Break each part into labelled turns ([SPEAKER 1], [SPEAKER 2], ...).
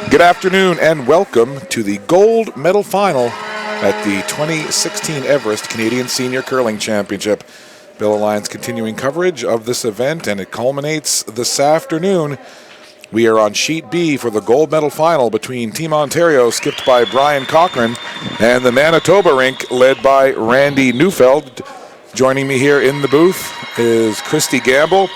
[SPEAKER 1] Good afternoon and welcome to the gold medal final at the 2016 Everest Canadian Senior Curling Championship. Bill Alliance continuing coverage of this event, and it culminates this afternoon. We are on Sheet B for the gold medal final between Team Ontario, skipped by Brian Cochrane, and the Manitoba rink, led by Randy Neufeld. Joining me here in the booth is Christy Gamble.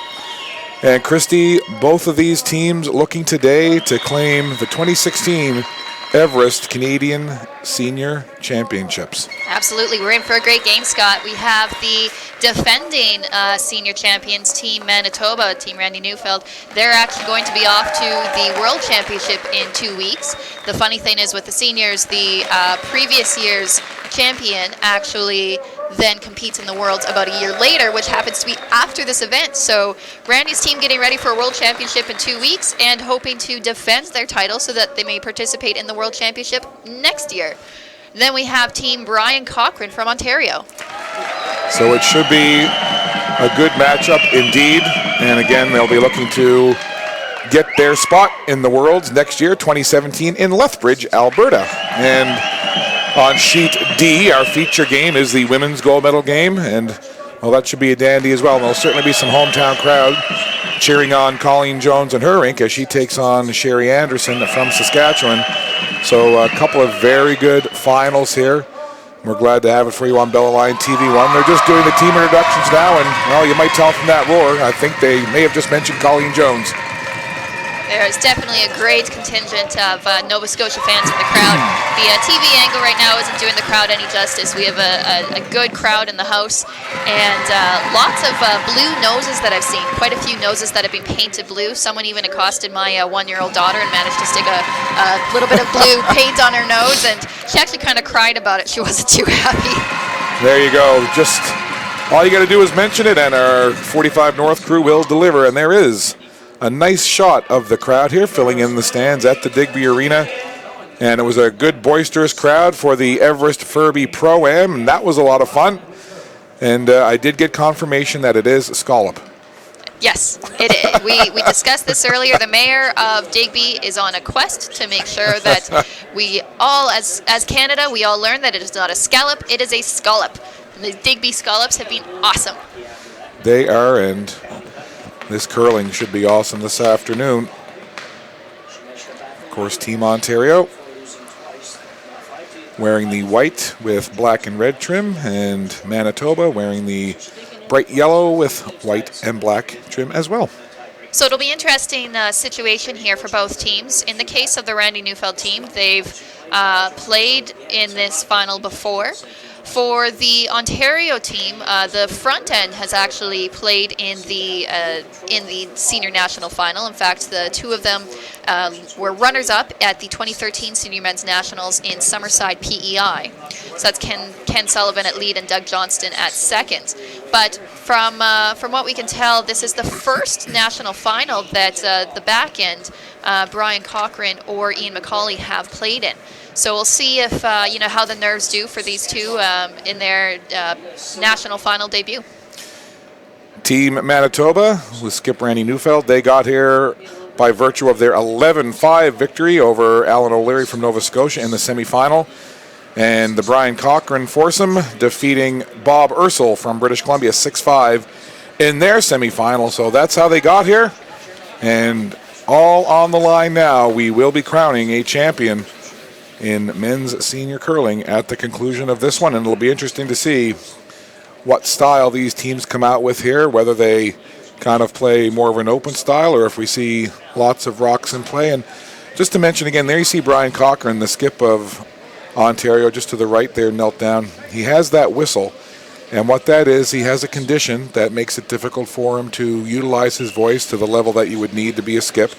[SPEAKER 1] And Christy, both of these teams looking today to claim the 2016 Everest Canadian Senior Championships.
[SPEAKER 2] Absolutely. We're in for a great game, Scott. We have the defending senior champions, Team Manitoba, Team Randy Neufeld. They're actually going to be off to the World Championship in 2 weeks. The funny thing is with the seniors, the previous year's champion actually then competes in the Worlds about a year later, which happens to be after this event. So Randy's team getting ready for a World Championship in 2 weeks and hoping to defend their title so that they may participate in the World Championship next year. Then we have Team Brian Cochrane from Ontario.
[SPEAKER 1] So it should be a good matchup indeed. And again, they'll be looking to get their spot in the Worlds next year, 2017, in Lethbridge, Alberta. And on Sheet D, our feature game is the women's gold medal game, and well, that should be a dandy as well. And there'll certainly be some hometown crowd cheering on Colleen Jones and her rink as she takes on Sherry Anderson from Saskatchewan. So a couple of very good finals here. We're glad to have it for you on Bell Line TV1. They're just doing the team introductions now, and well, you might tell from that roar, I think they may have just mentioned Colleen Jones.
[SPEAKER 2] There's definitely a great contingent of Nova Scotia fans in the crowd. The TV angle right now isn't doing the crowd any justice. We have a good crowd in the house, and lots of blue noses that I've seen. Quite a few noses that have been painted blue. Someone even accosted my one-year-old daughter and managed to stick a little bit of blue paint on her nose, and she actually kind of cried about it. She wasn't too happy.
[SPEAKER 1] There you go. Just all you got to do is mention it, and our 45 North crew will deliver, and there is a nice shot of the crowd here filling in the stands at the Digby Arena. And it was a good boisterous crowd for the Everest Furby Pro-Am, and that was a lot of fun. And I did get confirmation that it is scallop.
[SPEAKER 2] Yes, it is. We discussed this earlier. The mayor of Digby is on a quest to make sure that we all, as Canada, we all learn that it is not a scallop, it is a scallop. And the Digby scallops have been awesome.
[SPEAKER 1] They are, and this curling should be awesome this afternoon. Of course, Team Ontario wearing the white with black and red trim, and Manitoba wearing the bright yellow with white and black trim as well.
[SPEAKER 2] So it'll be an interesting situation here for both teams. In the case of the Randy Neufeld team, they've played in this final before. For the Ontario team, the front end has actually played in the senior national final. In fact, the two of them were runners-up at the 2013 Senior Men's Nationals in Summerside, PEI. So that's Ken Sullivan at lead and Doug Johnston at second. But from what we can tell, this is the first national final that the back end, Brian Cochrane or Ian McCauley, have played in. So we'll see if how the nerves do for these two in their national final debut.
[SPEAKER 1] Team Manitoba with skip Randy Neufeld, they got here by virtue of their 11-5 victory over Alan O'Leary from Nova Scotia in the semifinal. And the Brian Cochrane foursome defeating Bob Ursel from British Columbia 6-5 in their semifinal. So that's how they got here. And all on the line now, we will be crowning a champion in men's senior curling at the conclusion of this one. And it'll be interesting to see what style these teams come out with here, whether they kind of play more of an open style or if we see lots of rocks in play. And just to mention again, there you see Brian Cochrane, the skip of Ontario, just to the right there, knelt down. He has that whistle, and what that is, he has a condition that makes it difficult for him to utilize his voice to the level that you would need to be a skip.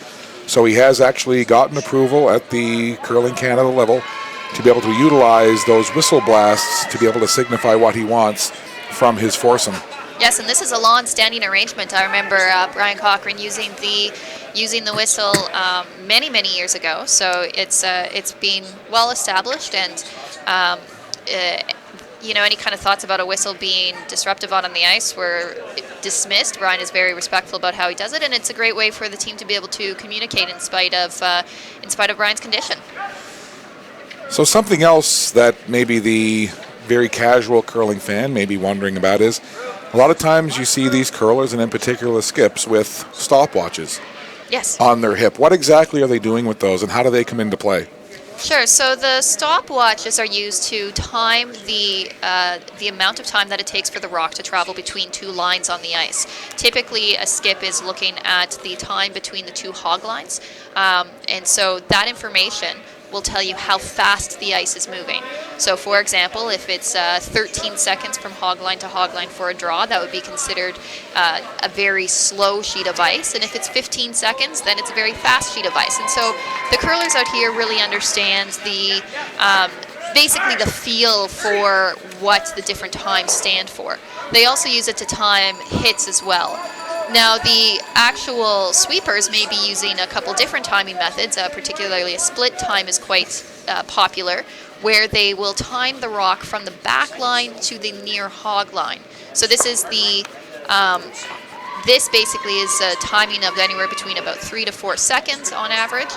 [SPEAKER 1] So he has actually gotten approval at the Curling Canada level to be able to utilize those whistle blasts to be able to signify what he wants from his foursome.
[SPEAKER 2] Yes, and this is a long-standing arrangement. I remember Brian Cochrane using the whistle many years ago. So it's been well established, and any kind of thoughts about a whistle being disruptive on the ice were dismissed. Ryan is very respectful about how he does it, and it's a great way for the team to be able to communicate in spite of Ryan's condition.
[SPEAKER 1] So something else that maybe the very casual curling fan may be wondering about is a lot of times you see these curlers, and in particular skips, with stopwatches
[SPEAKER 2] Yes.
[SPEAKER 1] on their hip. What exactly are they doing with those, and how do they come into play?
[SPEAKER 2] Sure. So the stopwatches are used to time the amount of time that it takes for the rock to travel between two lines on the ice. Typically, a skip is looking at the time between the two hog lines, and so that information will tell you how fast the ice is moving. So, for example, if it's 13 seconds from hog line to hog line for a draw, that would be considered a very slow sheet of ice. And if it's 15 seconds, then it's a very fast sheet of ice. And so the curlers out here really understand the basically the feel for what the different times stand for. They also use it to time hits as well. Now, the actual sweepers may be using a couple different timing methods, particularly a split time is quite popular, where they will time the rock from the back line to the near hog line. So this is this basically is a timing of anywhere between about 3 to 4 seconds on average,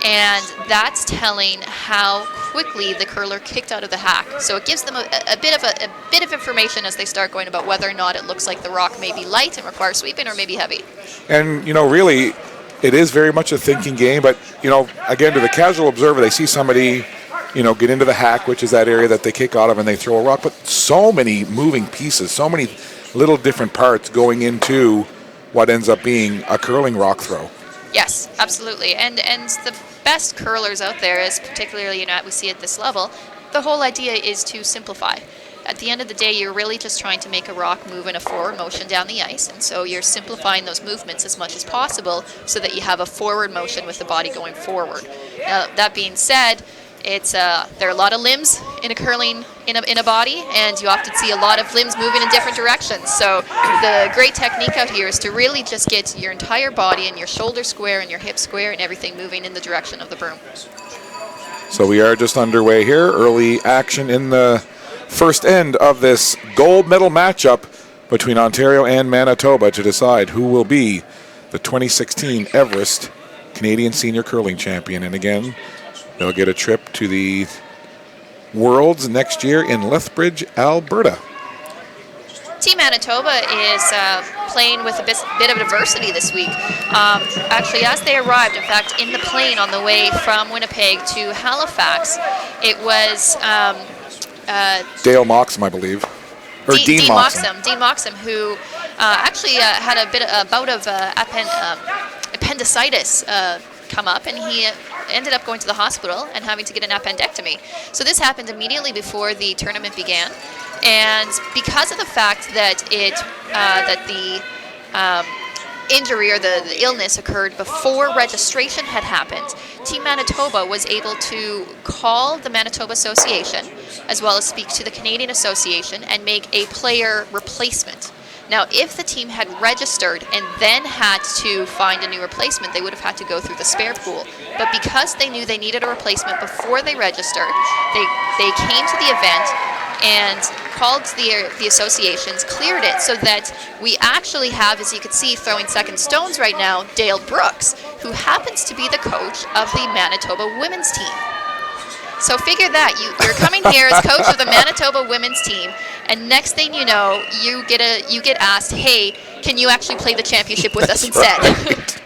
[SPEAKER 2] and that's telling how quickly the curler kicked out of the hack. So it gives them a bit of information as they start going about whether or not it looks like the rock may be light and requires sweeping or maybe heavy.
[SPEAKER 1] And, really, it is very much a thinking game, but, again, to the casual observer, they see somebody, get into the hack, which is that area that they kick out of, and they throw a rock, but so many moving pieces, so many little different parts going into what ends up being a curling rock throw.
[SPEAKER 2] Yes, absolutely. And the best curlers out there, is particularly we see at this level, the whole idea is to simplify. At the end of the day, you're really just trying to make a rock move in a forward motion down the ice, and so you're simplifying those movements as much as possible so that you have a forward motion with the body going forward. Now, that being said, it's there are a lot of limbs in a curling in a body, and you often see a lot of limbs moving in different directions. So the great technique out here is to really just get your entire body and your shoulder square and your hip square and everything moving in the direction of the broom.
[SPEAKER 1] So we are just underway here. Early action in the first end of this gold medal matchup between Ontario and Manitoba to decide who will be the 2016 Everest Canadian Senior Curling Champion. And again, they'll get a trip to the Worlds next year in Lethbridge, Alberta.
[SPEAKER 2] Team Manitoba is playing with a bit of adversity this week. Actually, as they arrived, in fact, in the plane on the way from Winnipeg to Halifax, it was
[SPEAKER 1] Dale Moxham, I believe. Or Dean Moxham.
[SPEAKER 2] Dean Moxham, who actually had a bout of appendicitis come up, and he ended up going to the hospital and having to get an appendectomy. So this happened immediately before the tournament began, and because of the fact that the injury or the illness occurred before registration had happened, Team Manitoba was able to call the Manitoba Association as well as speak to the Canadian Association and make a player replacement. Now, if the team had registered and then had to find a new replacement, they would have had to go through the spare pool. But because they knew they needed a replacement before they registered, they came to the event and called the associations, cleared it, so that we actually have, as you can see, throwing second stones right now, Dale Brooks, who happens to be the coach of the Manitoba women's team. So figure that. You're coming here as coach of the Manitoba women's team, and next thing you know, you get asked, hey, can you actually play the championship with us instead?
[SPEAKER 1] Right.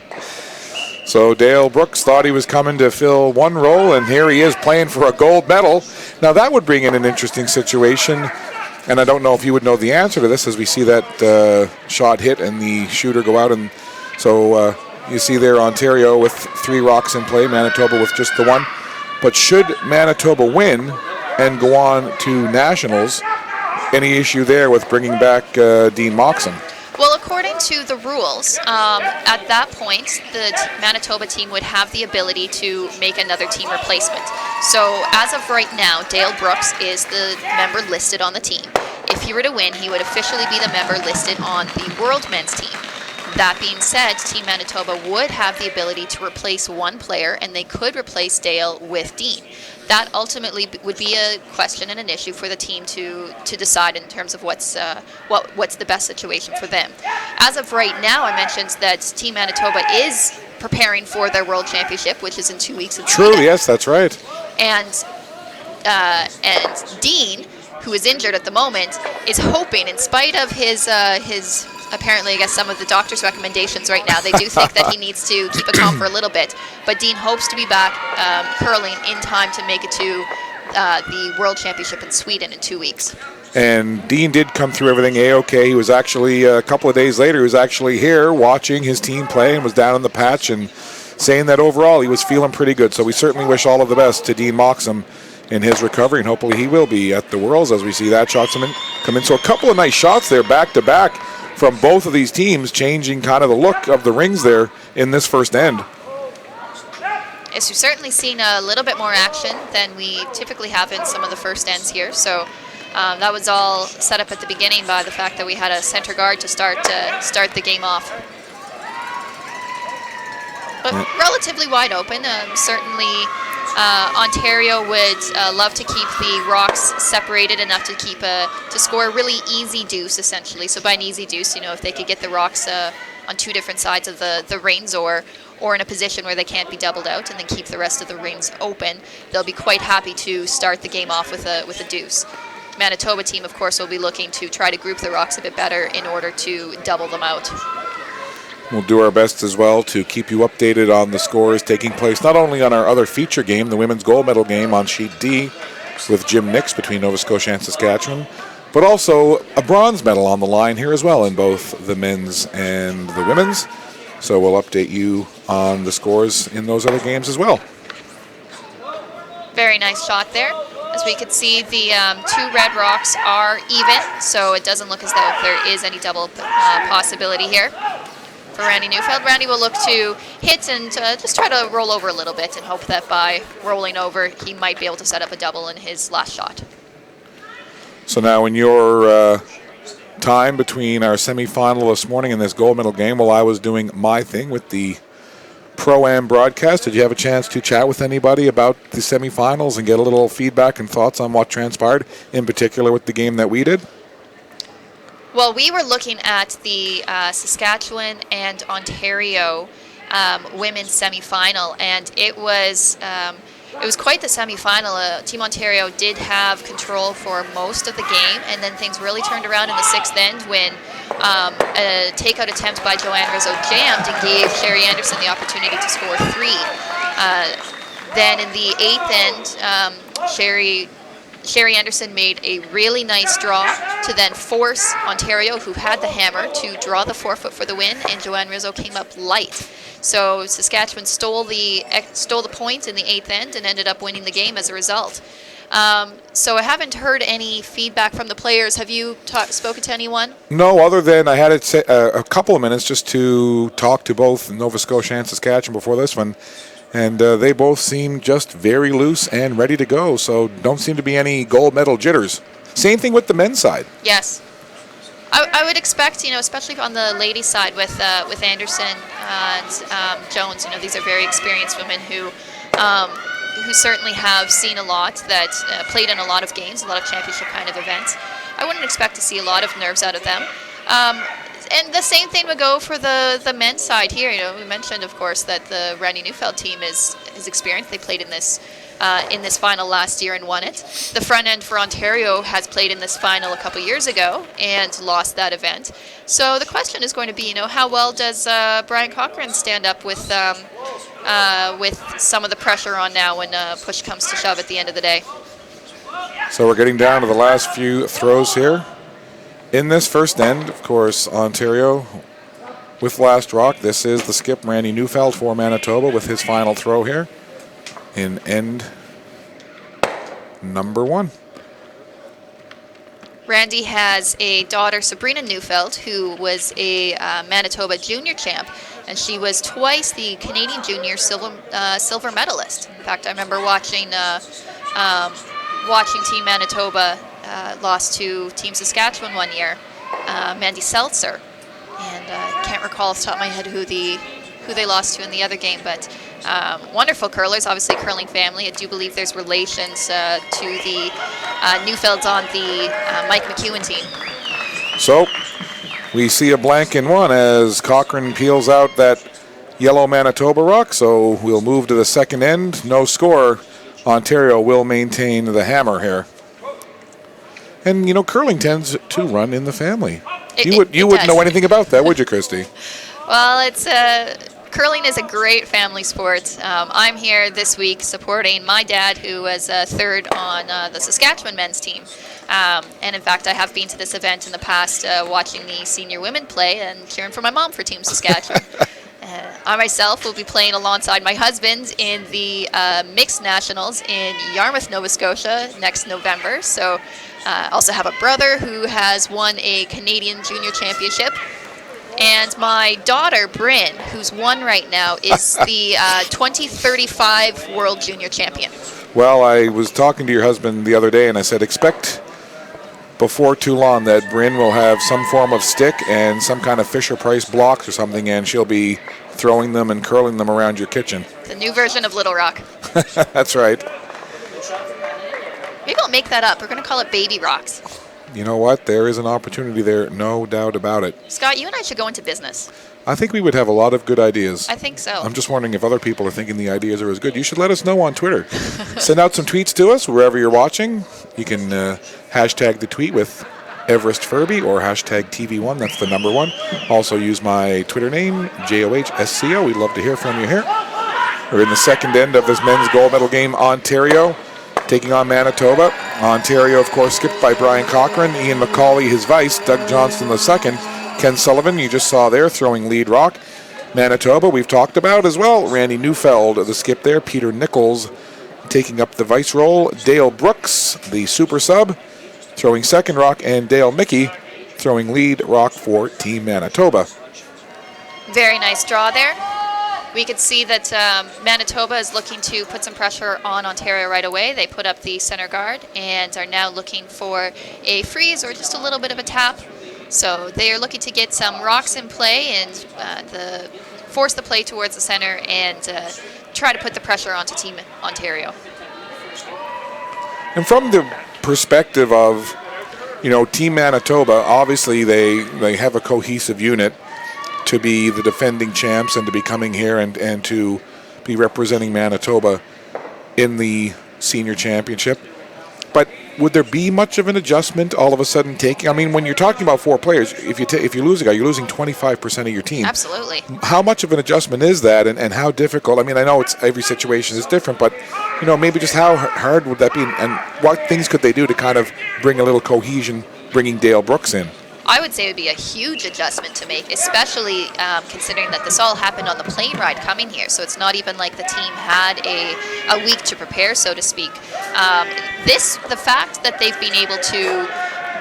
[SPEAKER 1] So Dale Brooks thought he was coming to fill one role, and here he is playing for a gold medal. Now that would bring in an interesting situation, and I don't know if you would know the answer to this as we see that shot hit and the shooter go out. And so you see there Ontario with 3 rocks in play, Manitoba with just the one. But should Manitoba win and go on to nationals, any issue there with bringing back Dean Moxham?
[SPEAKER 2] Well, according to the rules, at that point, the Manitoba team would have the ability to make another team replacement. So as of right now, Dale Brooks is the member listed on the team. If he were to win, he would officially be the member listed on the World Men's team. That being said, Team Manitoba would have the ability to replace one player, and they could replace Dale with Dean. that ultimately would be a question and an issue for the team to decide in terms of what's the best situation for them. As of right now, I mentioned that Team Manitoba is preparing for their World Championship, which is in 2 weeks.
[SPEAKER 1] True, yes, that's right.
[SPEAKER 2] And Dean, who is injured at the moment, is hoping, in spite of his apparently, I guess, some of the doctor's recommendations right now, they do think that he needs to keep it calm for a little bit. But Dean hopes to be back curling in time to make it to the World Championship in Sweden in 2 weeks.
[SPEAKER 1] And Dean did come through everything A-OK. He was actually, a couple of days later, he was actually here watching his team play and was down in the patch and saying that overall he was feeling pretty good. So we certainly wish all of the best to Dean Moxham in his recovery, and hopefully he will be at the Worlds as we see that shot come in. So a couple of nice shots there back-to-back from both of these teams, changing kind of the look of the rings there in this first end.
[SPEAKER 2] Yes, we've certainly seen a little bit more action than we typically have in some of the first ends here. So that was all set up at the beginning by the fact that we had a center guard to start the game off. But relatively wide open. Certainly Ontario would love to keep the rocks separated enough to score a really easy deuce, essentially. So by an easy deuce, if they could get the rocks on two different sides of the rings or in a position where they can't be doubled out and then keep the rest of the rings open, they'll be quite happy to start the game off with a deuce. Manitoba team, of course, will be looking to try to group the rocks a bit better in order to double them out.
[SPEAKER 1] We'll do our best as well to keep you updated on the scores taking place not only on our other feature game, the women's gold medal game on sheet D with Jim Nix between Nova Scotia and Saskatchewan, but also a bronze medal on the line here as well in both the men's and the women's. So we'll update you on the scores in those other games as well.
[SPEAKER 2] Very nice shot there. As we can see, the two red rocks are even, so it doesn't look as though there is any double possibility here. For Randy Neufeld, Randy will look to hit and just try to roll over a little bit and hope that by rolling over, he might be able to set up a double in his last shot.
[SPEAKER 1] So now in your time between our semifinal this morning and this gold medal game, while I was doing my thing with the Pro-Am broadcast, did you have a chance to chat with anybody about the semifinals and get a little feedback and thoughts on what transpired, in particular with the game that we did?
[SPEAKER 2] Well, we were looking at the Saskatchewan and Ontario women's semifinal, and it was quite the semifinal. Team Ontario did have control for most of the game, and then things really turned around in the sixth end when a takeout attempt by Joanne Rizzo jammed and gave Sherry Anderson the opportunity to score 3. Then in the eighth end, Sherry Anderson made a really nice draw to then force Ontario, who had the hammer, to draw the forefoot for the win, and Joanne Rizzo came up light. So Saskatchewan stole the point in the eighth end and ended up winning the game as a result. So I haven't heard any feedback from the players. Have you spoken to anyone?
[SPEAKER 1] No, other than I had a couple of minutes just to talk to both Nova Scotia and Saskatchewan before this one. And they both seem just very loose and ready to go. So don't seem to be any gold medal jitters. Same thing with the men's side.
[SPEAKER 2] Yes. I would expect, especially on the ladies' side with Anderson and Jones, these are very experienced women who certainly have seen a lot, that played in a lot of games, a lot of championship kind of events. I wouldn't expect to see a lot of nerves out of them. And the same thing would go for the men's side here. We mentioned, of course, that the Randy Neufeld team is experienced. They played in this final last year and won it. The front end for Ontario has played in this final a couple years ago and lost that event. So the question is going to be, how well does Brian Cochran stand up with some of the pressure on now when push comes to shove at the end of the day?
[SPEAKER 1] So we're getting down to the last few throws here. In this first end, of course, Ontario with last rock. This is the skip, Randy Neufeld, for Manitoba, with his final throw here in end number 1.
[SPEAKER 2] Randy has a daughter, Sabrina Neufeld, who was a Manitoba junior champ, and she was twice the Canadian junior silver medalist. In fact, I remember watching Team Manitoba lost to Team Saskatchewan one year, Mandy Seltzer, and I can't recall off the top of my head who who they lost to in the other game. But wonderful curlers, obviously curling family. I do believe there's relations to the Newfelds on the Mike McEwen team.
[SPEAKER 1] So we see a blank in one as Cochrane peels out that yellow Manitoba rock. So we'll move to the second end. No score. Ontario will maintain the hammer here. And, curling tends to run in the family. You wouldn't know anything about that, would you, Christy?
[SPEAKER 2] Well, curling is a great family sport. I'm here this week supporting my dad, who was third on the Saskatchewan men's team. And in fact, I have been to this event in the past, watching the senior women play and cheering for my mom for Team Saskatchewan. I myself will be playing alongside my husband in the mixed nationals in Yarmouth, Nova Scotia next November. So also have a brother who has won a Canadian junior championship. And my daughter, Bryn, who's won right now, is the 2035 World Junior Champion.
[SPEAKER 1] Well, I was talking to your husband the other day, and I said, expect before too long that Bryn will have some form of stick and some kind of Fisher-Price blocks or something, and she'll be throwing them and curling them around your kitchen.
[SPEAKER 2] The new version of Little Rock.
[SPEAKER 1] That's right.
[SPEAKER 2] Maybe I'll make that up. We're going to call it Baby Rocks.
[SPEAKER 1] You know what? There is an opportunity there, no doubt about it.
[SPEAKER 2] Scott, you and I should go into business.
[SPEAKER 1] I think we would have a lot of good ideas.
[SPEAKER 2] I think so.
[SPEAKER 1] I'm just wondering if other people are thinking the ideas are as good. You should let us know on Twitter. Send out some tweets to us wherever you're watching. You can hashtag the tweet with Everest Furby or hashtag TV1. That's the number one. Also use my Twitter name, JOHSCO. We'd love to hear from you here. We're in the second end of this men's gold medal game. Ontario taking on Manitoba. Ontario, of course, skipped by Brian Cochrane, Ian McCauley, his vice, Doug Johnston the second, Ken Sullivan, you just saw there, throwing lead rock. Manitoba, we've talked about as well. Randy Neufeld, the skip there. Peter Nichols taking up the vice role. Dale Brooks, the super sub, throwing second rock. And Dale Mickey throwing lead rock for Team Manitoba.
[SPEAKER 2] Very nice draw there. We could see that Manitoba is looking to put some pressure on Ontario right away. They put up the center guard and are now looking for a freeze or just a little bit of a tap. So they are looking to get some rocks in play and force the play towards the center and try to put the pressure onto Team Ontario.
[SPEAKER 1] And from the perspective of, Team Manitoba, obviously they have a cohesive unit to be the defending champs and to be coming here and to be representing Manitoba in the senior championship. But would there be much of an adjustment all of a sudden taking? I mean, when you're talking about four players, if you lose a guy, you're losing 25% of your team.
[SPEAKER 2] Absolutely.
[SPEAKER 1] How much of an adjustment is that, and how difficult? I mean, I know every situation is different, but maybe just how hard would that be, and what things could they do to kind of bring a little cohesion, bringing Dale Brooks in?
[SPEAKER 2] I would say it would be a huge adjustment to make, especially considering that this all happened on the plane ride coming here. So it's not even like the team had a week to prepare, so to speak. The fact that they've been able to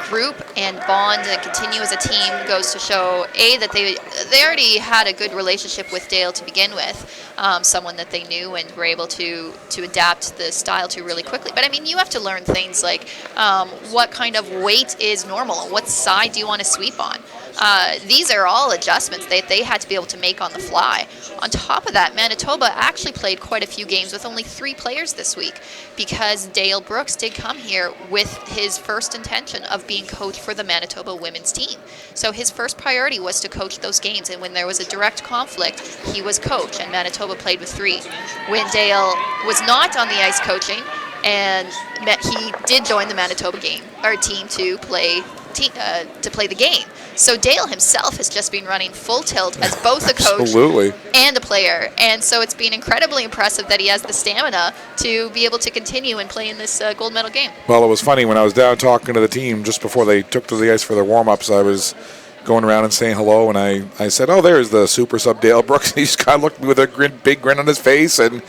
[SPEAKER 2] group and bond and continue as a team goes to show, that they already had a good relationship with Dale to begin with, someone that they knew and were able to adapt the style to really quickly. But I mean, you have to learn things like what kind of weight is normal and what side do you want to sweep on. These are all adjustments that they had to be able to make on the fly. On top of that, Manitoba actually played quite a few games with only 3 players this week because Dale Brooks did come here with his first intention of being coach for the Manitoba women's team. So his first priority was to coach those games, and when there was a direct conflict, he was coach, and Manitoba played with 3. When Dale was not on the ice coaching, and he did join the Manitoba team to play the game. So Dale himself has just been running full tilt as both a coach
[SPEAKER 1] Absolutely.
[SPEAKER 2] and a player. And so it's been incredibly impressive that he has the stamina to be able to continue and play in this gold medal game.
[SPEAKER 1] Well, it was funny when I was down talking to the team just before they took to the ice for their warm-ups. I was going around and saying hello, and I said, "Oh, there's the super sub Dale Brooks." He just kind of looked at me with a big grin on his face, and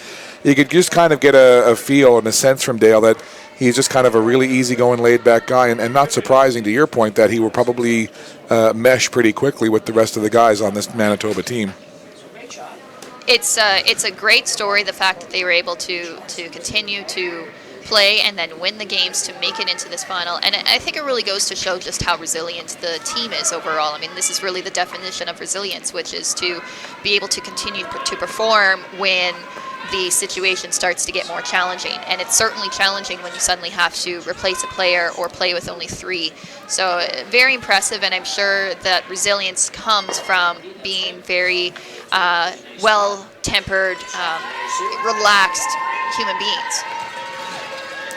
[SPEAKER 1] you could just kind of get a feel and a sense from Dale that he's just kind of a really easygoing, laid-back guy, and not surprising to your point that he will probably mesh pretty quickly with the rest of the guys on this Manitoba team.
[SPEAKER 2] It's a great story, the fact that they were able to continue to play and then win the games to make it into this final. And I think it really goes to show just how resilient the team is overall. I mean, this is really the definition of resilience, which is to be able to continue to perform when the situation starts to get more challenging. And it's certainly challenging when you suddenly have to replace a player or play with only 3. So very impressive, and I'm sure that resilience comes from being very well-tempered, relaxed human beings.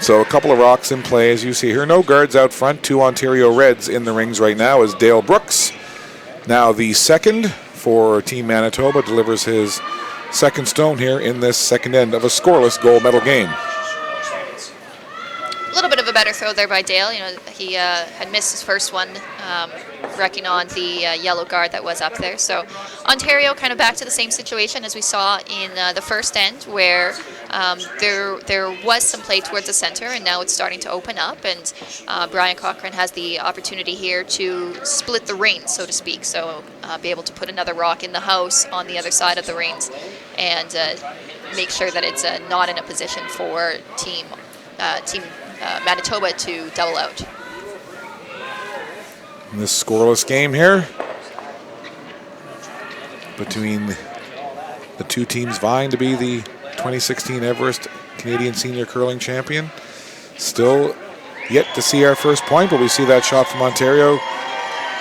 [SPEAKER 1] So a couple of rocks in play, as you see here. No guards out front. 2 Ontario Reds in the rings right now as Dale Brooks, now the second for Team Manitoba, delivers his second stone here in this second end of a scoreless gold medal game.
[SPEAKER 2] A little bit of a better throw there by Dale. You know, he had missed his first one, wrecking on the yellow guard that was up there. So Ontario kind of back to the same situation as we saw in the first end, where there was some play towards the center, and now it's starting to open up. And Brian Cochran has the opportunity here to split the reins, so to speak. So be able to put another rock in the house on the other side of the reins, and make sure that it's not in a position for Team Manitoba to double out.
[SPEAKER 1] In this scoreless game here between the two teams vying to be the 2016 Everest Canadian Senior Curling Champion. Still yet to see our first point, but we see that shot from Ontario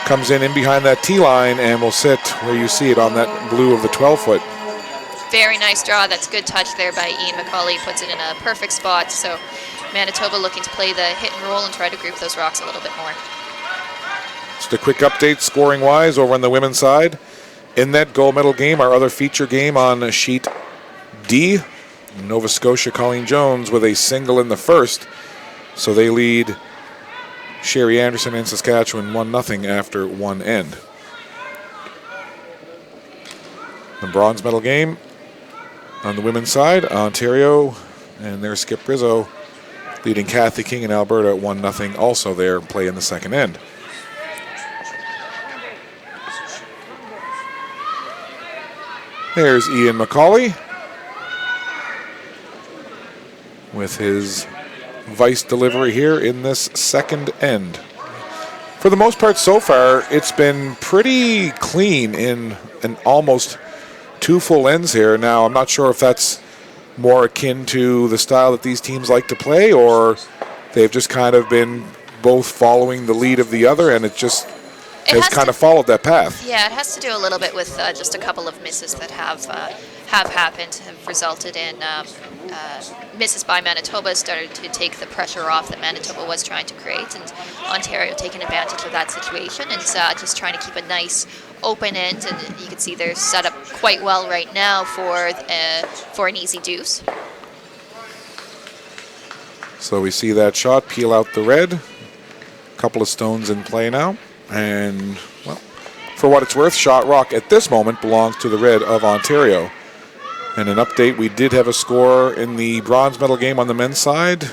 [SPEAKER 1] comes in behind that tee line and will sit where you see it on that blue of the 12-foot.
[SPEAKER 2] Very nice draw. That's good touch there by Ian McCauley. Puts it in a perfect spot. So Manitoba looking to play the hit and roll and try to group those rocks a little bit more.
[SPEAKER 1] Just a quick update scoring-wise over on the women's side. In that gold medal game, our other feature game on sheet D, Nova Scotia Colleen Jones with a single in the first. So they lead Sherry Anderson and Saskatchewan 1-0 after one end. The bronze medal game on the women's side, Ontario and their Skip Rizzo leading Kathy King and Alberta 1-0, also there play in the second end. There's Ian McCauley with his vice delivery here in this second end. For the most part so far, it's been pretty clean in an almost 2 full ends here. Now, I'm not sure if that's more akin to the style that these teams like to play, or they've just kind of been both following the lead of the other, and it just has kind of followed that path.
[SPEAKER 2] Yeah, it has to do a little bit with just a couple of misses that have happened, have resulted in misses by Manitoba, started to take the pressure off that Manitoba was trying to create, and Ontario taking advantage of that situation and just trying to keep a nice open end. And you can see they're set up quite well right now for an easy deuce.
[SPEAKER 1] So we see that shot peel out the red. A couple of stones in play now. And, well, for what it's worth, shot rock at this moment belongs to the red of Ontario. And an update, we did have a score in the bronze medal game on the men's side.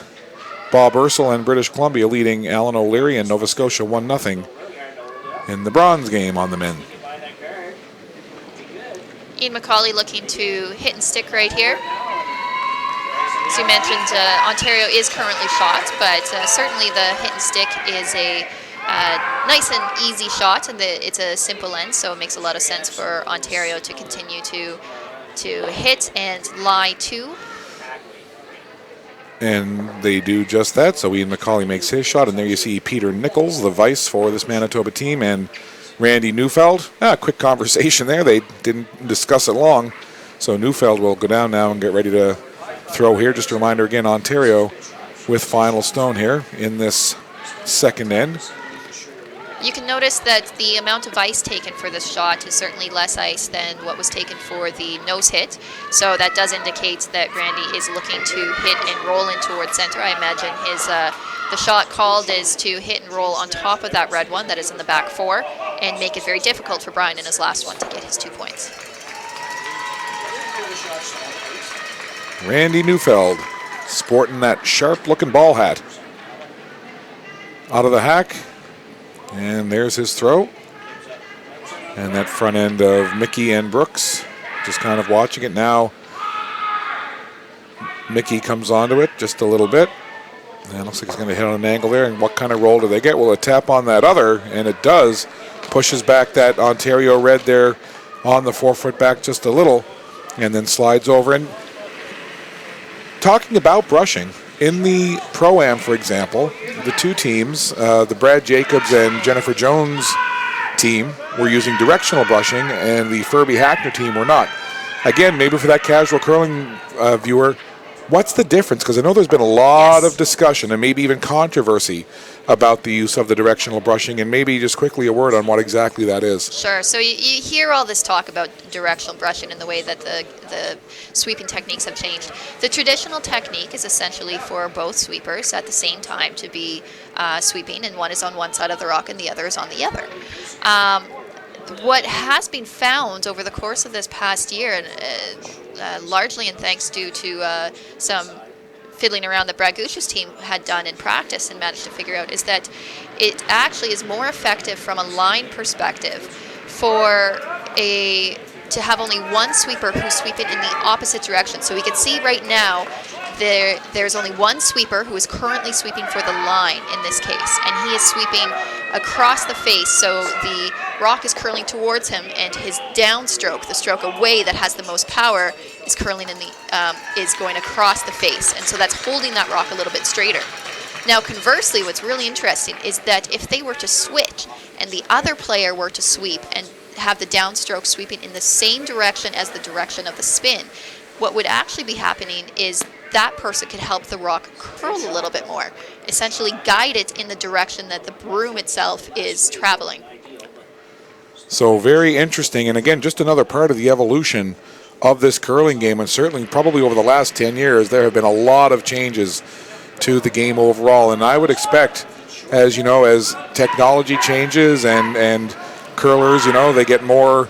[SPEAKER 1] Bob Ursel and British Columbia leading Alan O'Leary and Nova Scotia 1-0 in the bronze game on the men.
[SPEAKER 2] Ian McCauley looking to hit and stick right here. As you mentioned, Ontario is currently shot, but certainly the hit and stick is a nice and easy shot, and it's a simple end, so it makes a lot of sense for Ontario to continue to hit and lie to. And
[SPEAKER 1] they do just that, so Ian McCauley makes his shot, and there you see Peter Nichols, the vice for this Manitoba team, and Randy Neufeld. Quick conversation there. They didn't discuss it long, so Neufeld will go down now and get ready to throw here. Just a reminder again, Ontario with final stone here in this second end.
[SPEAKER 2] You can notice that the amount of ice taken for this shot is certainly less ice than what was taken for the nose hit. So that does indicate that Randy is looking to hit and roll in towards center. I imagine the shot called is to hit and roll on top of that red one that is in the back 4 and make it very difficult for Brian in his last one to get his 2 points.
[SPEAKER 1] Randy Neufeld sporting that sharp-looking ball hat. Out of the hack. And there's his throw. And that front end of Mickey and Brooks, just kind of watching it now. Mickey comes onto it just a little bit. And it looks like he's going to hit on an angle there. And what kind of roll do they get? Well, a tap on that other, and it does. Pushes back that Ontario red there on the 4-foot back just a little, and then slides over. And talking about brushing, in the Pro-Am, for example, the two teams, the Brad Jacobs and Jennifer Jones team, were using directional brushing, and the Furby Hackner team were not. Again, maybe for that casual curling viewer, what's the difference? Because I know there's been a lot of discussion and maybe even controversy about the use of the directional brushing, and maybe just quickly a word on what exactly that is.
[SPEAKER 2] Sure. So you hear all this talk about directional brushing and the way that the sweeping techniques have changed. The traditional technique is essentially for both sweepers at the same time to be sweeping, and one is on one side of the rock and the other is on the other. What has been found over the course of this past year, largely and thanks due to some fiddling around that Brad Gushu's team had done in practice and managed to figure out, is that it actually is more effective from a line perspective to have only one sweeper who's sweeping in the opposite direction. So we can see right now there's only one sweeper who is currently sweeping for the line in this case, and he is sweeping across the face, so the rock is curling towards him, and his downstroke, the stroke away that has the most power, is curling is going across the face, and so that's holding that rock a little bit straighter. Now, conversely, what's really interesting is that if they were to switch and the other player were to sweep and have the downstroke sweeping in the same direction as the direction of the spin, what would actually be happening is that person could help the rock curl a little bit more, essentially guide it in the direction that the broom itself is traveling.
[SPEAKER 1] So very interesting, and again, just another part of the evolution of this curling game, and certainly probably over the last 10 years, there have been a lot of changes to the game overall, and I would expect, as you know, as technology changes and curlers, you know, they get more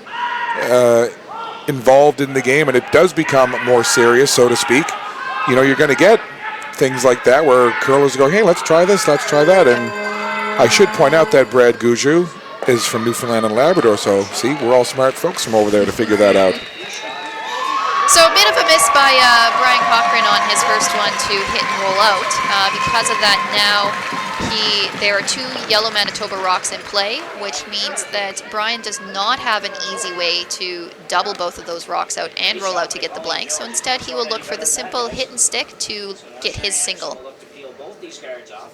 [SPEAKER 1] involved in the game, and it does become more serious, so to speak. You know, you're going to get things like that where curlers go, hey, let's try this, let's try that. And I should point out that Brad Gushu is from Newfoundland and Labrador, so see, we're all smart folks from over there to figure that out.
[SPEAKER 2] So a bit of a miss by Brian Cochran on his first one to hit and roll out. Because of that, now there are two yellow Manitoba rocks in play, which means that Brian does not have an easy way to double both of those rocks out and roll out to get the blank. So instead, he will look for the simple hit and stick to get his single.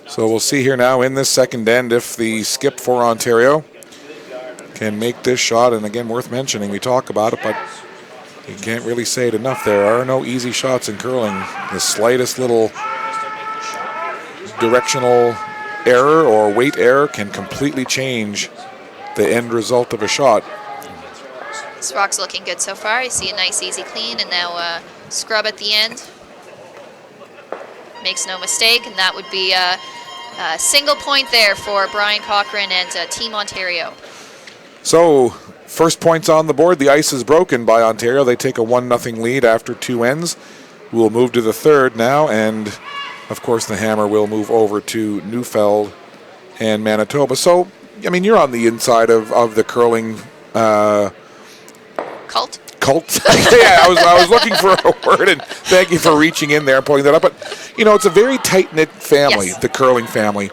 [SPEAKER 1] So we'll see here now in this second end if the skip for Ontario can make this shot. And again, worth mentioning, we talk about it, but you can't really say it enough. There are no easy shots in curling. The slightest little directional error or weight error can completely change the end result of a shot.
[SPEAKER 2] This rock's looking good so far. You see a nice easy clean, and now scrub at the end. Makes no mistake, and that would be a single point there for Brian Cochran and Team Ontario.
[SPEAKER 1] So, first points on the board. The ice is broken by Ontario. They take a 1-0 lead after two ends. We'll move to the third now, and of course the hammer will move over to Neufeld and Manitoba. So, I mean, you're on the inside of the curling
[SPEAKER 2] cult.
[SPEAKER 1] Yeah, I was looking for a word, and thank you for reaching in there and pulling that up. But, you know, it's a very tight-knit family,
[SPEAKER 2] yes.
[SPEAKER 1] The curling family.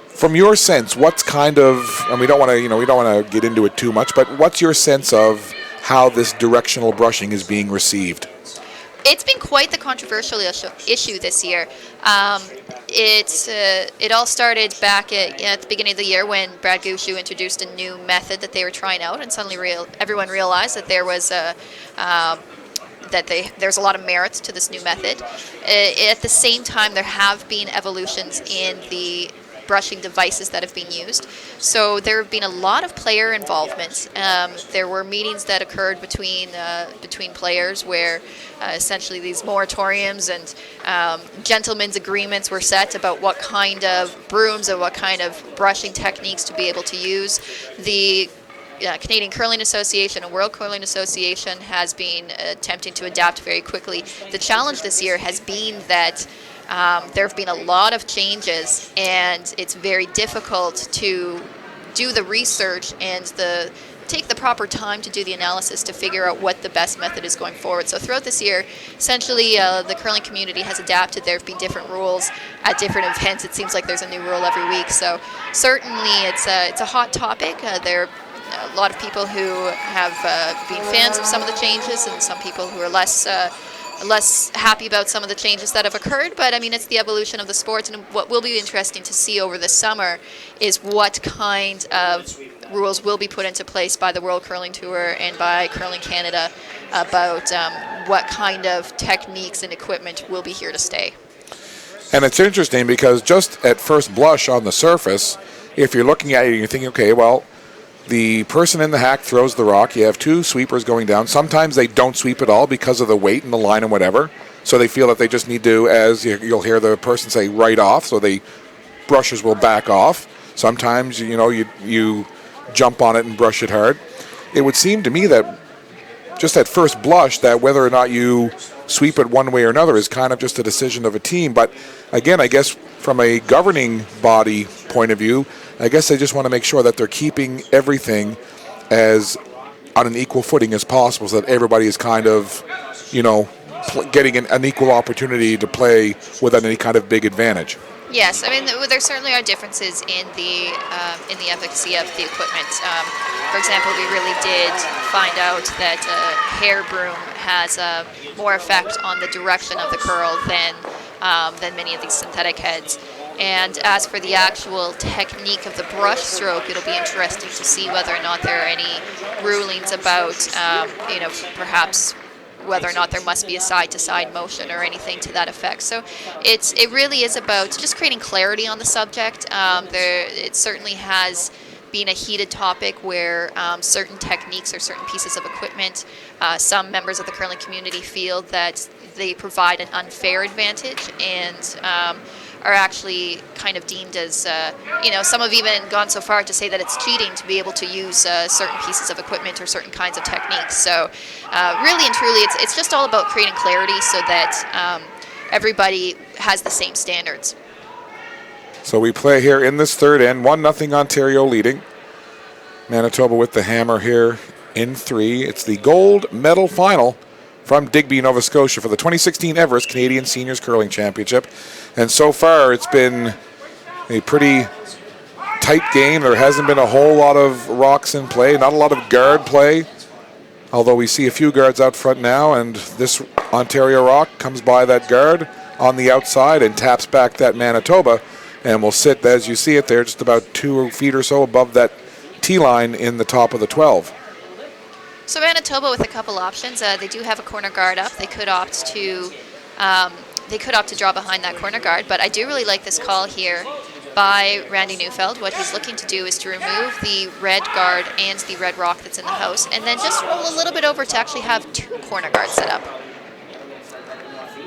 [SPEAKER 1] From your sense, what's kind of, and we don't want to get into it too much, but what's your sense of how this directional brushing is being received?
[SPEAKER 2] It's been quite the controversial issue this year. It all started back at the beginning of the year when Brad Gushu introduced a new method that they were trying out, and suddenly everyone realized that there was there's a lot of merits to this new method. At the same time, there have been evolutions in the brushing devices that have been used. So there have been a lot of player involvement. There were meetings that occurred between players where essentially these moratoriums and gentlemen's agreements were set about what kind of brooms and what kind of brushing techniques to be able to use. The Canadian Curling Association and World Curling Association has been attempting to adapt very quickly. The challenge this year has been that there have been a lot of changes, and it's very difficult to do the research and the take the proper time to do the analysis to figure out what the best method is going forward. So throughout this year, essentially, the curling community has adapted. There have been different rules at different events. It seems like there's a new rule every week. So certainly, it's a hot topic. There are a lot of people who have been fans of some of the changes, and some people who are less happy about some of the changes that have occurred. But I mean, it's the evolution of the sport, and what will be interesting to see over the summer is what kind of rules will be put into place by the World Curling Tour and by Curling Canada about what kind of techniques and equipment will be here to stay.
[SPEAKER 1] And it's interesting because just at first blush on the surface, if you're looking at it, you're thinking, okay, well, the person in the hack throws the rock. You have two sweepers going down. Sometimes they don't sweep at all because of the weight and the line and whatever. So they feel that they just need to, as you'll hear the person say, right off. So the brushers will back off. Sometimes, you jump on it and brush it hard. It would seem to me that just at first blush that whether or not you sweep it one way or another is kind of just a decision of a team. But again, I guess from a governing body point of view, I guess they just want to make sure that they're keeping everything as on an equal footing as possible so that everybody is kind of, getting an equal opportunity to play without any kind of big advantage.
[SPEAKER 2] Yes, I mean there certainly are differences in the efficacy of the equipment. For example, we really did find out that hair broom has more effect on the direction of the curl than many of these synthetic heads. And as for the actual technique of the brush stroke, it'll be interesting to see whether or not there are any rulings about, perhaps whether or not there must be a side-to-side motion or anything to that effect. So it really is about just creating clarity on the subject. It certainly has been a heated topic where certain techniques or certain pieces of equipment, some members of the curling community feel that they provide an unfair advantage and are actually kind of deemed as, some have even gone so far to say that it's cheating to be able to use certain pieces of equipment or certain kinds of techniques. So really and truly, it's just all about creating clarity so that everybody has the same standards.
[SPEAKER 1] So we play here in this third end, 1-0 Ontario leading. Manitoba with the hammer here in 3. It's the gold medal final from Digby, Nova Scotia for the 2016 Everest Canadian Seniors Curling Championship. And so far, it's been a pretty tight game. There hasn't been a whole lot of rocks in play, not a lot of guard play, although we see a few guards out front now, and this Ontario rock comes by that guard on the outside and taps back that Manitoba, and will sit, as you see it there, just about 2 feet or so above that T-line in the top of the 12.
[SPEAKER 2] So Manitoba with a couple options. They do have a corner guard up. They could opt to draw behind that corner guard, but I do really like this call here by Randy Neufeld. What he's looking to do is to remove the red guard and the red rock that's in the house, and then just roll a little bit over to actually have 2 corner guards set up.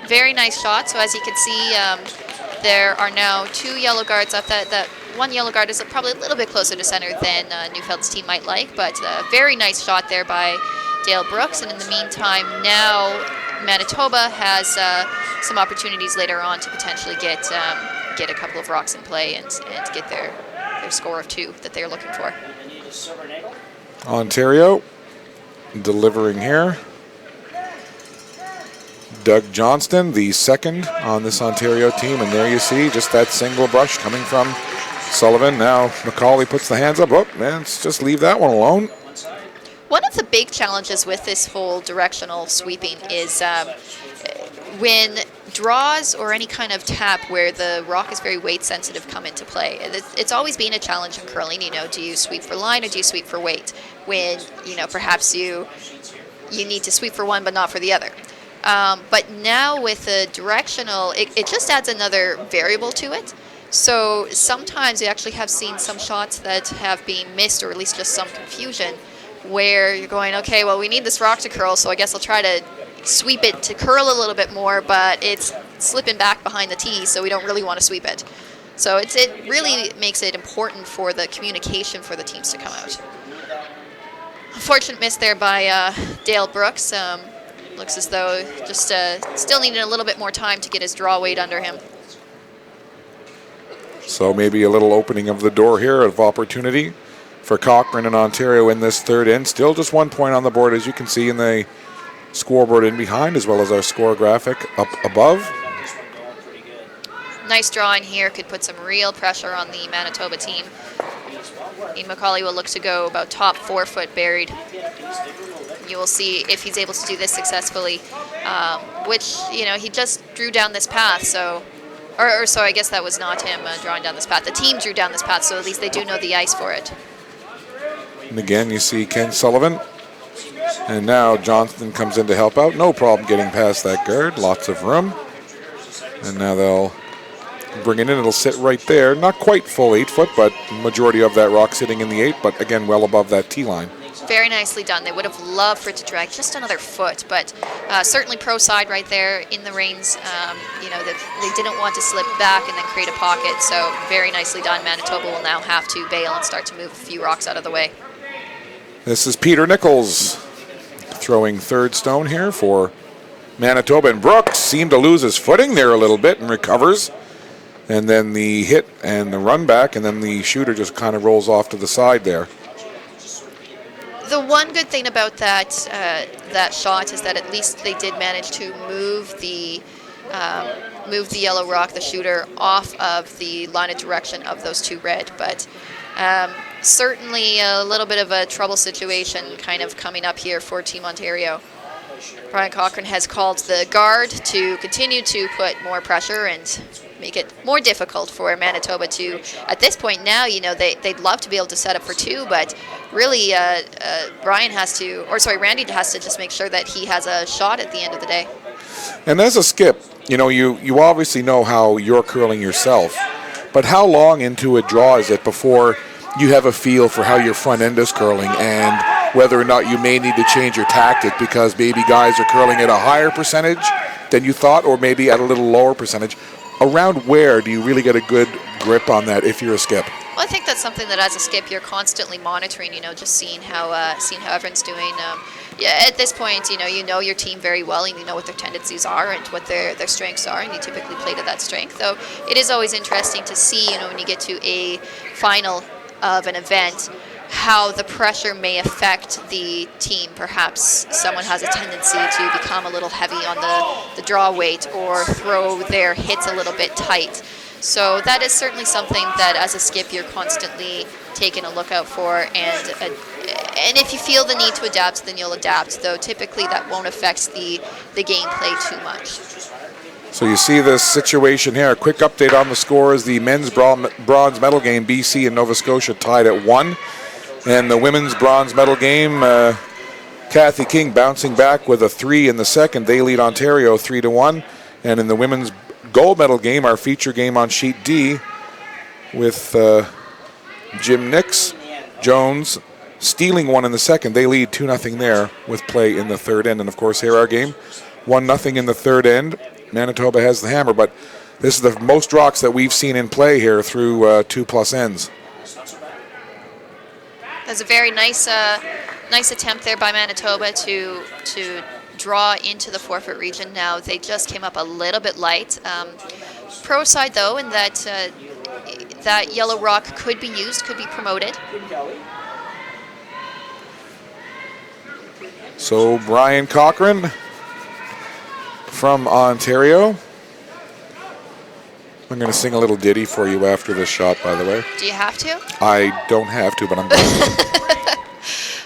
[SPEAKER 2] Very nice shot. So as you can see, there are now 2 yellow guards up. That one yellow guard is probably a little bit closer to center than Neufeld's team might like, but very nice shot there by Dale Brooks. And in the meantime, now Manitoba has some opportunities later on to potentially get a couple of rocks in play and get their score of 2 that they're looking for.
[SPEAKER 1] Ontario delivering here. Doug Johnston, the second on this Ontario team, and there you see just that single brush coming from Sullivan. Now McCauley puts the hands up. Oh, man, let's just leave that one alone.
[SPEAKER 2] One of the big challenges with this whole directional sweeping is when draws or any kind of tap where the rock is very weight sensitive come into play. It's always been a challenge in curling. Do you sweep for line or do you sweep for weight? When perhaps you need to sweep for one but not for the other. But now with the directional, it just adds another variable to it. So sometimes you actually have seen some shots that have been missed, or at least just some confusion, where you're going, okay, well, we need this rock to curl, so I guess I'll try to sweep it to curl a little bit more, but it's slipping back behind the tee, so we don't really want to sweep it. So it really makes it important for the communication for the teams to come out. Unfortunate miss there by Dale Brooks. Looks as though just still needed a little bit more time to get his draw weight under him.
[SPEAKER 1] So maybe a little opening of the door here of opportunity for Cochrane and Ontario in this third end. Still just 1 point on the board, as you can see in the scoreboard in behind, as well as our score graphic up above.
[SPEAKER 2] Nice draw in here, could put some real pressure on the Manitoba team. Ian McCauley will look to go about top 4 foot buried. You will see if he's able to do this successfully, which, you know, he just drew down this path, so, or so I guess that was not him drawing down this path. The team drew down this path, so at least they do know the ice for it.
[SPEAKER 1] And again, you see Ken Sullivan. And now Johnston comes in to help out. No problem getting past that guard. Lots of room. And now they'll bring it in. It'll sit right there. Not quite full 8 foot, but majority of that rock sitting in the 8, but again, well above that T line.
[SPEAKER 2] Very nicely done. They would have loved for it to drag just another foot, but certainly pro side right there in the reins. You know, they didn't want to slip back and then create a pocket, so very nicely done. Manitoba will now have to bail and start to move a few rocks out of the way.
[SPEAKER 1] This is Peter Nichols throwing third stone here for Manitoba, and Brooks seemed to lose his footing there a little bit and recovers. And then the hit and the run back, and then the shooter just kind of rolls off to the side there.
[SPEAKER 2] The one good thing about that that shot is that at least they did manage to move the yellow rock, the shooter, off of the line of direction of those two red. But certainly a little bit of a trouble situation kind of coming up here for Team Ontario. Brian Cochrane has called the guard to continue to put more pressure and make it more difficult for Manitoba to, at this point now, you know, they'd love to be able to set up for 2, but really Randy has to just make sure that he has a shot at the end of the day.
[SPEAKER 1] And as a skip, you know, you obviously know how you're curling yourself, but how long into a draw is it before you have a feel for how your front end is curling and whether or not you may need to change your tactic because maybe guys are curling at a higher percentage than you thought or maybe at a little lower percentage? Around where do you really get a good grip on that if you're a skip?
[SPEAKER 2] Well, I think that's something that as a skip you're constantly monitoring, you know, just seeing how everyone's doing. Yeah, at this point, you know your team very well, and you know what their tendencies are and what their strengths are, and you typically play to that strength. Though it is always interesting to see, you know, when you get to a final of an event, how the pressure may affect the team. Perhaps someone has a tendency to become a little heavy on the draw weight or throw their hits a little bit tight. So that is certainly something that as a skip you're constantly taking a look out for, and if you feel the need to adapt, then you'll adapt, though typically that won't affect the gameplay too much.
[SPEAKER 1] So you see this situation here. A quick update on the scores. The men's bronze medal game, BC and Nova Scotia tied at 1. And the women's bronze medal game, Kathy King bouncing back with a 3 in the second. They lead Ontario 3-1. And in the women's gold medal game, our feature game on sheet D, with Jim Nix, Jones stealing 1 in the second. They lead 2-0 there with play in the third end. And of course, here our game, 1-0 in the third end. Manitoba has the hammer, but this is the most rocks that we've seen in play here through 2+ ends.
[SPEAKER 2] That's a very nice attempt there by Manitoba to draw into the forfeit region. Now they just came up a little bit light. Pro side though, in that that yellow rock could be used, could be promoted.
[SPEAKER 1] So Brian Cochrane from Ontario. I'm going to sing a little ditty for you after this shot, by the way.
[SPEAKER 2] Do you have to?
[SPEAKER 1] I don't have to, but I'm going to.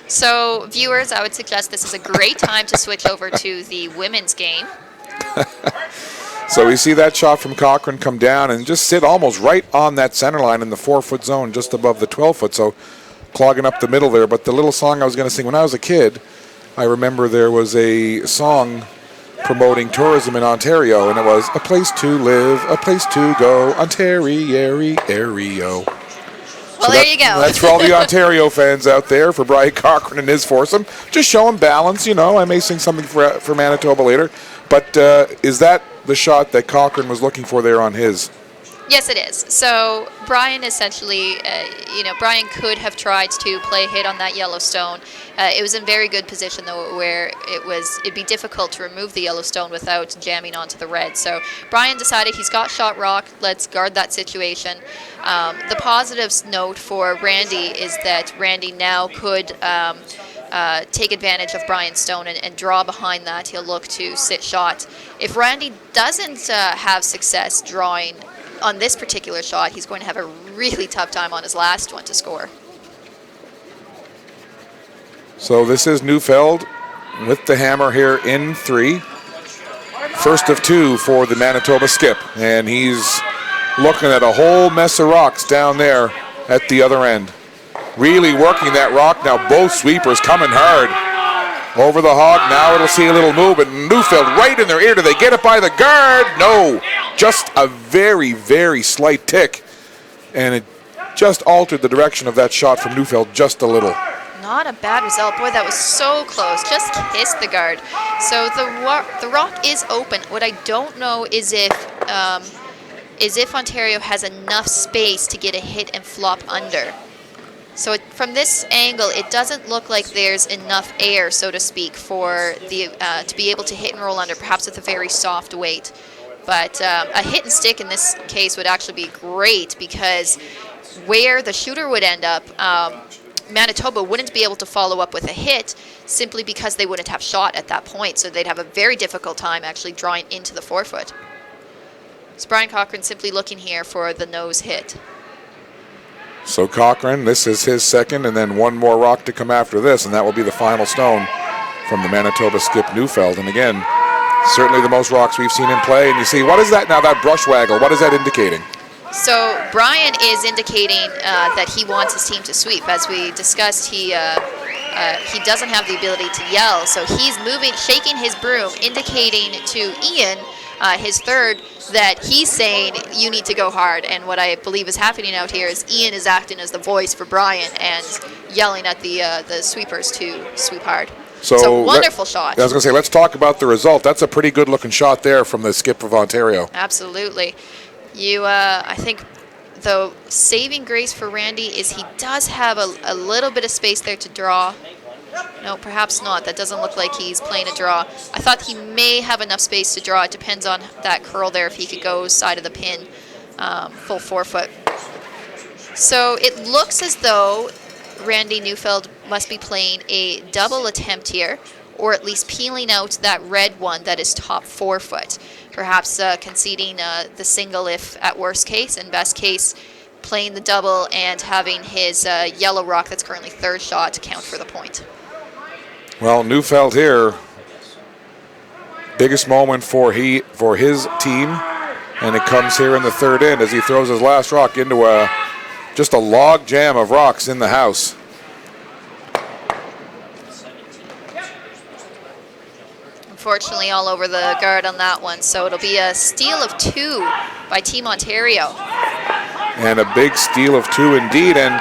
[SPEAKER 2] So, viewers, I would suggest this is a great time to switch over to the women's game.
[SPEAKER 1] So we see that shot from Cochrane come down and just sit almost right on that center line in the 4-foot zone, just above the 12-foot, so clogging up the middle there. But the little song I was going to sing when I was a kid, I remember there was a song promoting tourism in Ontario, and it was a place to live, a place to go, Ontario.
[SPEAKER 2] Well, there you go.
[SPEAKER 1] That's for all the Ontario fans out there, for Brian Cochrane and his foursome. Just show him balance, you know. I may sing something for Manitoba later. But is that the shot that Cochrane was looking for there on his?
[SPEAKER 2] Yes, it is. So Brian essentially, Brian could have tried to play a hit on that Yellowstone. It was in very good position though, where it'd be difficult to remove the Yellowstone without jamming onto the red. So Brian decided he's got shot rock. Let's guard that situation. The positives note for Randy is that Randy now could take advantage of Brian's stone and draw behind that. He'll look to sit shot. If Randy doesn't have success drawing on this particular shot, he's going to have a really tough time on his last one to score.
[SPEAKER 1] So this is Neufeld with the hammer here in 3. First of 2 for the Manitoba skip. And he's looking at a whole mess of rocks down there at the other end. Really working that rock. Now both sweepers coming hard. Over the hog, now it'll see a little move, and Neufeld right in their ear. Do they get it by the guard? No. Just a very, very slight tick. And it just altered the direction of that shot from Neufeld just a little.
[SPEAKER 2] Not a bad result. Boy, that was so close. Just kissed the guard. So the rock is open. What I don't know is if Ontario has enough space to get a hit and flop under. So from this angle, it doesn't look like there's enough air, so to speak, for the to be able to hit and roll under, perhaps with a very soft weight. But a hit and stick in this case would actually be great, because where the shooter would end up, Manitoba wouldn't be able to follow up with a hit simply because they wouldn't have shot at that point. So they'd have a very difficult time actually drawing into the forefoot. So Brian Cochrane simply looking here for the nose hit.
[SPEAKER 1] So Cochrane, this is his second, and then one more rock to come after this, and that will be the final stone from the Manitoba skip Neufeld. And again, certainly the most rocks we've seen in play. And you see, what is that now, that brush waggle? What is that indicating?
[SPEAKER 2] So Brian is indicating that he wants his team to sweep. As we discussed, he doesn't have the ability to yell, so he's moving, shaking his broom, indicating to Ian, his third, that he's saying you need to go hard. And what I believe is happening out here is Ian is acting as the voice for Brian and yelling at the sweepers to sweep hard. So wonderful shot.
[SPEAKER 1] I was going to say, let's talk about the result. That's a pretty good looking shot there from the skip of Ontario.
[SPEAKER 2] Absolutely. I think the saving grace for Randy is he does have a little bit of space there to draw. No, perhaps not. That doesn't look like he's playing a draw. I thought he may have enough space to draw. It depends on that curl there, if he could go side of the pin, full forefoot. So it looks as though Randy Neufeld must be playing a double attempt here, or at least peeling out that red one that is top forefoot. Perhaps conceding the single if at worst case, and best case playing the double and having his yellow rock that's currently third shot to count for the point.
[SPEAKER 1] Well, Neufeld here, biggest moment for his team, and it comes here in the third end as he throws his last rock into just a log jam of rocks in the house.
[SPEAKER 2] Unfortunately, all over the guard on that one, so it'll be a steal of 2 by Team Ontario.
[SPEAKER 1] And a big steal of 2 indeed. And,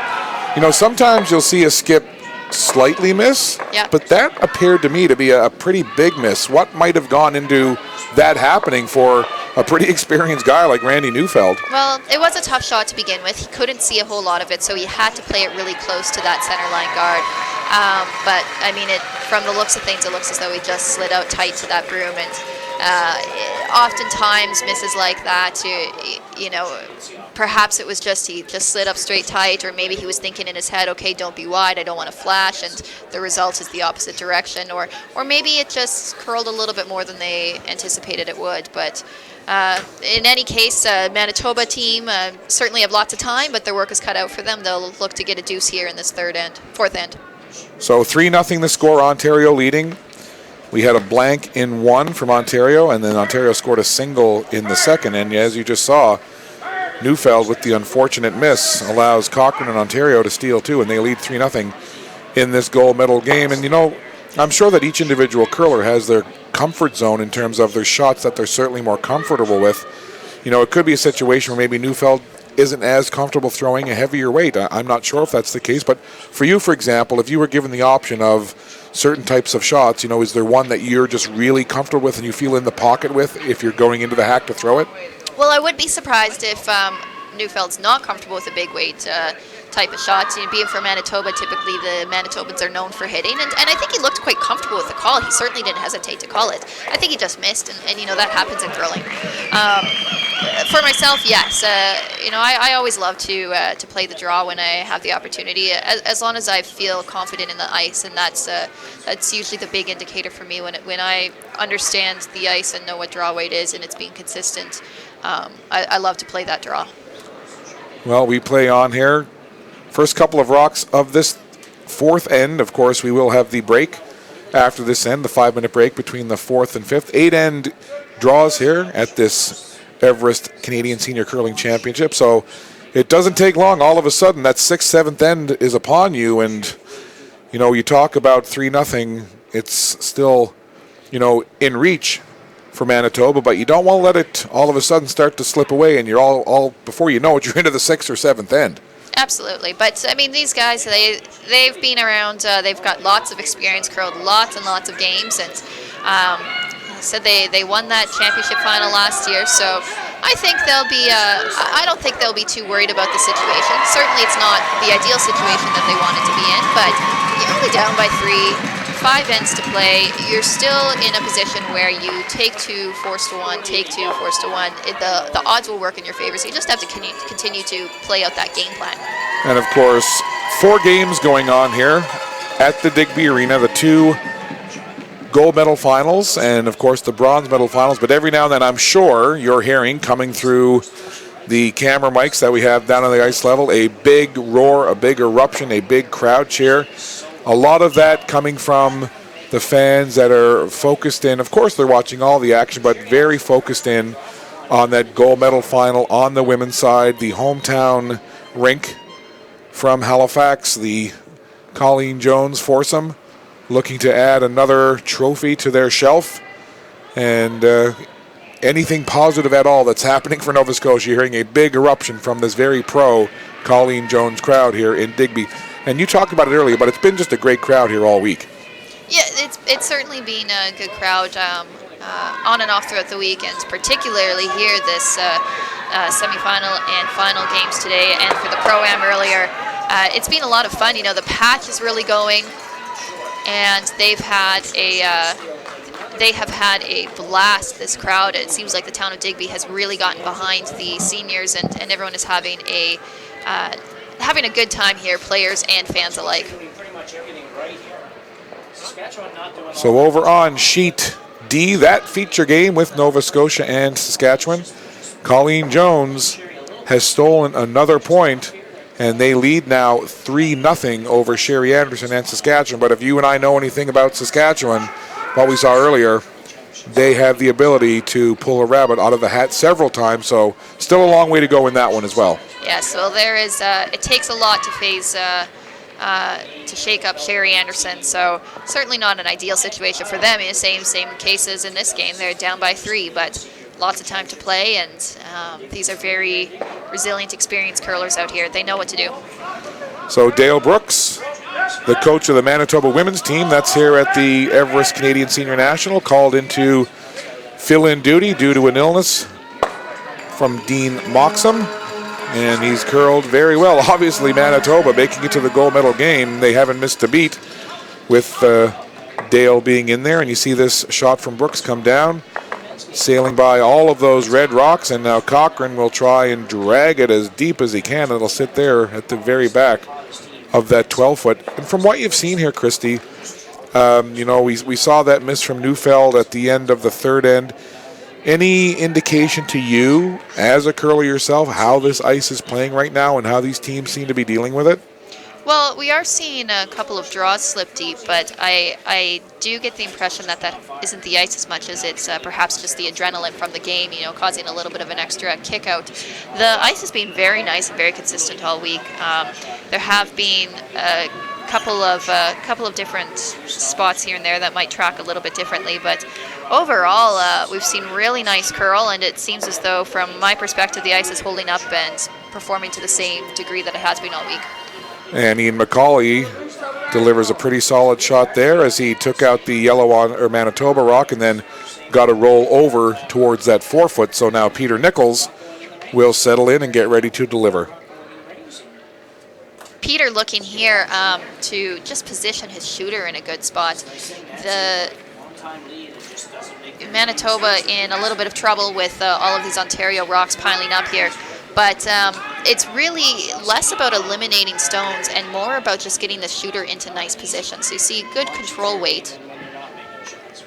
[SPEAKER 1] sometimes you'll see a skip slightly miss, but that appeared to me to be a pretty big miss. What might have gone into that happening for a pretty experienced guy like Randy Neufeld?
[SPEAKER 2] Well, it was a tough shot to begin with. He couldn't see a whole lot of it, so he had to play it really close to that center line guard. But, I mean, from the looks of things, it looks as though he just slid out tight to that broom. And oftentimes misses like that, perhaps it was he just slid up straight tight, or maybe he was thinking in his head, okay, don't be wide, I don't want to flash, and the result is the opposite direction. Or maybe it just curled a little bit more than they anticipated it would. But in any case, Manitoba team certainly have lots of time, but their work is cut out for them. They'll look to get a deuce here in this fourth end.
[SPEAKER 1] So 3-0 the score, Ontario leading. We had a blank in 1 from Ontario, and then Ontario scored a single in the second. And as you just saw, Neufeld, with the unfortunate miss, allows Cochrane and Ontario to steal 2, and they lead 3-0 in this gold medal game. And, I'm sure that each individual curler has their comfort zone in terms of their shots that they're certainly more comfortable with. It could be a situation where maybe Neufeld isn't as comfortable throwing a heavier weight. I'm not sure if that's the case, but for you, for example, if you were given the option of certain types of shots, is there one that you're just really comfortable with and you feel in the pocket with if you're going into the hack to throw it?
[SPEAKER 2] Well, I would be surprised if Newfeld's not comfortable with a big weight type of shot. You know, being from Manitoba, typically the Manitobans are known for hitting, and I think he looked quite comfortable with the call. He certainly didn't hesitate to call it. I think he just missed, and you know, that happens in curling. For myself, yes, you know, I always love to play the draw when I have the opportunity, as long as I feel confident in the ice, and that's usually the big indicator for me when I understand the ice and know what draw weight is and it's being consistent. I love to play that draw.
[SPEAKER 1] Well, we play on here. First couple of rocks of this fourth end. Of course, we will have the break after this end, the 5-minute break between the fourth and fifth. 8-end draws here at this Everest Canadian Senior Curling Championship. So it doesn't take long. All of a sudden, that 6th, 7th end is upon you. And, you know, you talk about 3-0. It's still, you know, in reach for Manitoba, but you don't want to let it all of a sudden start to slip away, and you're all before you know it, you're into the 6th or 7th end.
[SPEAKER 2] Absolutely, but I mean, these guys, they've been around. They've got lots of experience, curled lots and lots of games, and so they won that championship final last year. So I think they'll be. I don't think they'll be too worried about the situation. Certainly, it's not the ideal situation that they wanted to be in, but you're only down by 3. 5 ends to play, you're still in a position where you take 2, force to 1, take 2, force to 1. The odds will work in your favor, so you just have to continue to play out that game plan.
[SPEAKER 1] And of course, 4 games going on here at the Digby Arena, the 2 gold medal finals and of course the bronze medal finals. But every now and then, I'm sure you're hearing coming through the camera mics that we have down on the ice level, a big roar, a big eruption, a big crowd cheer. A lot of that coming from the fans that are focused in. Of course, they're watching all the action, but very focused in on that gold medal final on the women's side. The hometown rink from Halifax, the Colleen Jones foursome, looking to add another trophy to their shelf. And anything positive at all that's happening for Nova Scotia, you're hearing a big eruption from this very pro Colleen Jones crowd here in Digby. And you talked about it earlier, but it's been just a great crowd here all week.
[SPEAKER 2] Yeah, it's certainly been a good crowd on and off throughout the weekend, particularly here this semifinal and final games today, and for the Pro-Am earlier. It's been a lot of fun. You know, the patch is really going, and they have had a blast, this crowd. It seems like the town of Digby has really gotten behind the seniors, and everyone is having a good time here, players and fans alike.
[SPEAKER 1] So over on sheet D, that feature game with Nova Scotia and Saskatchewan, Colleen Jones has stolen another point, and they lead now 3-0 over Sherry Anderson and Saskatchewan. But if you and I know anything about Saskatchewan, what we saw earlier, they have the ability to pull a rabbit out of the hat several times, so still a long way to go in that one as well.
[SPEAKER 2] Yes, well, there is. It takes a lot to phase to shake up Sherry Anderson, so certainly not an ideal situation for them. In the same cases in this game, they're down by 3, but lots of time to play, and these are very resilient, experienced curlers out here. They know what to do.
[SPEAKER 1] So Dale Brooks, the coach of the Manitoba women's team, that's here at the Everest Canadian Senior National, called into fill-in duty due to an illness from Dean Moxham. And he's curled very well. Obviously, Manitoba making it to the gold medal game. They haven't missed a beat with Dale being in there. And you see this shot from Brooks come down, sailing by all of those red rocks. And now Cochran will try and drag it as deep as he can. It'll sit there at the very back of that 12-foot. And from what you've seen here, Christy, you know, we saw that miss from Neufeld at the end of the third end. Any indication to you, as a curler yourself, how this ice is playing right now and how these teams seem to be dealing with it?
[SPEAKER 2] Well, we are seeing a couple of draws slip deep, but I do get the impression that isn't the ice as much as it's perhaps just the adrenaline from the game, you know, causing a little bit of an extra kick out. The ice has been very nice and very consistent all week. There have been a couple of different spots here and there that might track a little bit differently, but overall we've seen really nice curl, and it seems as though, from my perspective, the ice is holding up and performing to the same degree that it has been all week.
[SPEAKER 1] And Ian McCauley delivers a pretty solid shot there as he took out the yellow or Manitoba rock and then got a roll over towards that 4 foot. So now Peter Nichols will settle in and get ready to deliver.
[SPEAKER 2] Peter looking here to just position his shooter in a good spot. The Manitoba in a little bit of trouble with all of these Ontario rocks piling up here. But it's really less about eliminating stones and more about just getting the shooter into nice positions. So you see good control weight.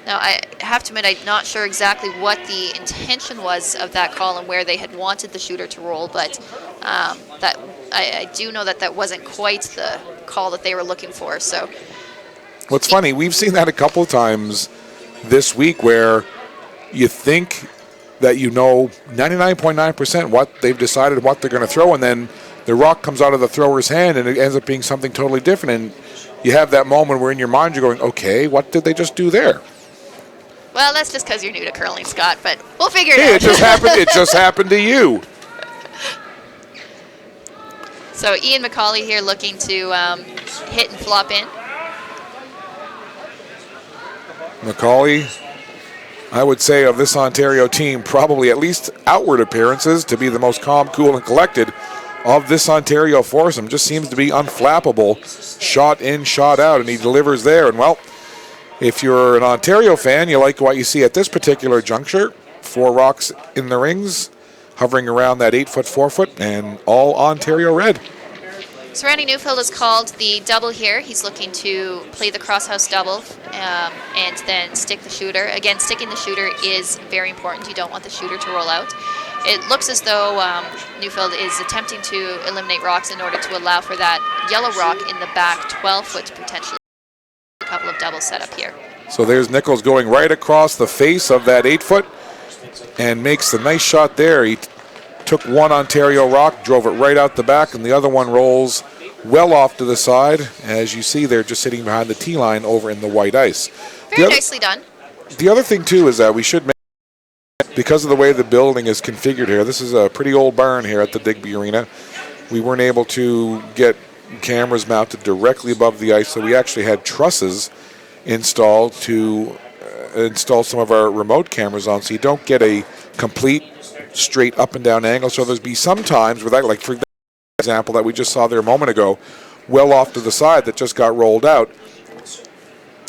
[SPEAKER 2] Now, I have to admit, I'm not sure exactly what the intention was of that call and where they had wanted the shooter to roll, but that I do know that wasn't quite the call that they were looking for. So,
[SPEAKER 1] what's funny, we've seen that a couple of times this week where you think that you know 99.9% what they've decided what they're going to throw, and then the rock comes out of the thrower's hand and it ends up being something totally different. And you have that moment where in your mind you're going, okay, what did they just do there?
[SPEAKER 2] Well, that's just because you're new to curling, Scott, but we'll figure it
[SPEAKER 1] Hey,
[SPEAKER 2] out.
[SPEAKER 1] it just happened to you.
[SPEAKER 2] So Ian McCauley here looking to hit and flop in.
[SPEAKER 1] McCauley, I would say of this Ontario team, probably at least outward appearances to be the most calm, cool, and collected of this Ontario foursome. Just seems to be unflappable, shot in, shot out, and he delivers there. And well, if you're an Ontario fan, you like what you see at this particular juncture. 4 rocks in the rings, hovering around that 8 foot, 4 foot, and all Ontario red.
[SPEAKER 2] So Randy Neufeld has called the double here. He's looking to play the crosshouse double and then stick the shooter. Again, sticking the shooter is very important. You don't want the shooter to roll out. It looks as though Neufeld is attempting to eliminate rocks in order to allow for that yellow rock in the back 12 foot to potentially a couple of doubles set up here.
[SPEAKER 1] So there's Nichols going right across the face of that 8 foot and makes the nice shot there. He took one Ontario rock, drove it right out the back, and the other one rolls well off to the side. As you see, they're just sitting behind the tee line over in the white ice.
[SPEAKER 2] Very nicely done.
[SPEAKER 1] The other thing, too, is that we should mention, because of the way the building is configured here, this is a pretty old barn here at the Digby Arena. We weren't able to get cameras mounted directly above the ice, so we actually had trusses installed to install some of our remote cameras on, so you don't get a complete straight up and down angle. So there's be some times where that, like for example that we just saw there a moment ago, well off to the side that just got rolled out.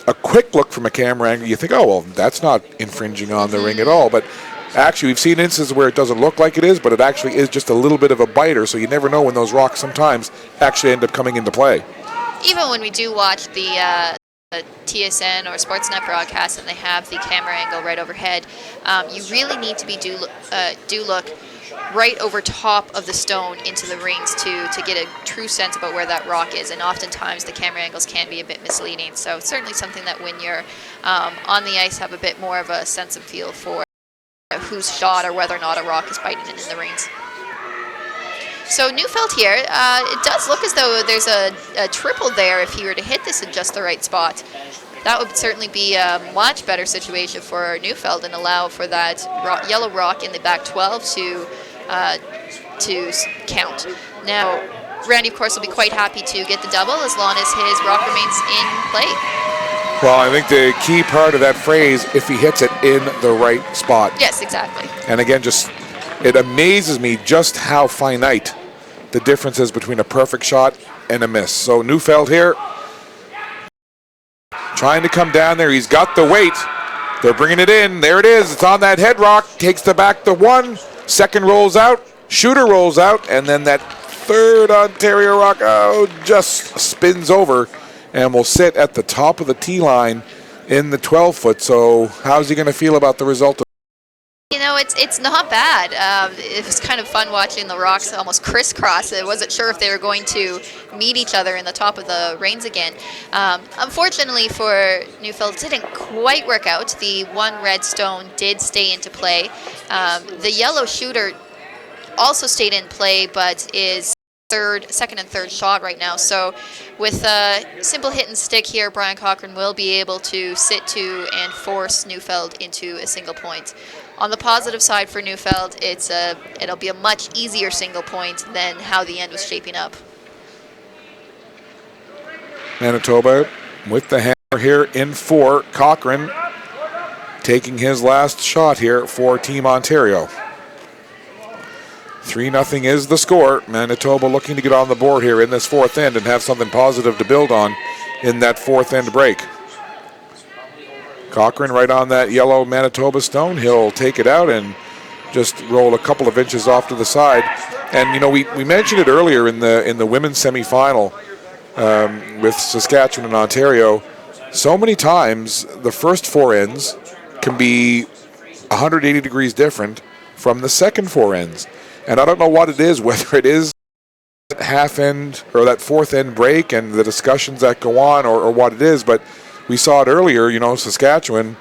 [SPEAKER 1] A quick look from a camera angle, you think, oh well, that's not infringing on the ring at all. But actually, we've seen instances where it doesn't look like it is, but it actually is just a little bit of a biter. So you never know when those rocks sometimes actually end up coming into play.
[SPEAKER 2] Even when we do watch the TSN or Sportsnet broadcast and they have the camera angle right overhead, you really need to be do look right over top of the stone into the rings to get a true sense about where that rock is. And oftentimes the camera angles can be a bit misleading. So certainly something that when you're on the ice have a bit more of a sense and feel for who's shot or whether or not a rock is biting in the rings. So Neufeld here, it does look as though there's a triple there if he were to hit this in just the right spot. That would certainly be a much better situation for Neufeld and allow for that yellow rock in the back 12 to count. Now, Randy, of course, will be quite happy to get the double as long as his rock remains in play.
[SPEAKER 1] Well, I think the key part of that phrase, if he hits it in the right spot.
[SPEAKER 2] Yes, exactly.
[SPEAKER 1] And again, it amazes me just how finite the difference is between a perfect shot and a miss. So Neufeld here, trying to come down there. He's got the weight. They're bringing it in. There it is. It's on that head rock. Takes the back to 1. Second rolls out. Shooter rolls out. And then that third Ontario rock, just spins over and will sit at the top of the tee line in the 12 foot. So how's he going to feel about the result of?
[SPEAKER 2] You know, it's not bad. It was kind of fun watching the rocks almost crisscross. I wasn't sure if they were going to meet each other in the top of the reins again. Unfortunately for Neufeld, it didn't quite work out. The one red stone did stay into play. The yellow shooter also stayed in play, but is second and third shot right now. So with a simple hit and stick here, Brian Cochran will be able to sit to and force Neufeld into a single point. On the positive side for Neufeld, it'll be a much easier single point than how the end was shaping up.
[SPEAKER 1] Manitoba with the hammer here in 4. Cochrane taking his last shot here for Team Ontario. 3-0 is the score. Manitoba looking to get on the board here in this 4th end and have something positive to build on in that 4th end break. Cochrane right on that yellow Manitoba stone. He'll take it out and just roll a couple of inches off to the side. And, you know, we mentioned it earlier in the women's semifinal with Saskatchewan and Ontario. So many times the first 4 ends can be 180 degrees different from the second 4 ends. And I don't know what it is, whether it is half end or that 4th end break and the discussions that go on or what it is, but we saw it earlier, you know, Saskatchewan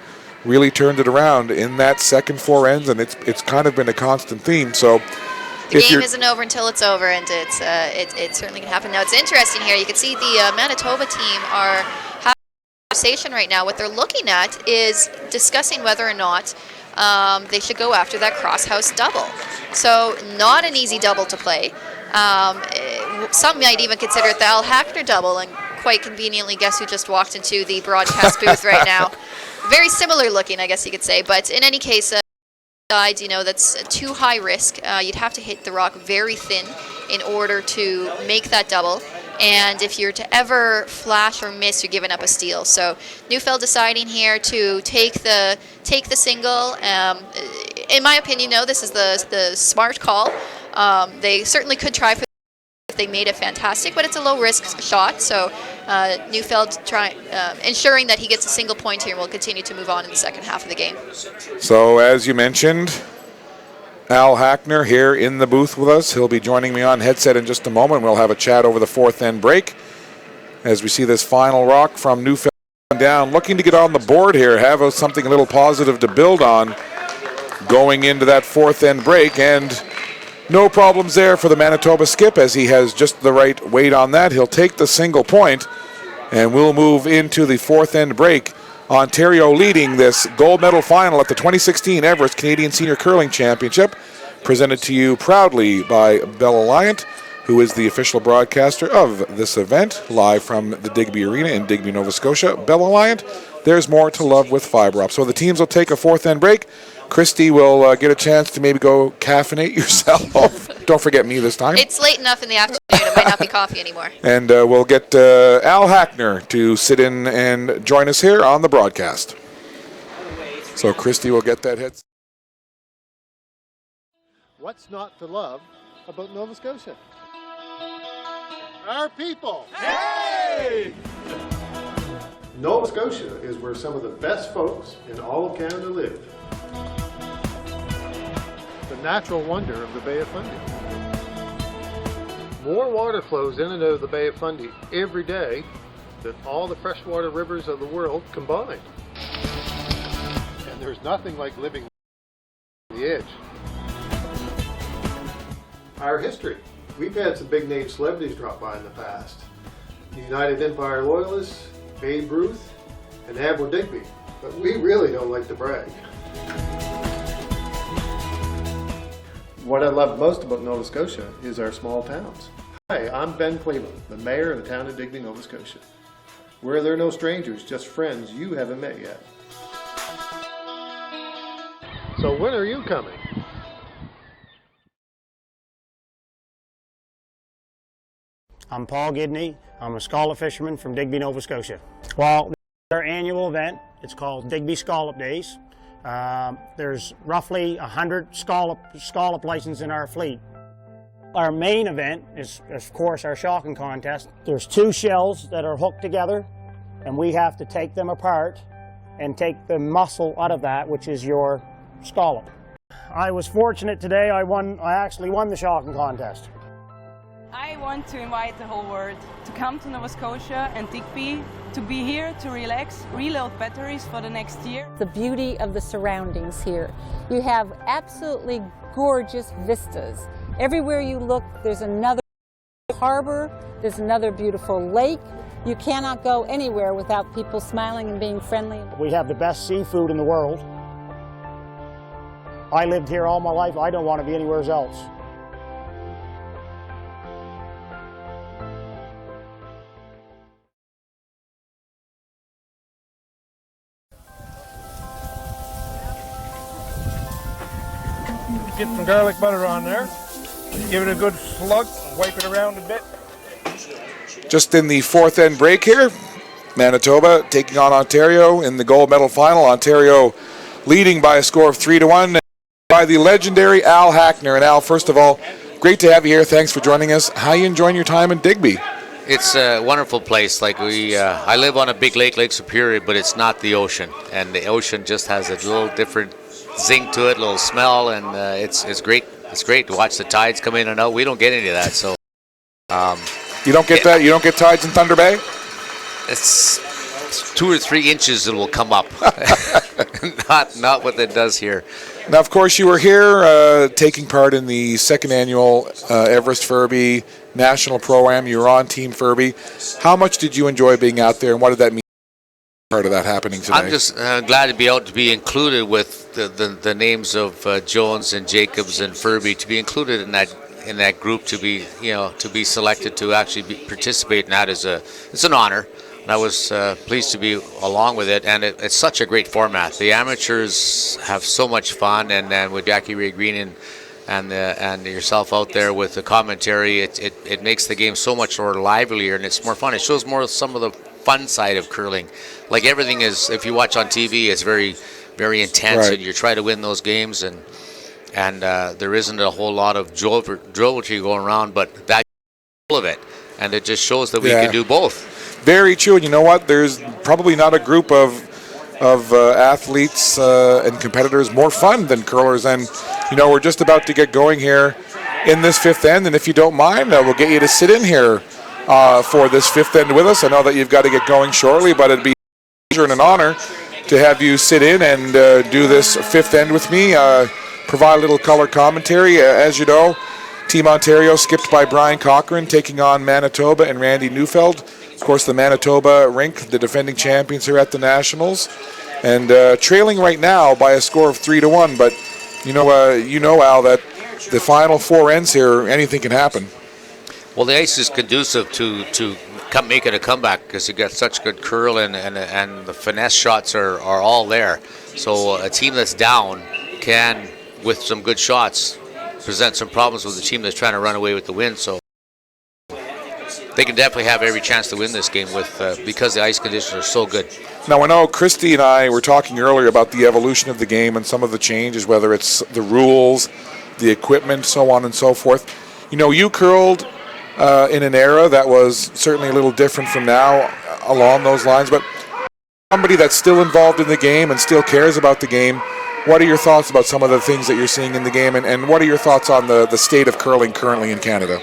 [SPEAKER 1] really turned it around in that second 4 ends, and it's kind of been a constant theme. So
[SPEAKER 2] the game isn't over until it's over, and it certainly can happen. Now, it's interesting here. You can see the Manitoba team are having a conversation right now. What they're looking at is discussing whether or not they should go after that cross-house double. So not an easy double to play. Some might even consider it the Al Hackner double, and quite conveniently, guess who just walked into the broadcast booth right now? Very similar looking, I guess you could say. But in any case, you know, that's too high risk. You'd have to hit the rock very thin in order to make that double. And if you're to ever flash or miss, you're giving up a steal. So Neufeld deciding here to take the single. In my opinion, no, this is the smart call. They certainly could try for if they made it fantastic, but it's a low-risk shot. So Neufeld ensuring that he gets a single point here, and will continue to move on in the second half of the game.
[SPEAKER 1] So as you mentioned, Al Hackner here in the booth with us. He'll be joining me on headset in just a moment. We'll have a chat over the 4th end break as we see this final rock from Neufeld down, looking to get on the board here, have something a little positive to build on going into that 4th end break. And no problems there for the Manitoba skip, as he has just the right weight on that. He'll take the single point, and we'll move into the 4th end break. Ontario leading this gold medal final at the 2016 Everest Canadian Senior Curling Championship, presented to you proudly by Bell Alliant, who is the official broadcaster of this event, live from the Digby Arena in Digby, Nova Scotia. Bell Alliant, there's more to love with fiber optics. So the teams will take a 4th end break. Christy will get a chance to maybe go caffeinate yourself. Don't forget me this time.
[SPEAKER 2] It's late enough in the afternoon. It might not be coffee anymore.
[SPEAKER 1] And we'll get Al Hackner to sit in and join us here on the broadcast. So Christy will get that headset.
[SPEAKER 3] What's not to love about Nova Scotia? Our people. Hey! Nova Scotia is where some of the best folks in all of Canada live. The natural wonder of the Bay of Fundy. More water flows in and out of the Bay of Fundy every day than all the freshwater rivers of the world combined. And there's nothing like living on the edge. Our history. We've had some big name celebrities drop by in the past. The United Empire Loyalists, Babe Ruth, and Admiral Digby. But we really don't like to brag. What I love most about Nova Scotia is our small towns. Hi, I'm Ben Cleveland, the mayor of the town of Digby, Nova Scotia. Where there are no strangers, just friends you haven't met yet. So when are you coming?
[SPEAKER 4] I'm Paul Gidney. I'm a scallop fisherman from Digby, Nova Scotia. Well, this is our annual event. It's called Digby Scallop Days. There's roughly 100 scallop licenses in our fleet. Our main event is, of course, our shocking contest. There's 2 shells that are hooked together, and we have to take them apart and take the muscle out of that, which is your scallop. I was fortunate today. I actually won the shocking contest.
[SPEAKER 5] I want to invite the whole world to come to Nova Scotia and Digby, to be here, to relax, reload batteries for the next year.
[SPEAKER 6] The beauty of the surroundings here. You have absolutely gorgeous vistas. Everywhere you look, there's another harbor, there's another beautiful lake. You cannot go anywhere without people smiling and being friendly.
[SPEAKER 4] We have the best seafood in the world. I lived here all my life. I don't want to be anywhere else.
[SPEAKER 7] get some garlic butter on there. Give it a good slug, wipe it around a bit.
[SPEAKER 1] Just in the fourth end break here, Manitoba taking on Ontario in the gold medal final. Ontario leading by a score of 3-1 by the legendary Al Hackner. And Al, first of all, great to have you here. Thanks for joining us. How are you enjoying your time in Digby?
[SPEAKER 8] It's a wonderful place. Like I live on a big lake, Lake Superior, but it's not the ocean. And the ocean just has a little different zing to it, a little smell, and it's great. It's great to watch the tides come in and out. We don't get any of that, so.
[SPEAKER 1] You don't get that? You don't get tides in Thunder Bay?
[SPEAKER 8] It's 2 or 3 inches that will come up. not what it does here.
[SPEAKER 1] Now, of course, you were here taking part in the second annual Everest Furby National Pro-Am. You were on Team Furby. How much did you enjoy being out there, and what did that mean? Part of that happening today.
[SPEAKER 8] I'm just glad to be out to be included with the names of Jones and Jacobs and Furby, to be included in that group, to be selected to actually participate in that it's an honor. And I was pleased to be along with it, and it's such a great format. The amateurs have so much fun, and then with Jackie Ray Green and yourself out there with the commentary, it makes the game so much more livelier, and it's more fun. It shows more some of the fun side of curling. Like everything is, if you watch on TV, it's very, very intense,
[SPEAKER 1] right,
[SPEAKER 8] and you try to win those games, and there isn't a whole lot of joviality going around, but that's full of it, and it just shows that we can do both.
[SPEAKER 1] Very true, and you know what? There's probably not a group of athletes and competitors more fun than curlers, and we're just about to get going here in this fifth end, and if you don't mind, we'll get you to sit in here for this fifth end with us. I know that you've got to get going shortly, but it'd be a pleasure and an honor to have you sit in and do this fifth end with me, provide a little color commentary. As you know, Team Ontario skipped by Brian Cochran, taking on Manitoba and Randy Neufeld. Of course, the Manitoba rink, the defending champions here at the Nationals, and trailing right now by a score of 3-1. But Al, that the final 4 ends here, anything can happen.
[SPEAKER 8] Well, the ice is conducive to making a comeback, because you got such good curl, and the finesse shots are all there. So a team that's down can, with some good shots, present some problems with the team that's trying to run away with the win. So they can definitely have every chance to win this game because the ice conditions are so good.
[SPEAKER 1] Now, I know Christy and I were talking earlier about the evolution of the game and some of the changes, whether it's the rules, the equipment, so on and so forth. You curled in an era that was certainly a little different from now along those lines, but somebody that's still involved in the game and still cares about the game, what are your thoughts about some of the things that you're seeing in the game, and what are your thoughts on the state of curling currently in Canada?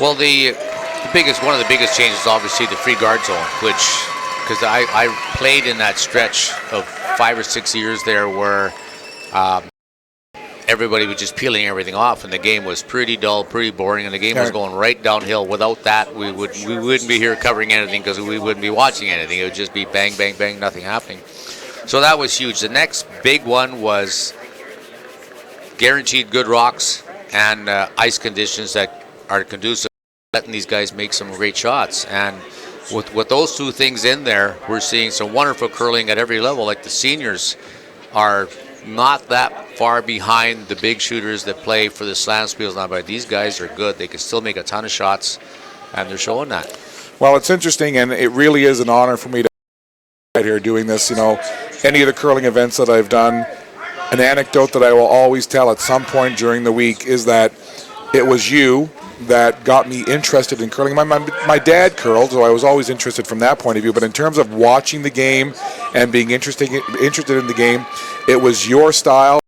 [SPEAKER 8] Well, one of the biggest changes is obviously the free guard zone, because I played in that stretch of 5 or 6 years there where everybody was just peeling everything off, and the game was pretty dull, pretty boring, and the game was going right downhill. Without that, we wouldn't be here covering anything, because we wouldn't be watching anything. It would just be bang, bang, bang, nothing happening. So that was huge. The next big one was guaranteed good rocks and ice conditions that are conducive to letting these guys make some great shots. And with those two things in there, we're seeing some wonderful curling at every level. Like the seniors are not that far behind the big shooters that play for the slam spiels now, but these guys are good. They can still make a ton of shots, and they're showing that.
[SPEAKER 1] Well, it's interesting, and it really is an honor for me to be right here doing this. Any of the curling events that I've done, an anecdote that I will always tell at some point during the week is that it was you that got me interested in curling. My dad curled, so I was always interested from that point of view, but in terms of watching the game and being interested in the game, it was your style.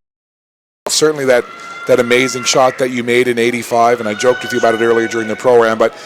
[SPEAKER 1] Certainly that amazing shot that you made in '85, and I joked with you about it earlier during the program, but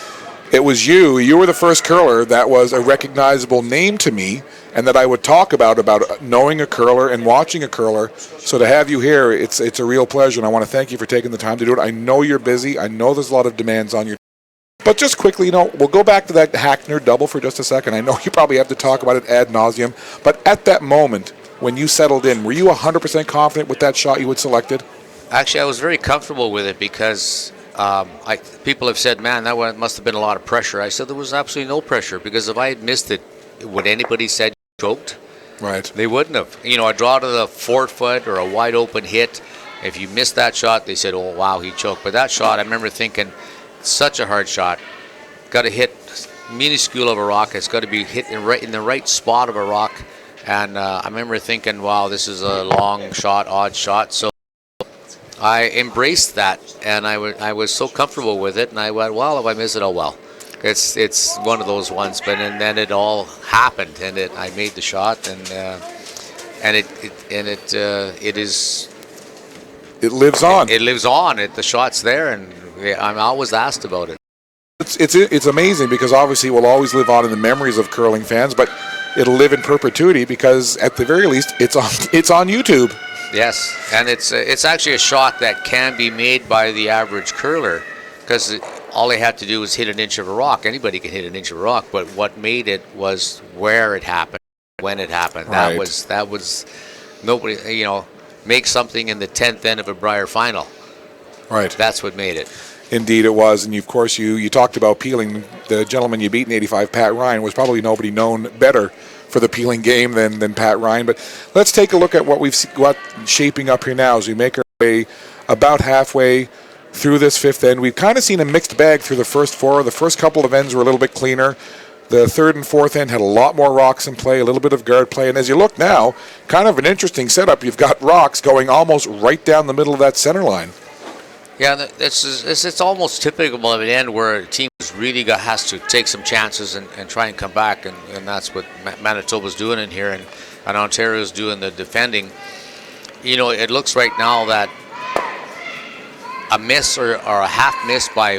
[SPEAKER 1] it was you. You were the first curler that was a recognizable name to me, and that I would talk about knowing a curler and watching a curler. So to have you here, it's a real pleasure, and I want to thank you for taking the time to do it. I know you're busy. I know there's a lot of demands on your time. But just quickly, we'll go back to that Hackner double for just a second. I know you probably have to talk about it ad nauseum, but at that moment, when you settled in, were you 100% confident with that shot you had selected?
[SPEAKER 8] Actually, I was very comfortable with it, because people have said, man, that one must have been a lot of pressure. I said there was absolutely no pressure, because if I had missed it, would anybody said you choked?
[SPEAKER 1] Right.
[SPEAKER 8] They wouldn't have. A draw to the forefoot or a wide open hit, If you missed that shot, they said, "Oh wow, he choked." But that shot, I remember thinking, such a hard shot. Got to hit minuscule of a rock. It's got to be hit in the right spot of a rock. And I remember thinking, wow, this is a long shot, odd shot. So I embraced that, and I was so comfortable with it. And I went, well, if I miss it, oh well. It's one of those ones. But and then it all happened, and I made the shot, and it is.
[SPEAKER 1] It lives on.
[SPEAKER 8] It lives on. The shot's there, and I'm always asked about it.
[SPEAKER 1] It's amazing because obviously it will always live on in the memories of curling fans, but it'll live in perpetuity because at the very least it's on YouTube.
[SPEAKER 8] Yes, and it's actually a shot that can be made by the average curler because all they had to do was hit an inch of a rock. Anybody can hit an inch of a rock, but what made it was where it happened, when it happened.
[SPEAKER 1] Right.
[SPEAKER 8] That was nobody, make something in the 10th end of a Brier final.
[SPEAKER 1] Right.
[SPEAKER 8] That's what made it.
[SPEAKER 1] Indeed it was, and of course you talked about peeling. The gentleman you beat in '85, Pat Ryan, was probably nobody known better for the peeling game than Pat Ryan. But let's take a look at what we've got shaping up here now as we make our way about halfway through this fifth end. We've kind of seen a mixed bag through the first four. The first couple of ends were a little bit cleaner. The third and fourth end had a lot more rocks in play, a little bit of guard play. And as you look now, kind of an interesting setup. You've got rocks going almost right down the middle of that center line.
[SPEAKER 8] Yeah, it's almost typical of an end where a team has to take some chances and try and come back, and that's what Manitoba's doing in here, and Ontario's doing the defending. It looks right now that a miss or a half miss by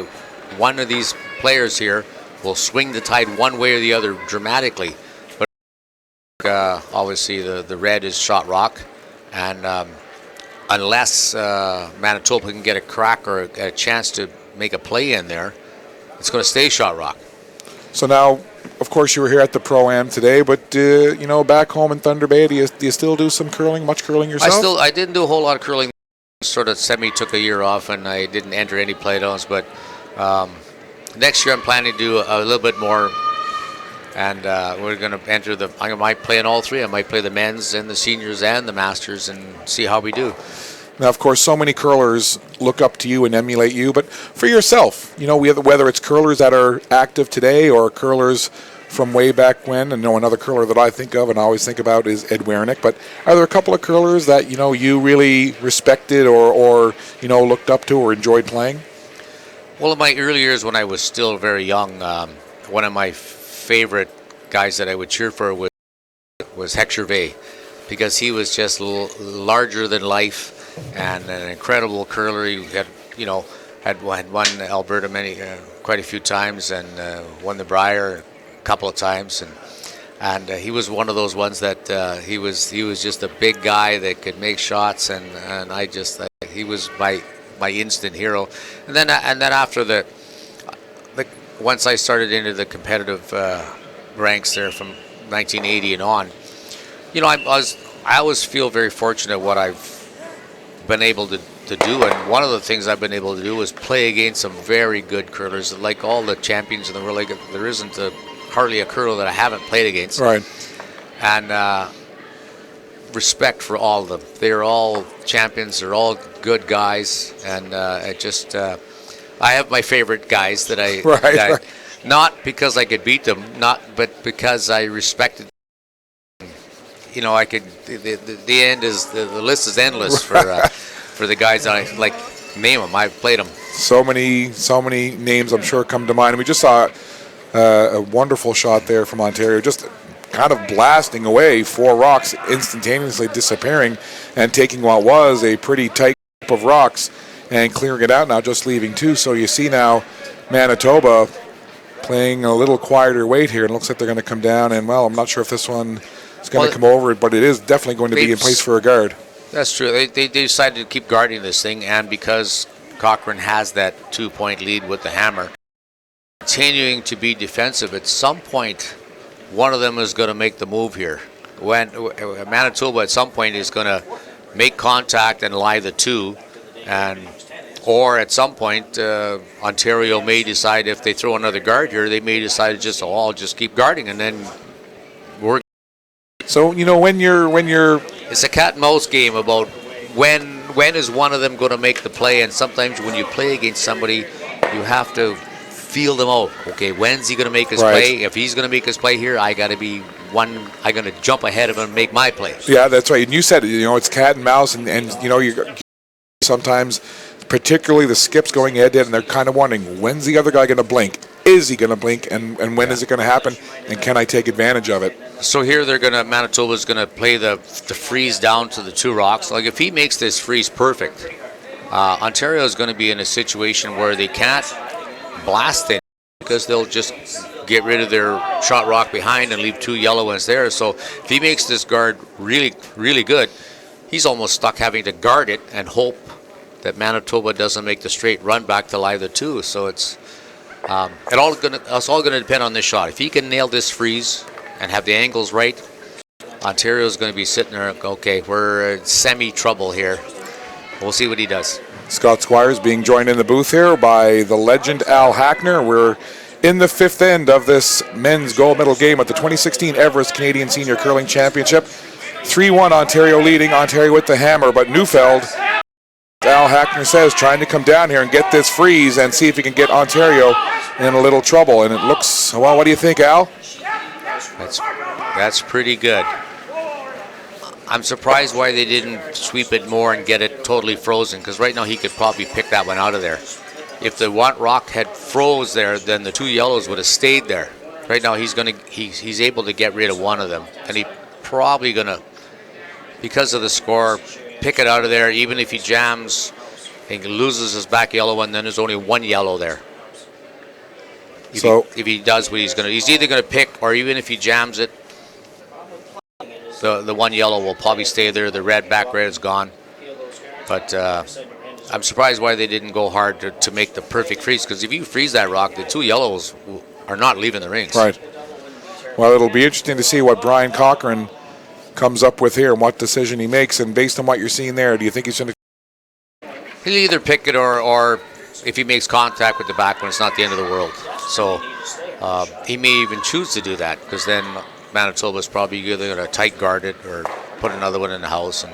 [SPEAKER 8] one of these players here will swing the tide one way or the other dramatically. But obviously the red is shot rock, and unless Manitoba can get a crack or a chance to make a play in there, it's going to stay shot rock.
[SPEAKER 1] So now, of course, you were here at the Pro-Am today, but back home in Thunder Bay, do you still do some curling, much curling yourself?
[SPEAKER 8] I didn't do a whole lot of curling. Sort of took a year off, and I didn't enter any playdowns. But next year I'm planning to do a little bit more, and we're going to enter I might play in all three. I might play the men's and the seniors and the masters and see how we do.
[SPEAKER 1] Now, of course, so many curlers look up to you and emulate you, but for yourself, whether it's curlers that are active today or curlers from way back when, and another curler that I think of and always think about is Ed Wernick, but are there a couple of curlers that, you really respected or looked up to or enjoyed playing?
[SPEAKER 8] Well, in my early years when I was still very young, one of my favorite guys that I would cheer for was Heck Gervais, because he was just larger than life and an incredible curler. He had won Alberta quite a few times and won the Brier a couple of times, and he was one of those ones that he was just a big guy that could make shots, and he was my instant hero. And then after once I started into the competitive ranks there from 1980 and on, I always feel very fortunate what I've been able to do, and one of the things I've been able to do is play against some very good curlers. Like all the champions in the world, there isn't hardly a curler that I haven't played against.
[SPEAKER 1] Right.
[SPEAKER 8] And respect for all of them. They're all champions. They're all good guys, and I have my favorite guys that I
[SPEAKER 1] right.
[SPEAKER 8] Not because I could beat them, but because I respected. I could. The end is the list is endless for the guys that I like. Name them. I've played them.
[SPEAKER 1] So many names I'm sure come to mind. And we just saw a wonderful shot there from Ontario, just kind of blasting away 4 rocks, instantaneously disappearing and taking what was a pretty tight group of rocks and clearing it out. Now just leaving 2. So you see now Manitoba playing a little quieter weight here. It looks like they're going to come down, and I'm not sure if this one is going to come over, but it is definitely going to be in place for a guard.
[SPEAKER 8] That's true. They decided to keep guarding this thing, and because Cochrane has that 2-point lead with the hammer, continuing to be defensive, at some point, one of them is going to make the move here. When Manitoba at some point is going to make contact and lie the 2, or at some point, Ontario may decide if they throw another guard here, they may decide I'll just keep guarding, and then we're.
[SPEAKER 1] So when you're
[SPEAKER 8] it's a cat and mouse game about when when is one of them going to make the play? And sometimes when you play against somebody, you have to feel them out. Okay, when's he going to make his play? If he's going to make his play here, I got to be one. I got to jump ahead of him and make my play.
[SPEAKER 1] Yeah, that's right. And you said, it's cat and mouse, and you sometimes, particularly the skips going head to head, and they're kind of wondering, when's the other guy going to blink? Is he going to blink, and when is it going to happen? And can I take advantage of it?
[SPEAKER 8] So here Manitoba's going to play the freeze down to the 2 rocks. Like if he makes this freeze perfect, Ontario is going to be in a situation where they can't blast it because they'll just get rid of their shot rock behind and leave 2 yellow ones there. So if he makes this guard really, really good, he's almost stuck having to guard it and hope that Manitoba doesn't make the straight run back to either 2. So it's all going to depend on this shot. If he can nail this freeze and have the angles right, Ontario's going to be sitting there, okay, we're in semi-trouble here. We'll see what he does.
[SPEAKER 1] Scott Squires being joined in the booth here by the legend Al Hackner. We're in the 5th end of this men's gold medal game at the 2016 Everest Canadian Senior Curling Championship. 3-1 Ontario leading, Ontario with the hammer, but Neufeld, Al Hackner says, trying to come down here and get this freeze and see if he can get Ontario in a little trouble. And it looks, well, what do you think, Al?
[SPEAKER 8] That's pretty good. I'm surprised why they didn't sweep it more and get it totally frozen, because right now he could probably pick that one out of there. If the one rock had froze there, then the 2 yellows would have stayed there. Right now he's able to get rid of one of them, and he probably going to, because of the score, pick it out of there. Even if he jams and loses his back yellow one, then there's only 1 yellow there. If he does what he's either going to pick, or even if he jams it, the 1 yellow will probably stay there. The red, back red is gone. But I'm surprised why they didn't go hard to make the perfect freeze, because if you freeze that rock, the 2 yellows are not leaving the rings.
[SPEAKER 1] Right. Well, it'll be interesting to see what Brian Cochran comes up with here and what decision he makes. And based on what you're seeing there, do you think he's going to...
[SPEAKER 8] He'll either pick it or if he makes contact with the back one, it's not the end of the world. So he may even choose to do that, because then Manitoba's probably either going to tight guard it or put another one in the house, and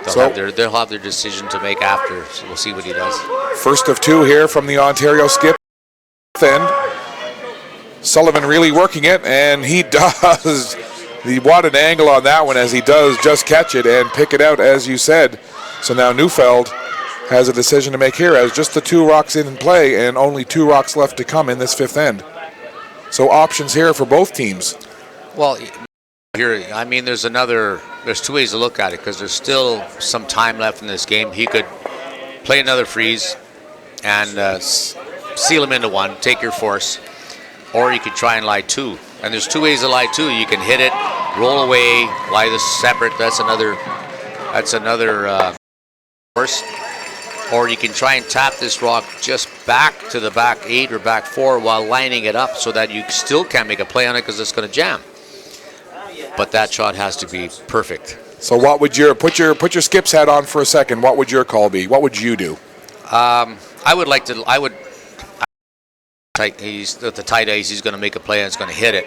[SPEAKER 8] they'll have their decision to make after. So we'll see what he does.
[SPEAKER 1] First of 2 here from the Ontario skip. End. Sullivan really working it, and he does. What an angle on that one, as he does just catch it and pick it out, as you said. So now Neufeld has a decision to make here, as just the 2 rocks in play and only 2 rocks left to come in this 5th end. So options here for both teams.
[SPEAKER 8] Well, here, I mean, there's 2 ways to look at it, because there's still some time left in this game. He could play another freeze and seal him into 1, take your force, or you could try and lie 2. And there's 2 ways to lie 2. You can hit it, roll away, lie this separate. That's another force. Or you can try and tap this rock just back to the back 8 or back 4 while lining it up, so that you still can't make a play on it because it's going to jam. But that shot has to be perfect.
[SPEAKER 1] So what would put your skip's hat on for a second? What would your call be? What would you do?
[SPEAKER 8] He's at the tight ice. He's going to make a play and it's going to hit it.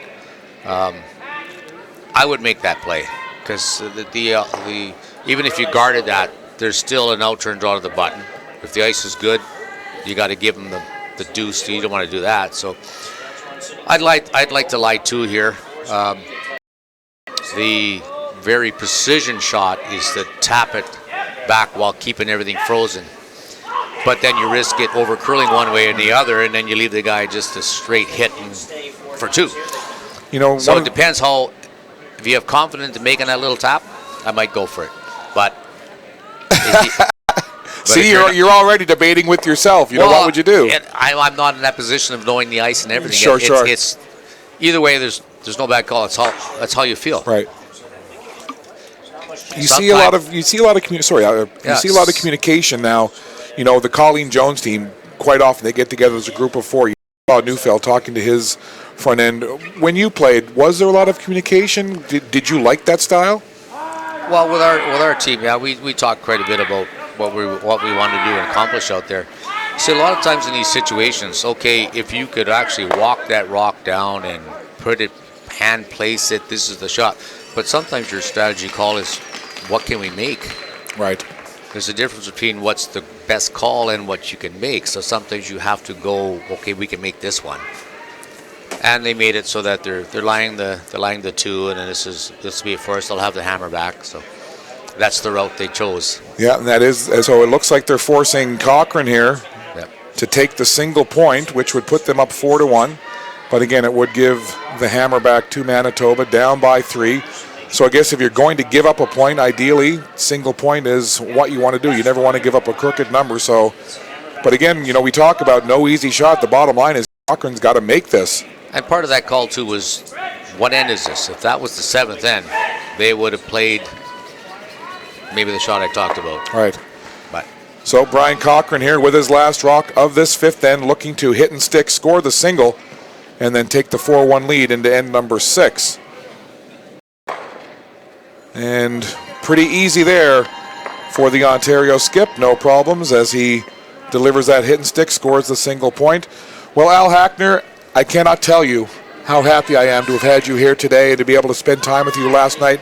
[SPEAKER 8] I would make that play, because even if you guarded that, there's still an out-turn draw to the button. If the ice is good, you got to give him the deuce. You don't want to do that. So I'd like to lie 2 here. The very precision shot is to tap it back while keeping everything frozen. But then you risk it over curling one way or the other, and then you leave the guy just a straight hit for 2. So it depends how. If you have confidence in making that little tap, I might go for it. But
[SPEAKER 1] see, you're already debating with yourself. What would you do?
[SPEAKER 8] I'm not in that position of knowing the ice and everything.
[SPEAKER 1] Sure.
[SPEAKER 8] It's either way. There's no bad call. That's how you feel.
[SPEAKER 1] Right. You see a lot of communication now. The Colleen Jones team, quite often they get together as a group of 4. You saw Neufeld talking to his front end. When you played, was there a lot of communication? Did you like that style?
[SPEAKER 8] Well, with our team, yeah, we talk quite a bit about what we want to do and accomplish out there. See, a lot of times in these situations, okay, if you could actually walk that rock down and put it, hand place it, this is the shot. But sometimes your strategy call is, what can we make?
[SPEAKER 1] Right.
[SPEAKER 8] there's a difference between what's the best call and what you can make. So sometimes you have to go, okay, we can make this one. And they made it so that they're lying the 2, and then this will be a first. They'll have the hammer back. So that's the route they chose.
[SPEAKER 1] Yeah, and that is, so it looks like they're forcing Cochrane here to take the single point, which would put them up 4-1. But again, it would give the hammer back to Manitoba, down by 3. So I guess if you're going to give up a point, ideally, single point is what you want to do. You never want to give up a crooked number. So, but again, you know, we talk about no easy shot. The bottom line is Cochrane's got to make this.
[SPEAKER 8] And part of that call, too, was what end is this? If that was the 7th end, they would have played maybe the shot I talked about.
[SPEAKER 1] Right.
[SPEAKER 8] But
[SPEAKER 1] so Brian Cochrane here with his last rock of this 5th end, looking to hit and stick, score the single, and then take the 4-1 lead into end number 6. And pretty easy there for the Ontario skip. No problems as he delivers that hit and stick, scores the single point. Well, Al Hackner, I cannot tell you how happy I am to have had you here today and to be able to spend time with you last night,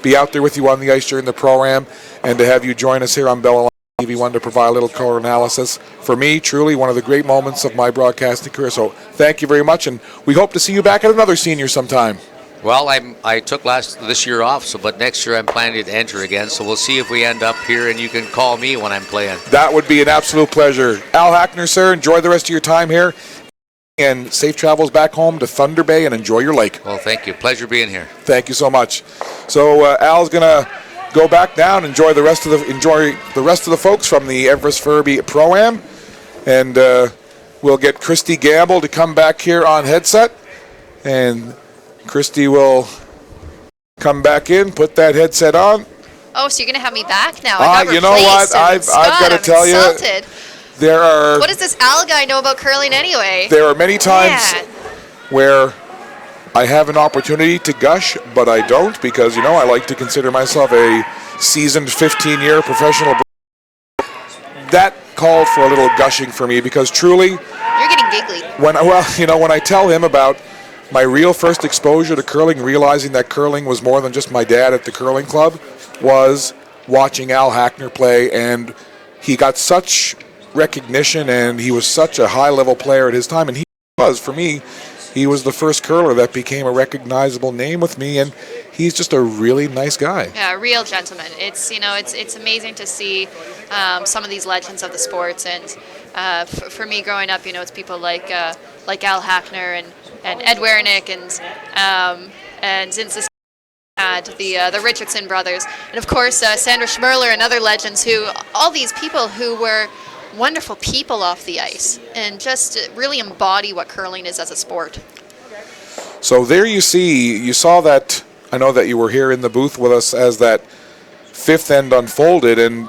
[SPEAKER 1] be out there with you on the ice during the program, and to have you join us here on Bell Alliance TV1 to provide a little color analysis. For me, truly one of the great moments of my broadcasting career. So thank you very much, and we hope to see you back at another senior sometime.
[SPEAKER 8] well, I took this year off, but next year I'm planning to enter again. So we'll see if we end up here, and you can call me when I'm playing.
[SPEAKER 1] That would be an absolute pleasure. Al Hackner, sir, enjoy the rest of your time here. And safe travels back home to Thunder Bay, and enjoy your lake.
[SPEAKER 8] Well, thank you. Pleasure being here.
[SPEAKER 1] Thank you so much. So Al's gonna go back down, enjoy the rest of the folks from the Everest Furby Pro-Am, and we'll get Christy Gamble to come back here on headset, and Christy will come back in, put that headset on.
[SPEAKER 2] Oh, so you're going to have me back now? I got
[SPEAKER 1] you know what? I've got to tell
[SPEAKER 2] insulted.
[SPEAKER 1] you. There are.
[SPEAKER 2] What does this Al guy know about curling anyway?
[SPEAKER 1] There are many times where I have an opportunity to gush, but I don't, because, you know, I like to consider myself a seasoned 15-year professional. That called for a little gushing for me, because truly,
[SPEAKER 2] You're getting giggly.
[SPEAKER 1] when I tell him about my real first exposure to curling, realizing that curling was more than just my dad at the curling club, was watching Al Hackner play, and he got such recognition, and he was such a high-level player at his time, and he was, for me, he was the first curler that became a recognizable name with me, and he's just a really nice guy.
[SPEAKER 2] Yeah, a real gentleman. It's it's amazing to see some of these legends of the sports, and for me growing up, it's people like Al Hackner and Ed Wernick and Zinzis had the Richardson brothers, and of course Sandra Schmerler and other legends, all these people who were wonderful people off the ice and just really embody what curling is as a sport.
[SPEAKER 1] So there you saw that. I know that you were here in the booth with us as that 5th end unfolded, and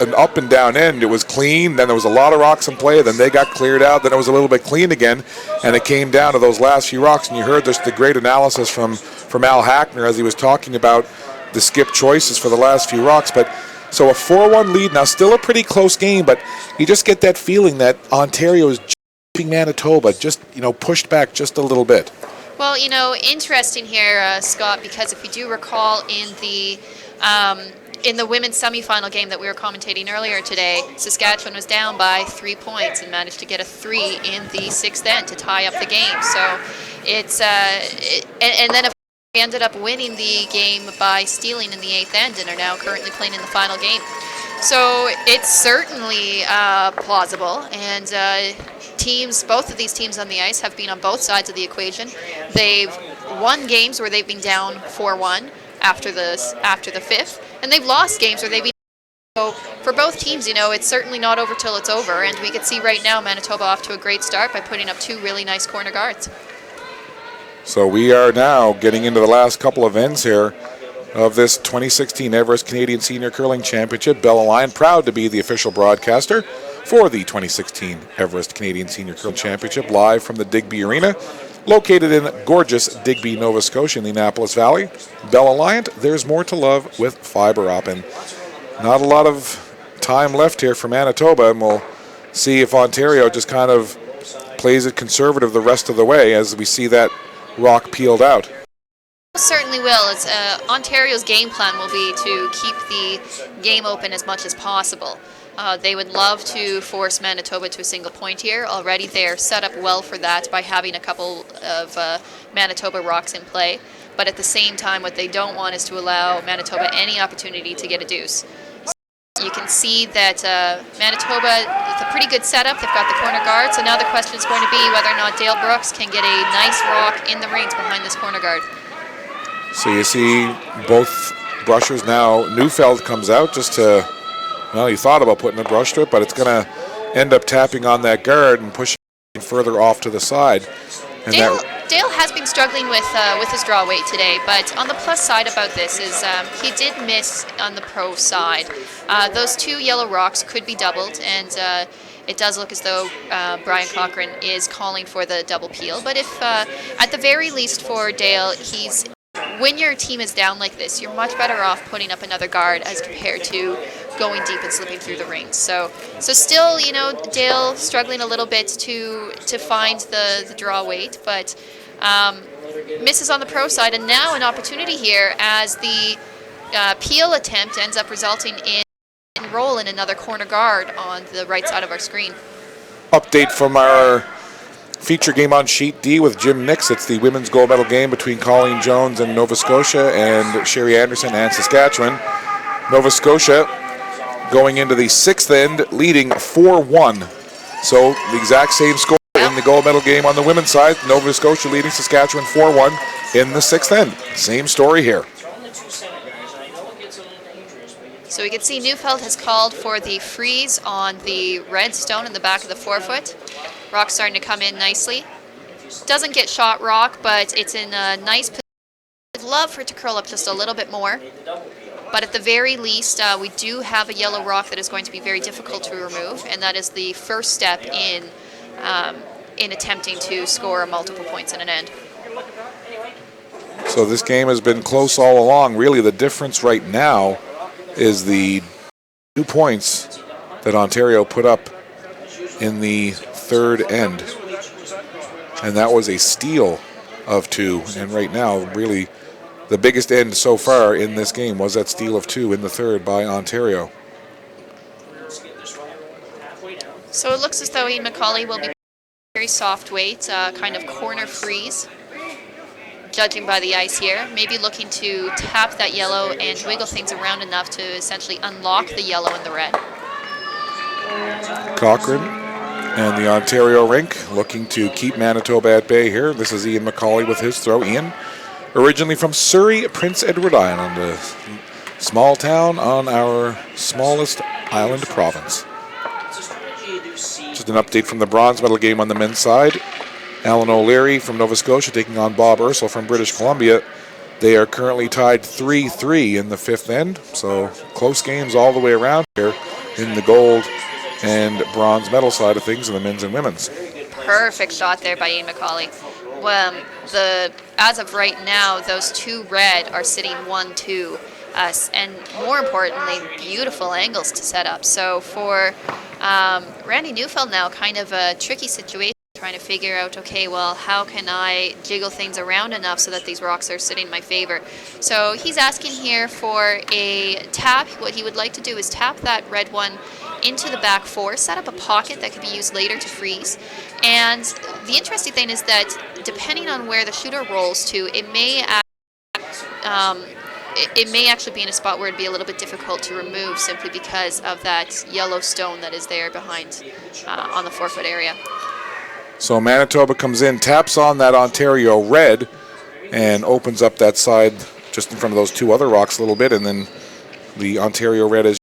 [SPEAKER 1] an up and down end. It was clean, then there was a lot of rocks in play, then they got cleared out, then it was a little bit clean again, and it came down to those last few rocks, and you heard just the great analysis from Al Hackner as he was talking about the skip choices for the last few rocks. But so a 4-1 lead, now still a pretty close game, but you just get that feeling that Ontario is keeping Manitoba just pushed back just a little bit.
[SPEAKER 2] Well, interesting here, Scott, because if you do recall in the women's semifinal game that we were commentating earlier today, Saskatchewan was down by 3 points and managed to get a 3 in the 6th end to tie up the game. So it's and then we ended up winning the game by stealing in the 8th end and are now currently playing in the final game. So it's certainly plausible, and both of these teams on the ice have been on both sides of the equation. They've won games where they've been down 4-1 after the 5th, and they've lost games where they've been. So for both teams, it's certainly not over till it's over, and we can see right now Manitoba off to a great start by putting up 2 really nice corner guards.
[SPEAKER 1] So we are now getting into the last couple of ends here of this 2016 Everest Canadian Senior Curling Championship. Bell Alliance proud to be the official broadcaster for the 2016 Everest Canadian Senior Curling Championship, live from the Digby Arena, located in gorgeous Digby, Nova Scotia in the Annapolis Valley. Bell Alliance, there's more to love with fiber up, and not a lot of time left here for Manitoba, and we'll see if Ontario just kind of plays it conservative the rest of the way as we see that rock peeled out.
[SPEAKER 2] Certainly will. It's Ontario's game plan will be to keep the game open as much as possible. They would love to force Manitoba to a single point here. Already they're set up well for that by having a couple of Manitoba rocks in play. But at the same time, what they don't want is to allow Manitoba any opportunity to get a deuce. You can see that Manitoba, with a pretty good setup, they've got the corner guard. So now the question is going to be whether or not Dale Brooks can get a nice rock in the rings behind this corner guard.
[SPEAKER 1] So you see both brushers now. Neufeld comes out just to, well, he thought about putting a brush to it, but it's going to end up tapping on that guard and pushing further off to the side. And
[SPEAKER 2] Dale has been struggling with his draw weight today, but on the plus side about this is he did miss on the pro side. Those two yellow rocks could be doubled, and it does look as though Brian Cochran is calling for the double peel. But if, at the very least for Dale, when your team is down like this, you're much better off putting up another guard as compared to going deep and slipping through the rings. So still, you know, Dale struggling a little bit to find the draw weight, but misses on the pro side, and now an opportunity here as the peel attempt ends up resulting in roll in another corner guard on the right side of our screen.
[SPEAKER 1] Update from our feature game on Sheet D with Jim Nix. It's the women's gold medal game between Colleen Jones and Nova Scotia and Sherry Anderson and Saskatchewan. Nova Scotia going into the sixth end leading 4-1. So the exact same score in the gold medal game on the women's side. Nova Scotia leading Saskatchewan 4-1 in the sixth end. Same story here.
[SPEAKER 2] So we can see Neufeld has called for the freeze on the red stone in the back of the forefoot. Rock starting to come in nicely. Doesn't get shot rock, but it's in a nice position. I'd love for it to curl up just a little bit more. But at the very least, we do have a yellow rock that is going to be very difficult to remove, and that is the first step in attempting to score multiple points in an end.
[SPEAKER 1] So this game has been close all along. Really, the difference right now is the 2 points that Ontario put up in the third end. And that was a steal of 2. And right now, really, the biggest end so far in this game was that steal of 2 in the third by Ontario.
[SPEAKER 2] So it looks as though Ian McCauley will be very soft weight, kind of corner freeze, judging by the ice here. Maybe looking to tap that yellow and wiggle things around enough to essentially unlock the yellow and the red.
[SPEAKER 1] Cochran and the Ontario rink looking to keep Manitoba at bay here. This is Ian McCauley with his throw. Ian, originally from Surrey, Prince Edward Island, a small town on our smallest island province. Just an update from the bronze medal game on the men's side. Alan O'Leary from Nova Scotia taking on Bob Ursel from British Columbia. They are currently tied 3-3 in the fifth end, so close games all the way around here in the gold and bronze medal side of things in the men's and women's.
[SPEAKER 2] Perfect shot there by Ian McCauley. Well, as of right now, those two red are sitting 1-2, and more importantly, beautiful angles to set up. So for Randy Neufeld now, kind of a tricky situation, trying to figure out, okay, well, how can I jiggle things around enough so that these rocks are sitting in my favor? So he's asking here for a tap. What he would like to do is tap that red one into the back four, set up a pocket that could be used later to freeze. And the interesting thing is that depending on where the shooter rolls to, it may actually be in a spot where it'd be a little bit difficult to remove simply because of that yellow stone that is there behind on the forefoot area.
[SPEAKER 1] So Manitoba comes in, taps on that Ontario red, and opens up that side just in front of those two other rocks a little bit, and then the Ontario red is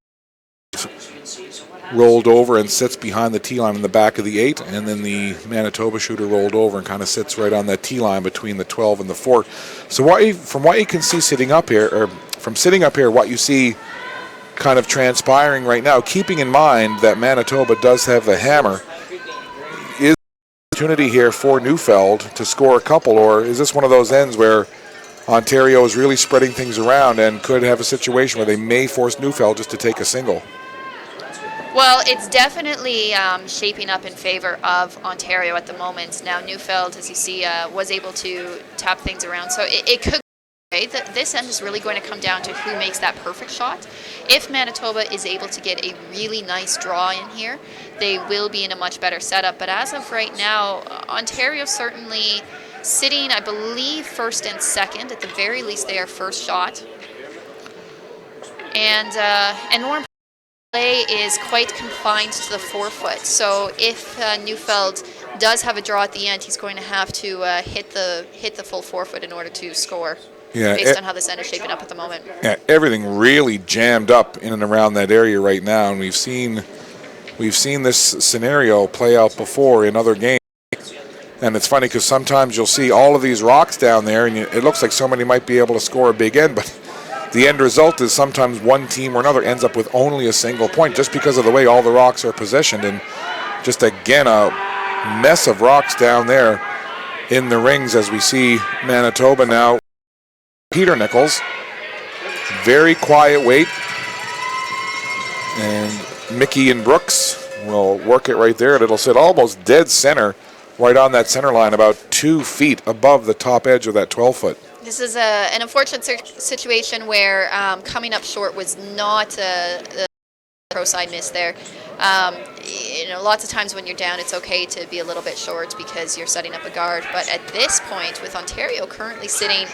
[SPEAKER 1] rolled over and sits behind the tee line in the back of the 8, and then the Manitoba shooter rolled over and kind of sits right on that tee line between the 12 and the 4. So from what you can see sitting up here, or from sitting up here, what you see kind of transpiring right now, keeping in mind that Manitoba does have the hammer, is opportunity here for Neufeld to score a couple, or is this one of those ends where Ontario is really spreading things around and could have a situation where they may force Neufeld just to take a single?
[SPEAKER 2] Well, it's definitely shaping up in favor of Ontario at the moment. Now, Neufeld, as you see, was able to tap things around, so it could This end is really going to come down to who makes that perfect shot. If Manitoba is able to get a really nice draw in here, they will be in a much better setup. But as of right now, Ontario certainly sitting, I believe, first and second. At the very least, they are first shot. And more importantly, play is quite confined to the 4-foot. So if Neufeld does have a draw at the end, he's going to have to hit the full 4-foot in order to score.
[SPEAKER 1] Yeah,
[SPEAKER 2] based on how the end is shaping up at the moment.
[SPEAKER 1] Yeah, everything really jammed up in and around that area right now, and we've seen this scenario play out before in other games. And it's funny because sometimes you'll see all of these rocks down there, and it looks like somebody might be able to score a big end, but the end result is sometimes one team or another ends up with only a single point just because of the way all the rocks are positioned. And just again, a mess of rocks down there in the rings as we see Manitoba now. Peter Nichols, very quiet wait, and Mickey and Brooks will work it right there, and it'll sit almost dead center, right on that center line, about 2 feet above the top edge of that 12-foot.
[SPEAKER 2] This is an unfortunate situation where coming up short was not a pro side miss there. Lots of times when you're down, it's okay to be a little bit short because you're setting up a guard, but at this point, with Ontario currently sitting,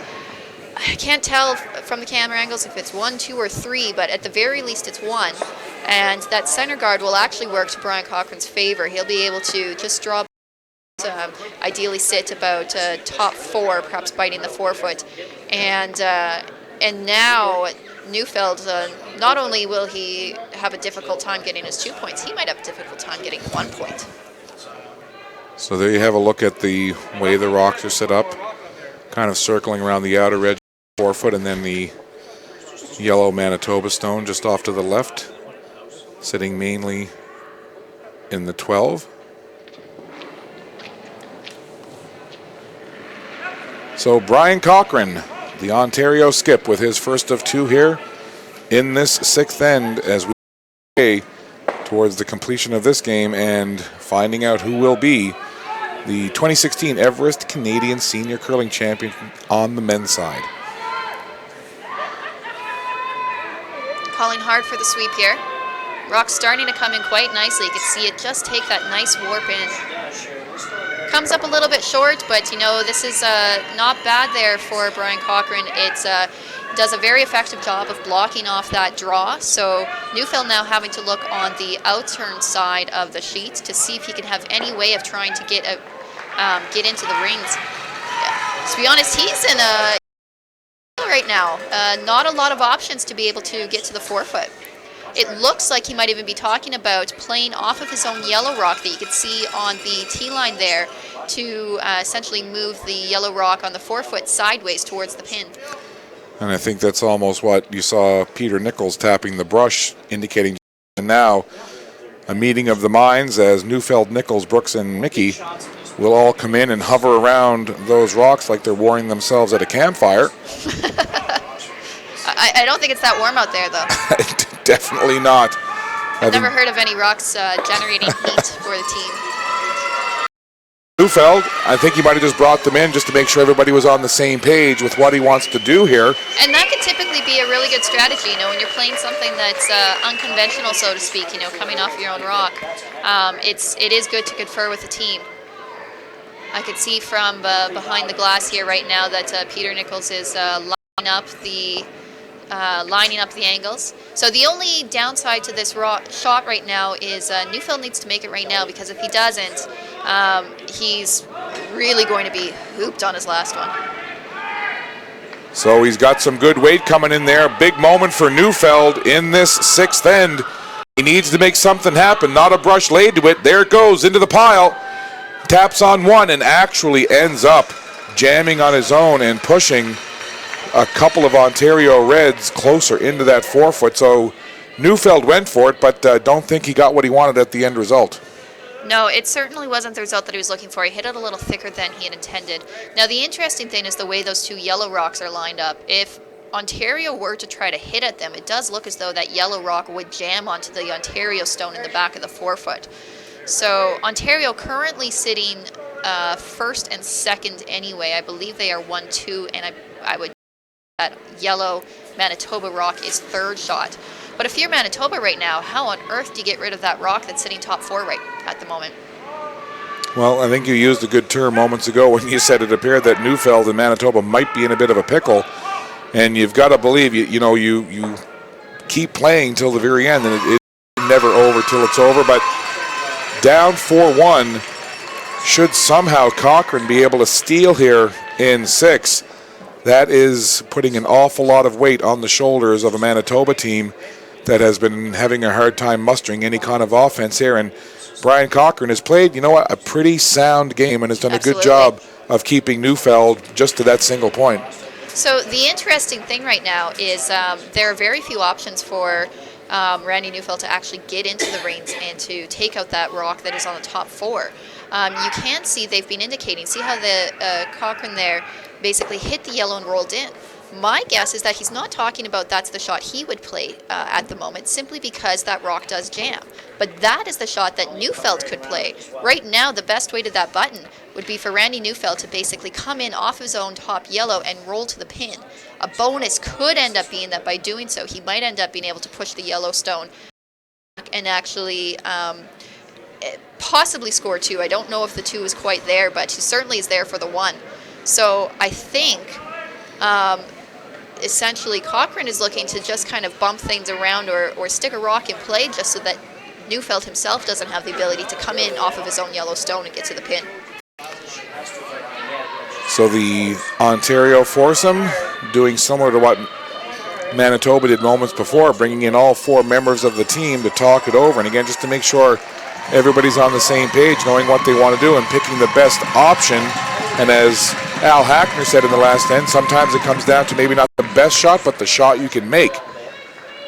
[SPEAKER 2] I can't tell from the camera angles if it's 1, 2, or 3, but at the very least it's 1. And that center guard will actually work to Brian Cochran's favor. He'll be able to just draw, ideally sit about top 4, perhaps biting the 4-foot. And now Neufeld, not only will he have a difficult time getting his 2 points, he might have a difficult time getting 1 point.
[SPEAKER 1] So there you have a look at the way the rocks are set up, kind of circling around the outer edge. 4-foot, and then the yellow Manitoba stone just off to the left, sitting mainly in the 12. So Brian Cochran, the Ontario skip, with his first of 2 here in this 6th end as we go towards the completion of this game and finding out who will be the 2016 Everest Canadian Senior Curling Champion on the men's side.
[SPEAKER 2] Calling hard for the sweep here. Rock's starting to come in quite nicely. You can see it just take that nice warp in. Comes up a little bit short, but this is not bad there for Brian Cochran. It does a very effective job of blocking off that draw. So Neufeld now having to look on the outturn side of the sheet to see if he can have any way of trying to get into the rings. To be honest, he's in a right now. Not a lot of options to be able to get to the 4-foot. It looks like he might even be talking about playing off of his own yellow rock that you can see on the tee line there to essentially move the yellow rock on the 4-foot sideways towards the pin.
[SPEAKER 1] And I think that's almost what you saw Peter Nichols tapping the brush, indicating. And now a meeting of the minds as Neufeld, Nichols, Brooks, and Mickey will all come in and hover around those rocks like they're warming themselves at a campfire.
[SPEAKER 2] I don't think it's that warm out there, though.
[SPEAKER 1] Definitely not.
[SPEAKER 2] I've never heard of any rocks generating heat for the team.
[SPEAKER 1] Neufeld, I think he might have just brought them in just to make sure everybody was on the same page with what he wants to do here.
[SPEAKER 2] And that could typically be a really good strategy, when you're playing something that's unconventional, so to speak, coming off your own rock. It is good to confer with the team. I could see from behind the glass here right now that Peter Nichols is lining up the angles. So the only downside to this shot right now is Neufeld needs to make it right now, because if he doesn't, he's really going to be hooped on his last one.
[SPEAKER 1] So he's got some good weight coming in there. Big moment for Neufeld in this 6th end. He needs to make something happen. Not a brush laid to it. There it goes into the pile. Taps on one and actually ends up jamming on his own and pushing a couple of Ontario Reds closer into that 4-foot. So Neufeld went for it, but don't think he got what he wanted at the end result.
[SPEAKER 2] No, it certainly wasn't the result that he was looking for. He hit it a little thicker than he had intended. Now, the interesting thing is the way those 2 yellow rocks are lined up. If Ontario were to try to hit at them, it does look as though that yellow rock would jam onto the Ontario stone in the back of the 4-foot. So Ontario currently sitting first and second anyway. I believe they are 1-2, and I would that yellow Manitoba rock is third shot. But if you're Manitoba right now, how on earth do you get rid of that rock that's sitting top 4 right at the moment?
[SPEAKER 1] Well, I think you used a good term moments ago when you said it appeared that Neufeld and Manitoba might be in a bit of a pickle, and you've got to believe you keep playing till the very end, and it's never over till it's over. But down 4-1, should somehow Cochrane be able to steal here in 6, that is putting an awful lot of weight on the shoulders of a Manitoba team that has been having a hard time mustering any kind of offense here. And Brian Cochrane has played, a pretty sound game and has done a good job of keeping Neufeld just to that single point.
[SPEAKER 2] So the interesting thing right now is there are very few options for Randy Neufeld to actually get into the reins and to take out that rock that is on the top 4. You can see they've been indicating, see how the Cochrane there basically hit the yellow and rolled in. My guess is that he's not talking about that's the shot he would play at the moment, simply because that rock does jam. But that is the shot that Neufeld could play. Right now, the best way to that button would be for Randy Neufeld to basically come in off his own top yellow and roll to the pin. A bonus could end up being that by doing so, he might end up being able to push the yellow stone and actually possibly score 2. I don't know if the 2 is quite there, but he certainly is there for the 1. So I think essentially Cochrane is looking to just kind of bump things around or stick a rock in play just so that Neufeld himself doesn't have the ability to come in off of his own yellow stone and get to the pin.
[SPEAKER 1] So the Ontario foursome doing similar to what Manitoba did moments before, bringing in all 4 members of the team to talk it over. And again, just to make sure everybody's on the same page, knowing what they want to do and picking the best option. And as Al Hackner said in the last end, sometimes it comes down to maybe not the best shot, but the shot you can make.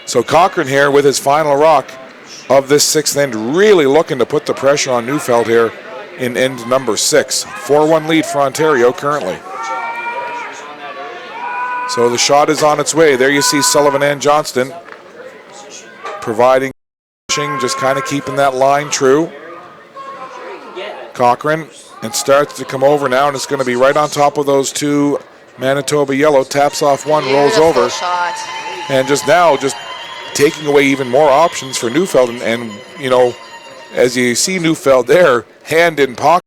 [SPEAKER 1] So Cochrane here with his final rock of this 6th end, really looking to put the pressure on Neufeld here in end number 6. 4-1 lead for Ontario currently. So the shot is on its way. There you see Sullivan and Johnston providing, just kind of keeping that line true. Cochrane, and starts to come over now, and it's going to be right on top of those 2 Manitoba yellow. Taps off one, rolls over.
[SPEAKER 2] Shot.
[SPEAKER 1] And just taking away even more options for Neufeld. And as you see Neufeld there, hand in pocket,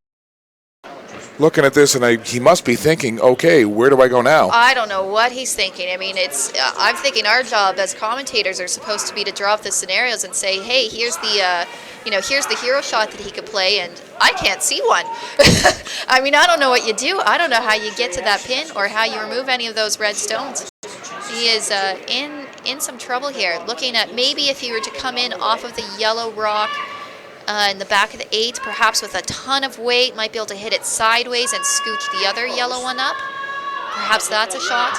[SPEAKER 1] looking at this, and he must be thinking, okay, where do I go now?
[SPEAKER 2] I don't know what he's thinking. I mean, I'm thinking our job as commentators are supposed to be to draw up the scenarios and say, hey, here's the here's the hero shot that he could play, and I can't see one. I mean, I don't know what you do. I don't know how you get to that pin or how you remove any of those red stones. He is in some trouble here, looking at maybe if he were to come in off of the yellow rock in the back of the 8, perhaps with a ton of weight, might be able to hit it sideways and scooch the other yellow one up. Perhaps that's a shot.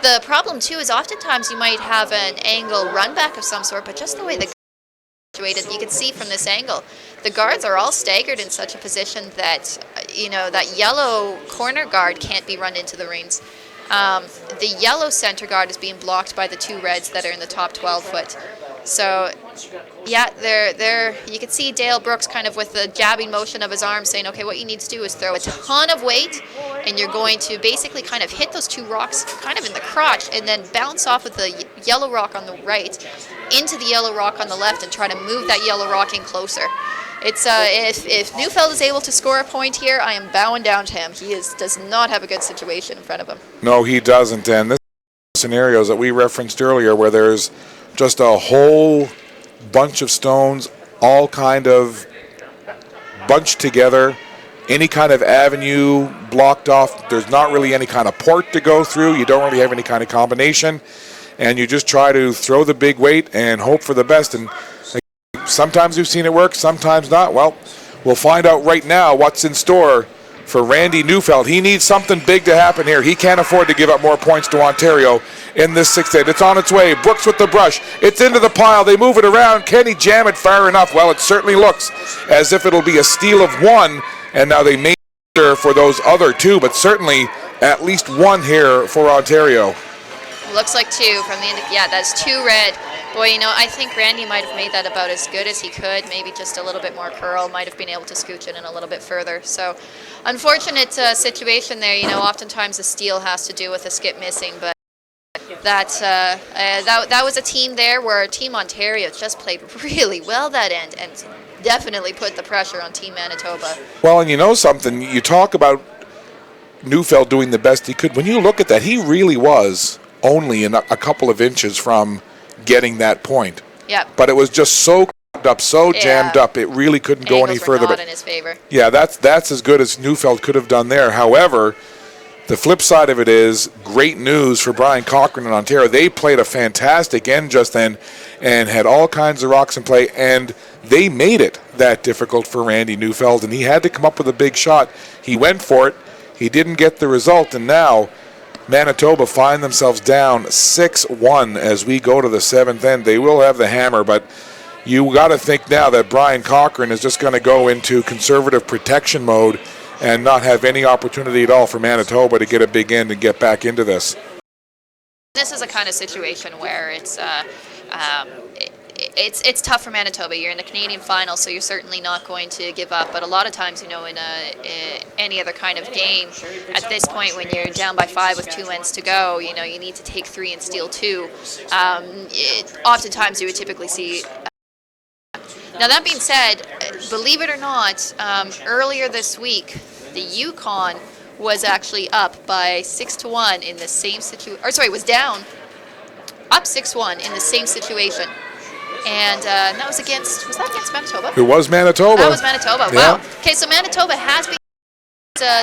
[SPEAKER 2] The problem, too, is oftentimes you might have an angle run back of some sort, but just the way the situated, you can see from this angle, the guards are all staggered in such a position that, that yellow corner guard can't be run into the rings. The yellow center guard is being blocked by the 2 reds that are in the top 12 foot. So, yeah, you can see Dale Brooks kind of with the jabbing motion of his arm saying, okay, what you need to do is throw a ton of weight, and you're going to basically kind of hit those 2 rocks kind of in the crotch and then bounce off of the yellow rock on the right into the yellow rock on the left and try to move that yellow rock in closer. It's if Neufeld is able to score a point here, I am bowing down to him. He does not have a good situation in front of him.
[SPEAKER 1] No, he doesn't. And this scenarios that we referenced earlier where there's just a whole bunch of stones all kind of bunched together, any kind of avenue blocked off. There's not really any kind of port to go through. You don't really have any kind of combination, and you just try to throw the big weight and hope for the best. And sometimes we've seen it work, sometimes not. Well, we'll find out right now what's in store for Randy Neufeld. He needs something big to happen here. He can't afford to give up more points to Ontario in this 6th end. It's on its way. Brooks with the brush. It's into the pile. They move it around. Can he jam it far enough? Well, it certainly looks as if it'll be a steal of 1, and now they may for those other 2, but certainly at least 1 here for Ontario.
[SPEAKER 2] Looks like 2 from the end. Yeah, that's 2 red. Boy, I think Randy might have made that about as good as he could. Maybe just a little bit more curl. Might have been able to scooch it in a little bit further. So, unfortunate situation there. Oftentimes the steal has to do with a skip missing, but that was a team there where Team Ontario just played really well that end and definitely put the pressure on Team Manitoba.
[SPEAKER 1] Well, and you know something, you talk about Neufeld doing the best he could. When you look at that, he really was only a couple of inches from getting that point.
[SPEAKER 2] Yeah.
[SPEAKER 1] But it was just so up, so jammed up, it really couldn't go any
[SPEAKER 2] Angles
[SPEAKER 1] further.
[SPEAKER 2] were not
[SPEAKER 1] But
[SPEAKER 2] in his favor.
[SPEAKER 1] yeah, that's as good as Neufeld could have done there. However, the flip side of it is great news for Brian Cochrane in Ontario. They played a fantastic end just then and had all kinds of rocks in play, and they made it that difficult for Randy Neufeld, and he had to come up with a big shot. He went for it. He didn't get the result, and now Manitoba find themselves down 6-1 as we go to the seventh end. They will have the hammer, but you got to think now that Brian Cochrane is just going to go into conservative protection mode and not have any opportunity at all for Manitoba to get a big end and get back into this.
[SPEAKER 2] This is a kind of situation where it's tough for Manitoba. You're in the Canadian final, so you're certainly not going to give up. But a lot of times, in any other kind of game, at this point when you're down by 5 with 2 ends to go, you need to take 3 and steal 2. Oftentimes, you would typically see. Now that being said, believe it or not, earlier this week, the Yukon was actually up by 6-1 in the same situation. Or sorry, was down, up 6-1 in the same situation. And that was that against Manitoba?
[SPEAKER 1] It was Manitoba.
[SPEAKER 2] That was Manitoba.
[SPEAKER 1] Yeah.
[SPEAKER 2] Wow. Okay, so Manitoba has been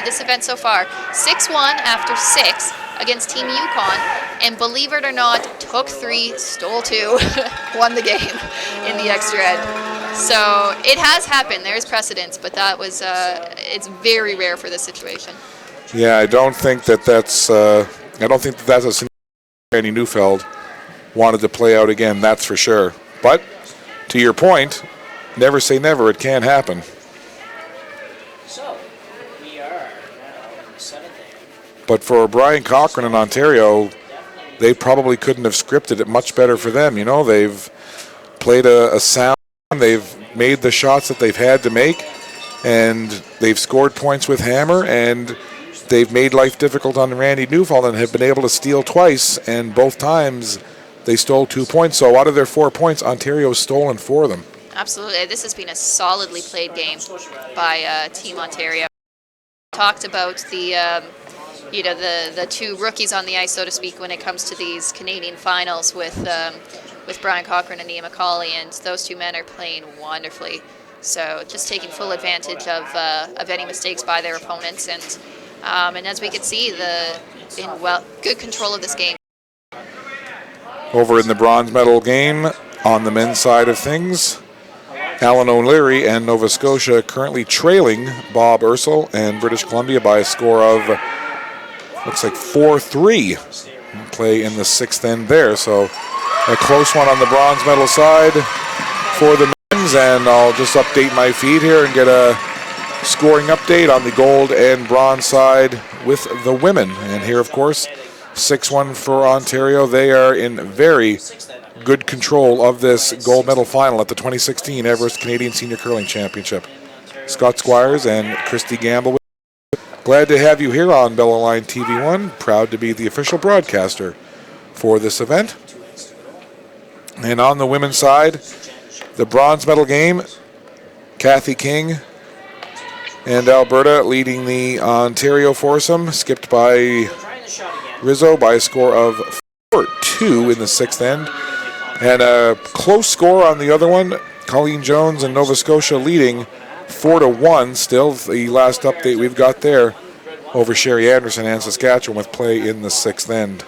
[SPEAKER 2] this event so far 6-1 after 6 against Team Yukon, and believe it or not, took 3, stole 2, won the game in the extra end. So it has happened. There's precedence, but that was it's very rare for this situation.
[SPEAKER 1] Yeah, I don't think that's a scenario Randy Neufeld wanted to play out again. That's for sure. But to your point, never say never. It can happen.
[SPEAKER 9] So we are now in the 7th inning.
[SPEAKER 1] But for Brian Cochrane in Ontario, they probably couldn't have scripted it much better for them. They've played a sound. They've made the shots that they've had to make, and they've scored points with hammer, and they've made life difficult on Randy Neufeld and have been able to steal twice, and both times they stole 2 points. So out of their 4 points, Ontario's stolen 4 of them.
[SPEAKER 2] Absolutely. This has been a solidly played game by Team Ontario. Talked about the 2 rookies on the ice, so to speak, when it comes to these Canadian finals with Brian Cochrane and Ian McCauley, and those 2 men are playing wonderfully. So just taking full advantage of any mistakes by their opponents, and as we could see, good control of this game.
[SPEAKER 1] Over in the bronze medal game, on the men's side of things, Alan O'Leary and Nova Scotia currently trailing Bob Ursel and British Columbia by a score of, looks like 4-3. Play in the 6th end there, so a close one on the bronze medal side for the men's, and I'll just update my feed here and get a scoring update on the gold and bronze side with the women. And here, of course, 6-1 for Ontario. They are in very good control of this gold medal final at the 2016 Everest Canadian Senior Curling Championship. Scott Squires and Christy Gamble. Glad to have you here on Bella Line TV1. Proud to be the official broadcaster for this event. And on the women's side, the bronze medal game, Kathy King and Alberta leading the Ontario foursome, skipped by Rizzo by a score of 4-2 in the 6th end. And a close score on the other one, Colleen Jones and Nova Scotia leading 4-1. Still the last update we've got there over Sherry Anderson and Saskatchewan with play in the 6th end.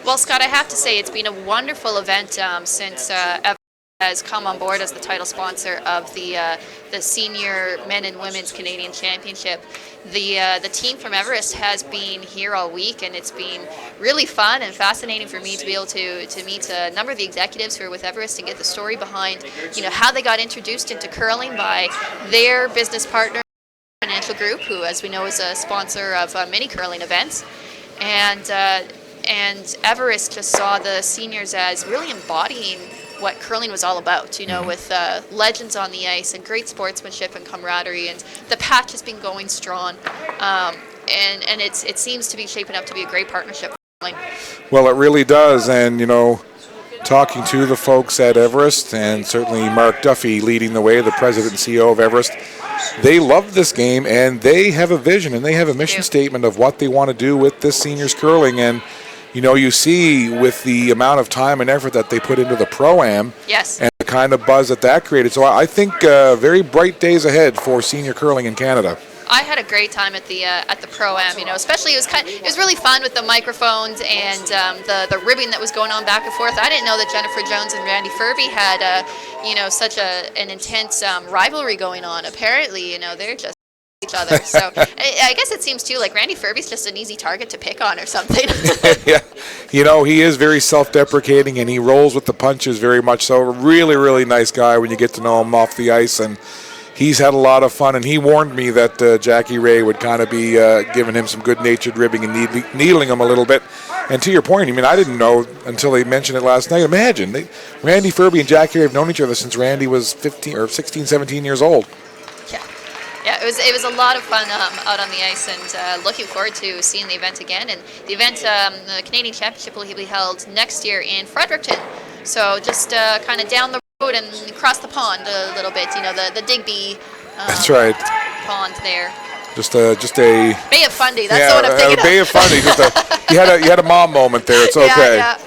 [SPEAKER 2] Well, Scott, I have to say it's been a wonderful event since Everest has come on board as the title sponsor of the Senior Men and Women's Canadian Championship. The team from Everest has been here all week, and it's been really fun and fascinating for me to be able to meet a number of the executives who are with Everest and get the story behind, how they got introduced into curling by their business partner, Financial Group, who, as we know, is a sponsor of many curling events, and Everest just saw the seniors as really embodying what curling was all about, with legends on the ice and great sportsmanship and camaraderie, and the patch has been going strong, and it seems to be shaping up to be a great partnership.
[SPEAKER 1] Well, it really does. And, you know, talking to the folks at Everest, and certainly Mark Duffy leading the way, the president and CEO of Everest, they love this game, and they have a vision, and they have a mission statement of what they want to do with this seniors curling. And, you know, you see with the amount of time and effort that they put into the Pro-Am,
[SPEAKER 2] Yes.
[SPEAKER 1] and the kind of buzz that created. So I think very bright days ahead for senior curling in Canada.
[SPEAKER 2] I had a great time at the Pro-Am, you know, especially it was really fun with the microphones and the ribbing that was going on back and forth. I didn't know that Jennifer Jones and Randy Furby had, you know, such an intense rivalry going on. Apparently, you know, they're just each other. So I guess it seems too like Randy Furby's just an easy target to pick on or something.
[SPEAKER 1] Yeah, you know, he is very self-deprecating, and he rolls with the punches very much so. Really, really nice guy when you get to know him off the ice, and he's had a lot of fun, and he warned me that Jackie Ray would kind of be giving him some good-natured ribbing and needling him a little bit. And to your point, I mean, I didn't know until they mentioned it last night. Imagine, Randy Furby and Jackie Ray have known each other since Randy was 15 or 16, 17 years old.
[SPEAKER 2] Yeah, it was a lot of fun out on the ice, and looking forward to seeing the event again. And the event, the Canadian Championship, will be held next year in Fredericton. So just kind of down the road and across the pond a little bit. You know, the Digby.
[SPEAKER 1] That's right.
[SPEAKER 2] Pond there.
[SPEAKER 1] Just a
[SPEAKER 2] Bay of Fundy. That's what I'm thinking of.
[SPEAKER 1] Bay of Fundy. You had a mom moment there. It's okay.
[SPEAKER 2] Yeah.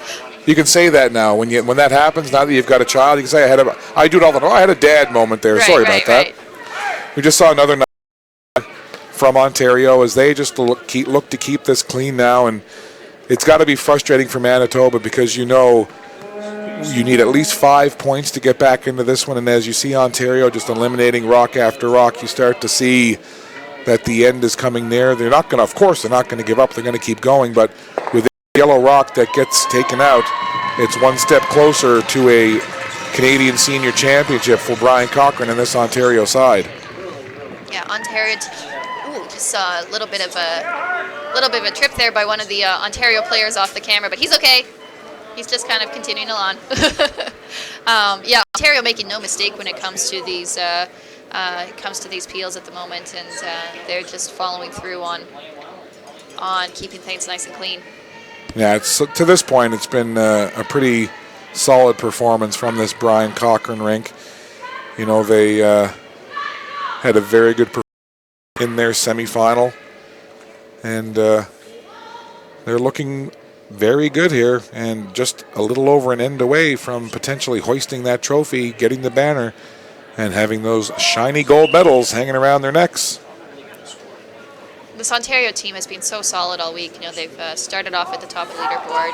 [SPEAKER 1] You can say that now when that happens. Now that you've got a child, you can say I do it all the time. I had a dad moment there. Sorry about that. We just saw another night from Ontario as they just look to keep this clean now, and it's got to be frustrating for Manitoba because you know you need at least 5 points to get back into this one, and as you see Ontario just eliminating rock after rock, you start to see that the end is coming near. They're not going to give up. They're going to keep going, but with Yellow Rock that gets taken out, it's one step closer to a Canadian Senior Championship for Brian Cochrane and this Ontario side.
[SPEAKER 2] Yeah, Ontario. Just saw a little bit of a trip there by one of the Ontario players off the camera, but he's okay. He's just kind of continuing along. Yeah, Ontario making no mistake when it comes to these peels at the moment, and they're just following through on keeping things nice and clean.
[SPEAKER 1] Yeah, to this point, it's been a pretty solid performance from this Brian Cochrane rink. You know, they had a very good performance in their semifinal, and they're looking very good here, and just a little over an end away from potentially hoisting that trophy, getting the banner, and having those shiny gold medals hanging around their necks.
[SPEAKER 2] This Ontario team has been so solid all week. You know, they've started off at the top of the leaderboard,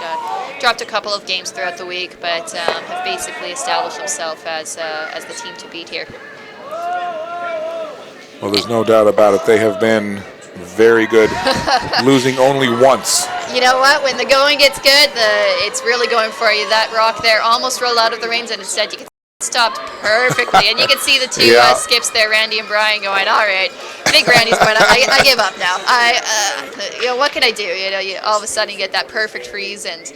[SPEAKER 2] dropped a couple of games throughout the week, but have basically established themselves as the team to beat here.
[SPEAKER 1] Well, there's no doubt about it. They have been very good, losing only once.
[SPEAKER 2] You know what? When the going gets good, it's really going for you. That rock there almost rolled out of the reins, and instead you can stopped perfectly. And you can see the two skips there, Randy and Brian, going, all right, I think Randy's going, I give up now. You know, what can I do? You know, all of a sudden you get that perfect freeze, and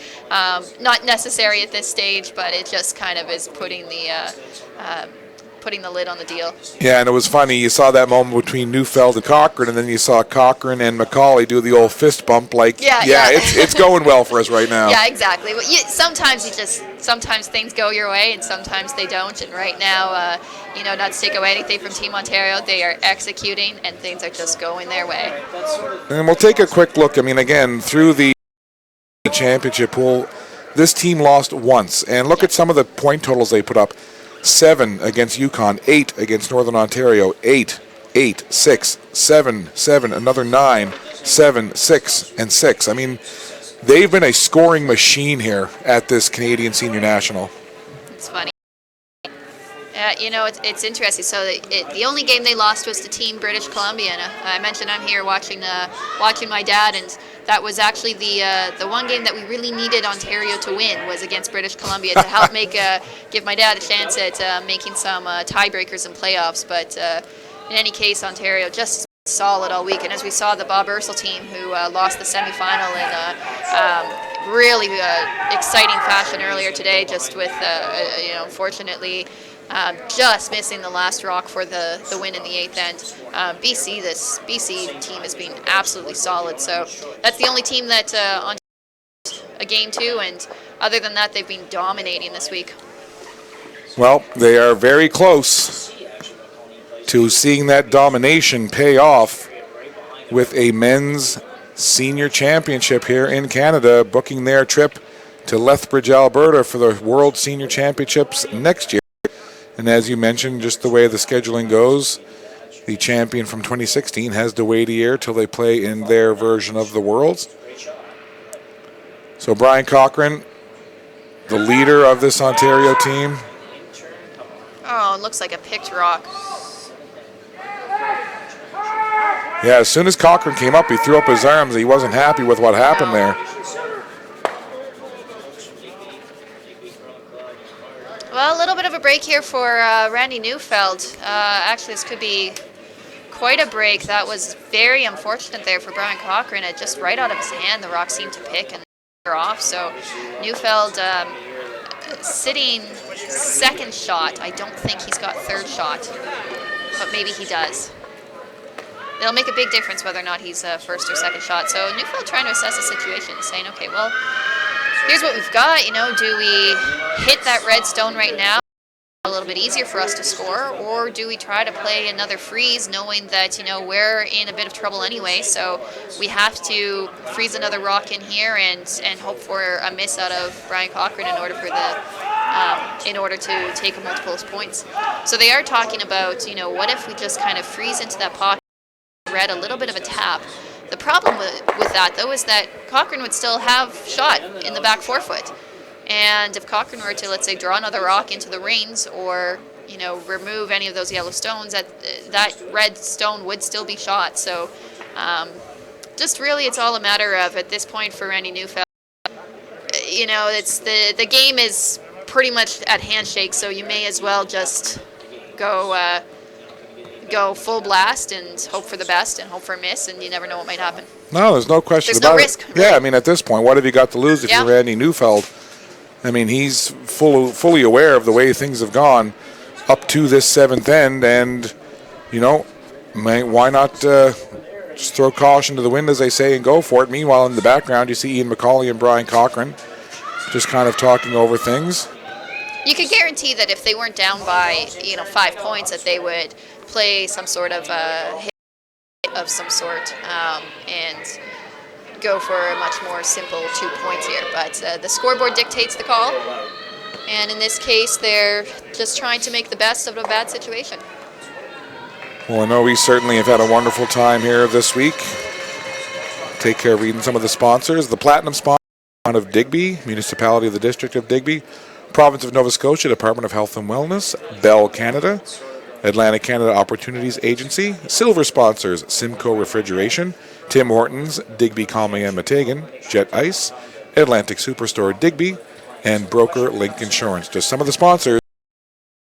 [SPEAKER 2] not necessary at this stage, but it just kind of is putting the lid on the deal.
[SPEAKER 1] Yeah, and it was funny. You saw that moment between Neufeld and Cochrane, and then you saw Cochrane and McCauley do the old fist bump. Like, it's going well for us right now.
[SPEAKER 2] Yeah, exactly. Well, sometimes things go your way, and sometimes they don't. And right now, you know, not to take away anything from Team Ontario, they are executing, and things are just going their way.
[SPEAKER 1] And we'll take a quick look. I mean, again, through the championship pool, this team lost once, and look at some of the point totals they put up. 7 against Yukon, 8 against Northern Ontario, 8, 8, 6, 7, 7, another 9, 7, 6, and 6. I mean, they've been a scoring machine here at this Canadian Senior National.
[SPEAKER 2] It's funny. You know, it's interesting. So the only game they lost was to Team British Columbia. And I mentioned I'm here watching my dad, and that was actually the one game that we really needed Ontario to win was against British Columbia to help give my dad a chance at making some tiebreakers in playoffs. But in any case, Ontario just solid all week. And as we saw, the Bob Ursel team, who lost the semifinal in really exciting fashion earlier today, just with you know, unfortunately. Just missing the last rock for the win in the 8th end. BC team has been absolutely solid. So that's the only team that a game too, and other than that, they've been dominating this week.
[SPEAKER 1] Well, they are very close to seeing that domination pay off with a men's senior championship here in Canada, booking their trip to Lethbridge, Alberta for the World Senior Championships next year. And as you mentioned, just the way the scheduling goes, the champion from 2016 has to wait a year till they play in their version of the Worlds. So Brian Cochran, the leader of this Ontario team.
[SPEAKER 2] Oh, it looks like a picked rock.
[SPEAKER 1] Yeah, as soon as Cochran came up, he threw up his arms. He wasn't happy with what happened there.
[SPEAKER 2] Well, a little bit of a break here for Randy Neufeld. Actually, this could be quite a break. That was very unfortunate there for Brian Cochran. It just right out of his hand, the rock seemed to pick and they're off. So Neufeld sitting second shot. I don't think he's got third shot, but maybe he does. It'll make a big difference whether or not he's first or second shot. So Neufeld trying to assess the situation, saying, okay, well, here's what we've got. You know, do we hit that red stone right now? A little bit easier for us to score, or do we try to play another freeze, knowing that, you know, we're in a bit of trouble anyway, so we have to freeze another rock in here and hope for a miss out of Brian Cochran in order for in order to take a multiple points. So they are talking about, you know, what if we just kind of freeze into that pocket, red, a little bit of a tap. The problem with that, though, is that Cochran would still have shot in the back forefoot. And if Cochran were to, let's say, draw another rock into the rings or, you know, remove any of those yellow stones, that red stone would still be shot. So just really it's all a matter of, at this point for Randy Neufeld, you know, it's the game is pretty much at handshake, so you may as well just go full blast and hope for the best and hope for a miss, and you never know what might happen.
[SPEAKER 1] No, there's no question
[SPEAKER 2] There's
[SPEAKER 1] about
[SPEAKER 2] no
[SPEAKER 1] it.
[SPEAKER 2] risk, really.
[SPEAKER 1] Yeah, I mean, at this point, what have you got to lose if
[SPEAKER 2] Yeah.
[SPEAKER 1] you're Randy Neufeld? I mean, he's fully aware of the way things have gone up to this seventh end, and, you know, why not just throw caution to the wind, as they say, and go for it. Meanwhile, in the background, you see Ian McCauley and Brian Cochran just kind of talking over things.
[SPEAKER 2] You could guarantee that if they weren't down by, you know, 5 points, that they would play some sort of hit of some sort and go for a much more simple 2 points here. But the scoreboard dictates the call, and in this case, they're just trying to make the best of a bad situation.
[SPEAKER 1] Well, I know we certainly have had a wonderful time here this week. Take care of reading some of the sponsors. The Platinum sponsor of Digby, Municipality of the District of Digby, Province of Nova Scotia, Department of Health and Wellness, Bell Canada, Atlantic Canada Opportunities Agency. Silver sponsors, Simcoe Refrigeration, Tim Hortons, Digby, Conway and Metagan, Jet Ice, Atlantic Superstore Digby, and Broker Link Insurance. Just some of the sponsors.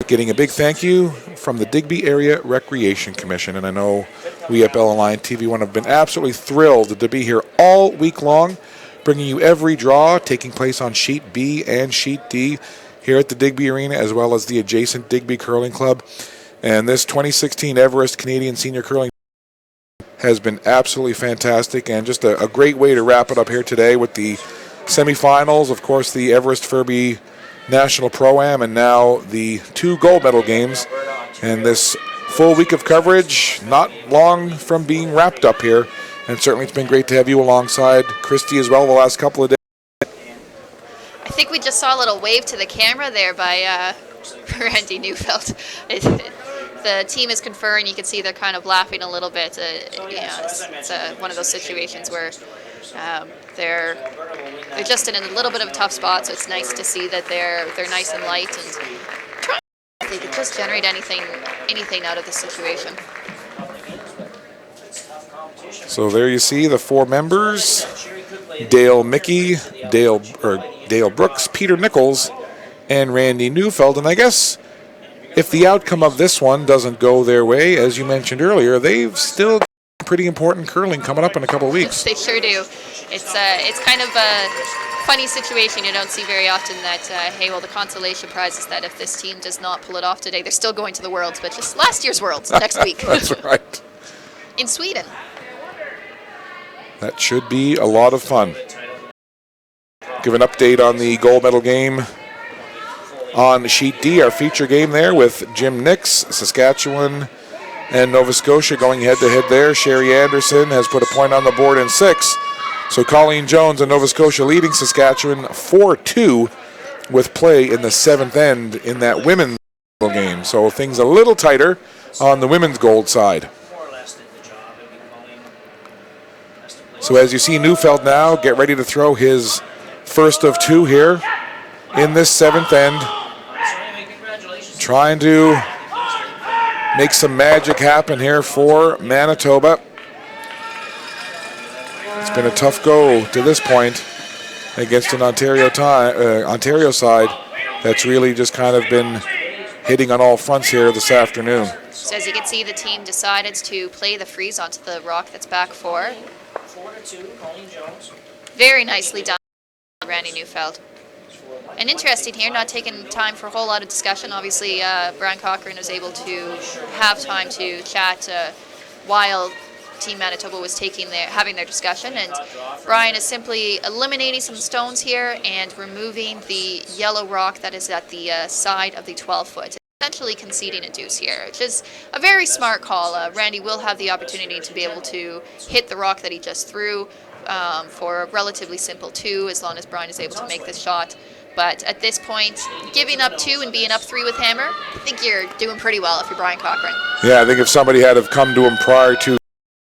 [SPEAKER 1] Getting a big thank you from the Digby Area Recreation Commission, and I know we at Bell and Lion TV1 have been absolutely thrilled to be here all week long, bringing you every draw taking place on Sheet B and Sheet D here at the Digby Arena, as well as the adjacent Digby Curling Club. And this 2016 Everest Canadian Senior Curling has been absolutely fantastic, and just a great way to wrap it up here today with the semifinals. Of course, the Everest Furby National Pro-Am, and now the 2 gold medal games. And this full week of coverage, not long from being wrapped up here. And certainly it's been great to have you alongside Christy as well the last couple of days.
[SPEAKER 2] I think we just saw a little wave to the camera there by Randy Neufeld. The team is conferring. You can see they're kind of laughing a little bit. You know, it's one of those situations where they're just in a little bit of a tough spot. So it's nice to see that they're nice and light and trying if they could just generate anything out of the situation.
[SPEAKER 1] So there you see the 4 members: Dale Mickey, Dale Brooks, Peter Nichols, and Randy Neufeld. And I guess if the outcome of this one doesn't go their way, as you mentioned earlier, they've still got pretty important curling coming up in a couple of weeks.
[SPEAKER 2] They sure do. It's kind of a funny situation. You don't see very often that, hey, well, the consolation prize is that if this team does not pull it off today, they're still going to the Worlds, but just last year's Worlds next week.
[SPEAKER 1] That's right.
[SPEAKER 2] In Sweden.
[SPEAKER 1] That should be a lot of fun. Give an update on the gold medal game on Sheet D, our feature game there with Jim Nix, Saskatchewan, and Nova Scotia going head-to-head there. Sherry Anderson has put a point on the board in 6. So Colleen Jones and Nova Scotia leading Saskatchewan 4-2 with play in the 7th end in that women's game. So things a little tighter on the women's gold side. So as you see, Neufeld now get ready to throw his first of 2 here in this 7th end. Trying to make some magic happen here for Manitoba. It's been a tough go to this point against an Ontario side that's really just kind of been hitting on all fronts here this afternoon.
[SPEAKER 2] So as you can see, the team decided to play the freeze onto the rock that's back 4.
[SPEAKER 9] 4-2, Colleen Jones.
[SPEAKER 2] Very nicely done, Randy Neufeld. And interesting here, not taking time for a whole lot of discussion. Obviously, Brian Cochran was able to have time to chat while Team Manitoba was having their discussion. And Brian is simply eliminating some stones here and removing the yellow rock that is at the side of the 12-foot. Essentially conceding a deuce here, which is a very smart call. Randy will have the opportunity to be able to hit the rock that he just threw for a relatively simple 2, as long as Brian is able to make this shot. But at this point, giving up 2 and being up 3 with hammer, I think you're doing pretty well if you're Brian Cochran.
[SPEAKER 1] Yeah, I think if somebody had have come to him prior to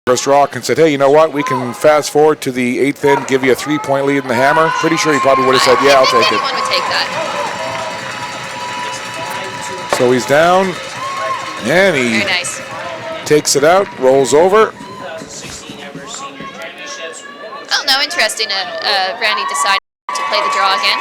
[SPEAKER 1] first rock and said, hey, you know what, we can fast forward to the 8th end, give you a 3-point lead in the hammer, pretty sure he probably would have said, yeah, I'll take it.
[SPEAKER 2] Anyone would take that.
[SPEAKER 1] So he's down, and he
[SPEAKER 2] Very nice.
[SPEAKER 1] takes it out, rolls over.
[SPEAKER 2] Well, now interesting, Randy decided to play the draw again.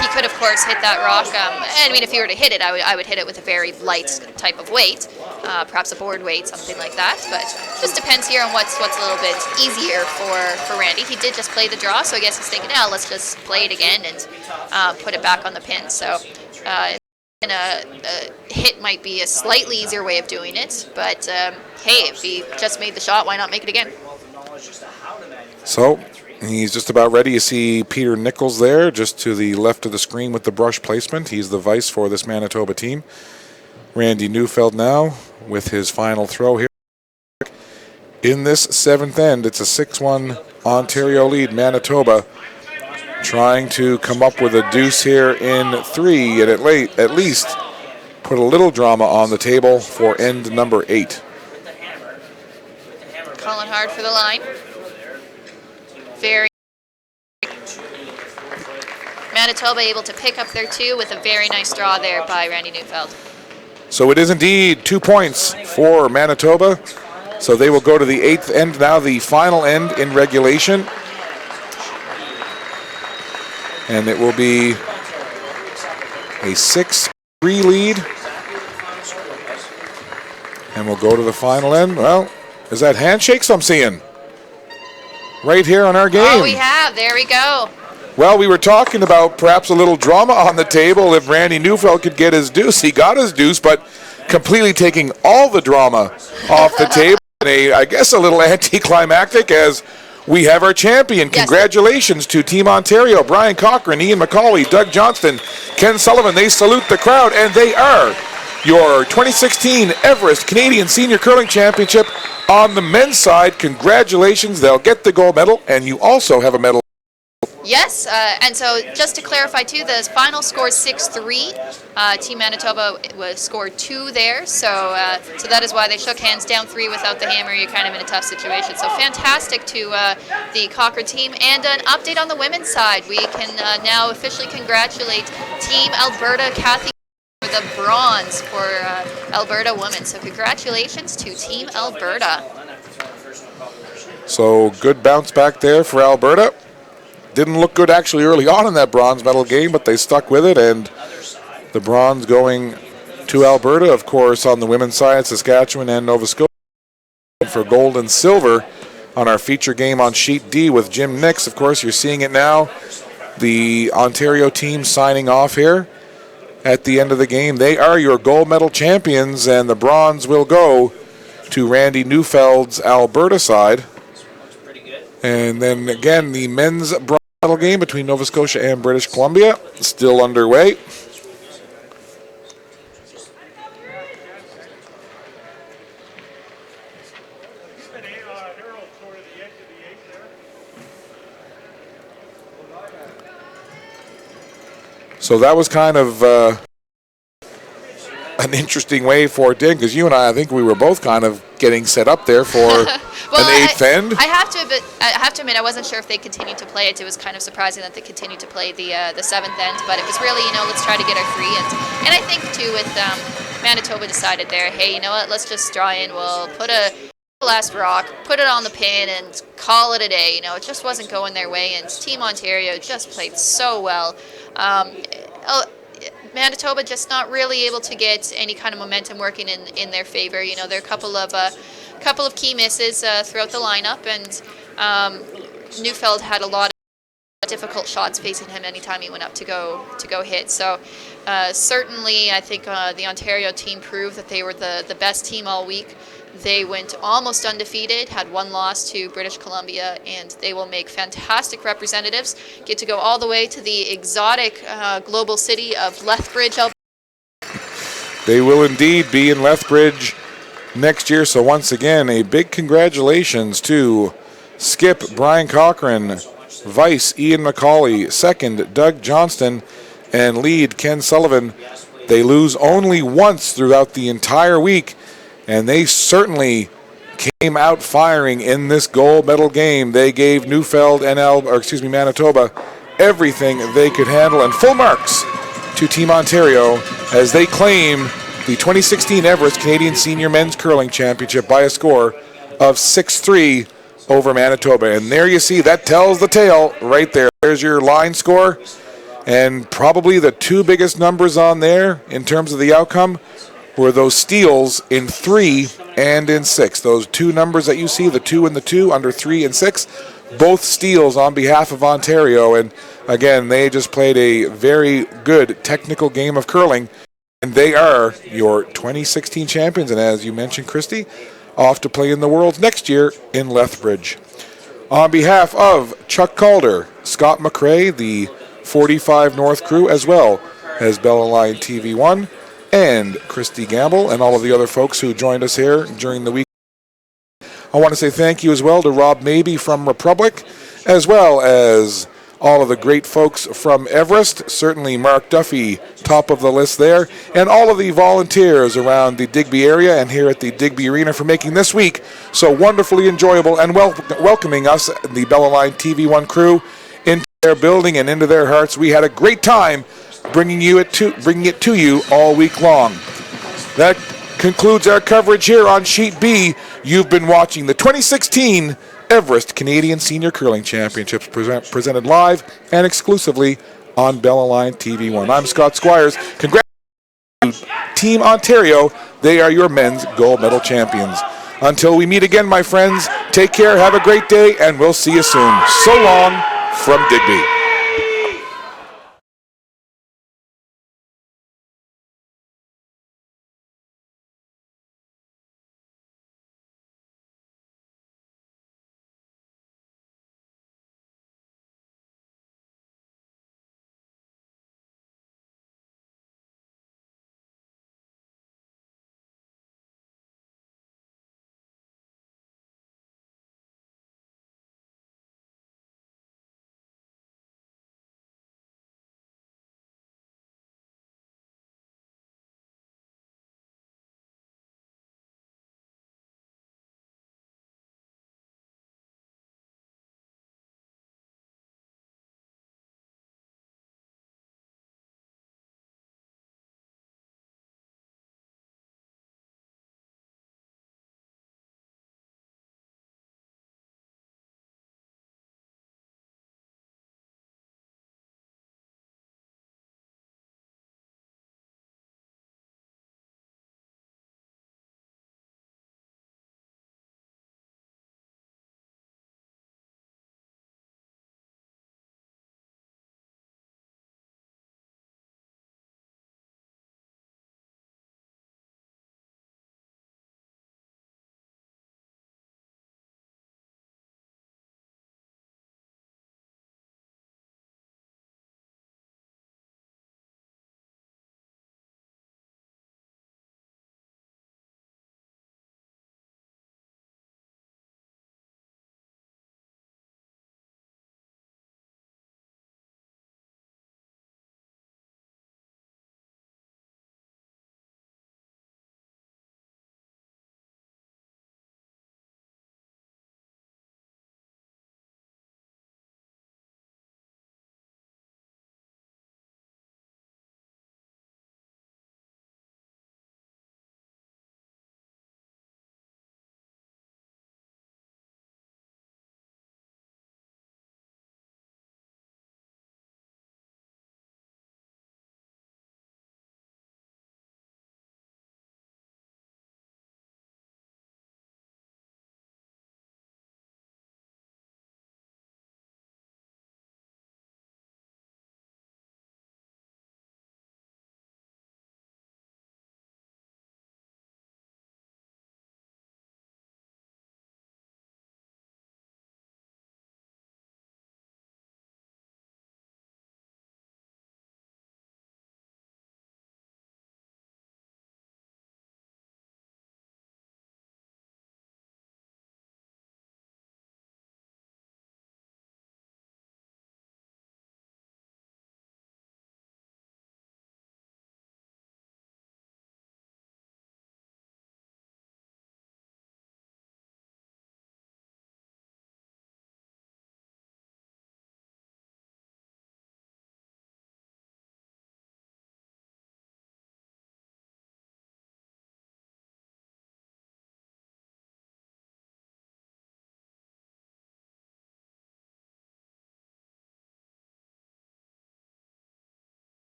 [SPEAKER 2] He could, of course, hit that rock. I mean, if he were to hit it, I would hit it with a very light type of weight, perhaps a board weight, something like that. But just depends here on what's a little bit easier for Randy. He did just play the draw, so I guess he's thinking, yeah, let's just play it again and put it back on the pin. So a hit might be a slightly easier way of doing it, but hey, if he just made the shot, why not make it again?
[SPEAKER 1] So he's just about ready. You see Peter Nichols there, just to the left of the screen with the brush placement. He's the vice for this Manitoba team. Randy Neufeld now with his final throw here. In this 7th end, it's a 6-1 Ontario lead. Manitoba trying to come up with a deuce here in 3 and at least put a little drama on the table for end number 8.
[SPEAKER 2] Calling hard for the line. Very Manitoba able to pick up their 2 with a very nice draw there by Randy Neufeld.
[SPEAKER 1] So it is indeed 2 points for Manitoba. So they will go to the 8th end now, the final end in regulation. And it will be a 6-3 lead. And we'll go to the final end. Well, is that handshakes I'm seeing? Right here on our game.
[SPEAKER 2] Oh, we have. There we go.
[SPEAKER 1] Well, we were talking about perhaps a little drama on the table if Randy Neufeld could get his deuce. He got his deuce, but completely taking all the drama off the table. And I guess a little anticlimactic as we have our champion.
[SPEAKER 2] Yes.
[SPEAKER 1] Congratulations to Team Ontario, Brian Cochran, Ian McCauley, Doug Johnston, Ken Sullivan. They salute the crowd, and they are your 2016 Everest Canadian Senior Curling Championship on the men's side. Congratulations. They'll get the gold medal, and you also have a medal.
[SPEAKER 2] Yes, and so just to clarify too, the final score is 6-3. Team Manitoba was scored 2 there, so so that is why they shook hands down 3 without the hammer. You're kind of in a tough situation. So fantastic to the Cochrane team, and an update on the women's side. We can now officially congratulate Team Alberta, Kathy, for the bronze for Alberta women. So congratulations to Team Alberta.
[SPEAKER 1] So good bounce back there for Alberta. Didn't look good actually early on in that bronze medal game, but they stuck with it, and the bronze going to Alberta, of course, on the women's side, Saskatchewan and Nova Scotia for gold and silver on our feature game on Sheet D with Jim Nix. Of course, you're seeing it now. The Ontario team signing off here at the end of the game. They are your gold medal champions, and the bronze will go to Randy Neufeld's Alberta side. And then again, the men's bronze Battle game between Nova Scotia and British Columbia still underway. So that was kind of an interesting way for it in, because you and I think we were both kind of getting set up there for
[SPEAKER 2] Well,
[SPEAKER 1] an eighth end.
[SPEAKER 2] I have to admit, I wasn't sure if they continued to play it. It was kind of surprising that they continued to play the seventh end, but it was really, let's try to get our three. And I think too, with Manitoba decided there, hey, you know what? Let's just draw in. We'll put a last rock, put it on the pin, and call it a day. It just wasn't going their way, and Team Ontario just played so well. Manitoba just not really able to get any kind of momentum working in their favor. There are a couple of key misses throughout the lineup, and Neufeld had a lot of difficult shots facing him anytime he went up to go hit. So certainly, I think the Ontario team proved that they were the best team all week. They went almost undefeated, had one loss to British Columbia, and they will make fantastic representatives, get to go all the way to the exotic global city of Lethbridge, Alberta.
[SPEAKER 1] They will indeed be in Lethbridge next year. So once again, a big congratulations to Skip Brian Cochran, Vice Ian McCauley, second Doug Johnston, and lead Ken Sullivan. They lose only once throughout the entire week, and they certainly came out firing in this gold medal game. They gave Neufeld and Manitoba everything they could handle, and full marks to Team Ontario as they claim the 2016 Everest Canadian Senior Men's Curling Championship by a score of 6-3 over Manitoba. And there you see, that tells the tale right there. There's your line score, and probably the two biggest numbers on there in terms of the outcome were those steals in 3 and in 6. Those two numbers that you see, the 2 and the 2, under 3 and 6, both steals on behalf of Ontario. And again, they just played a very good technical game of curling, and they are your 2016 champions. And as you mentioned, Christy, off to play in the Worlds next year in Lethbridge. On behalf of Chuck Calder, Scott McRae, the 45 North crew, as well as Bell Line TV1, and Christy Gamble, and all of the other folks who joined us here during the week. I want to say thank you as well to Rob Mabey from Republic, as well as all of the great folks from Everest, certainly Mark Duffy, top of the list there, and all of the volunteers around the Digby area and here at the Digby Arena for making this week so wonderfully enjoyable and welcoming us, the Bell Line TV1 crew, into their building and into their hearts. We had a great time bringing it to you all week long. That concludes our coverage here on Sheet B. You've been watching the 2016 Everest Canadian Senior Curling Championships presented live and exclusively on Bell Line TV1. I'm Scott Squires. Congratulations to Team Ontario. They are your men's gold medal champions. Until we meet again, my friends, take care, have a great day, and we'll see you soon. So long from Digby.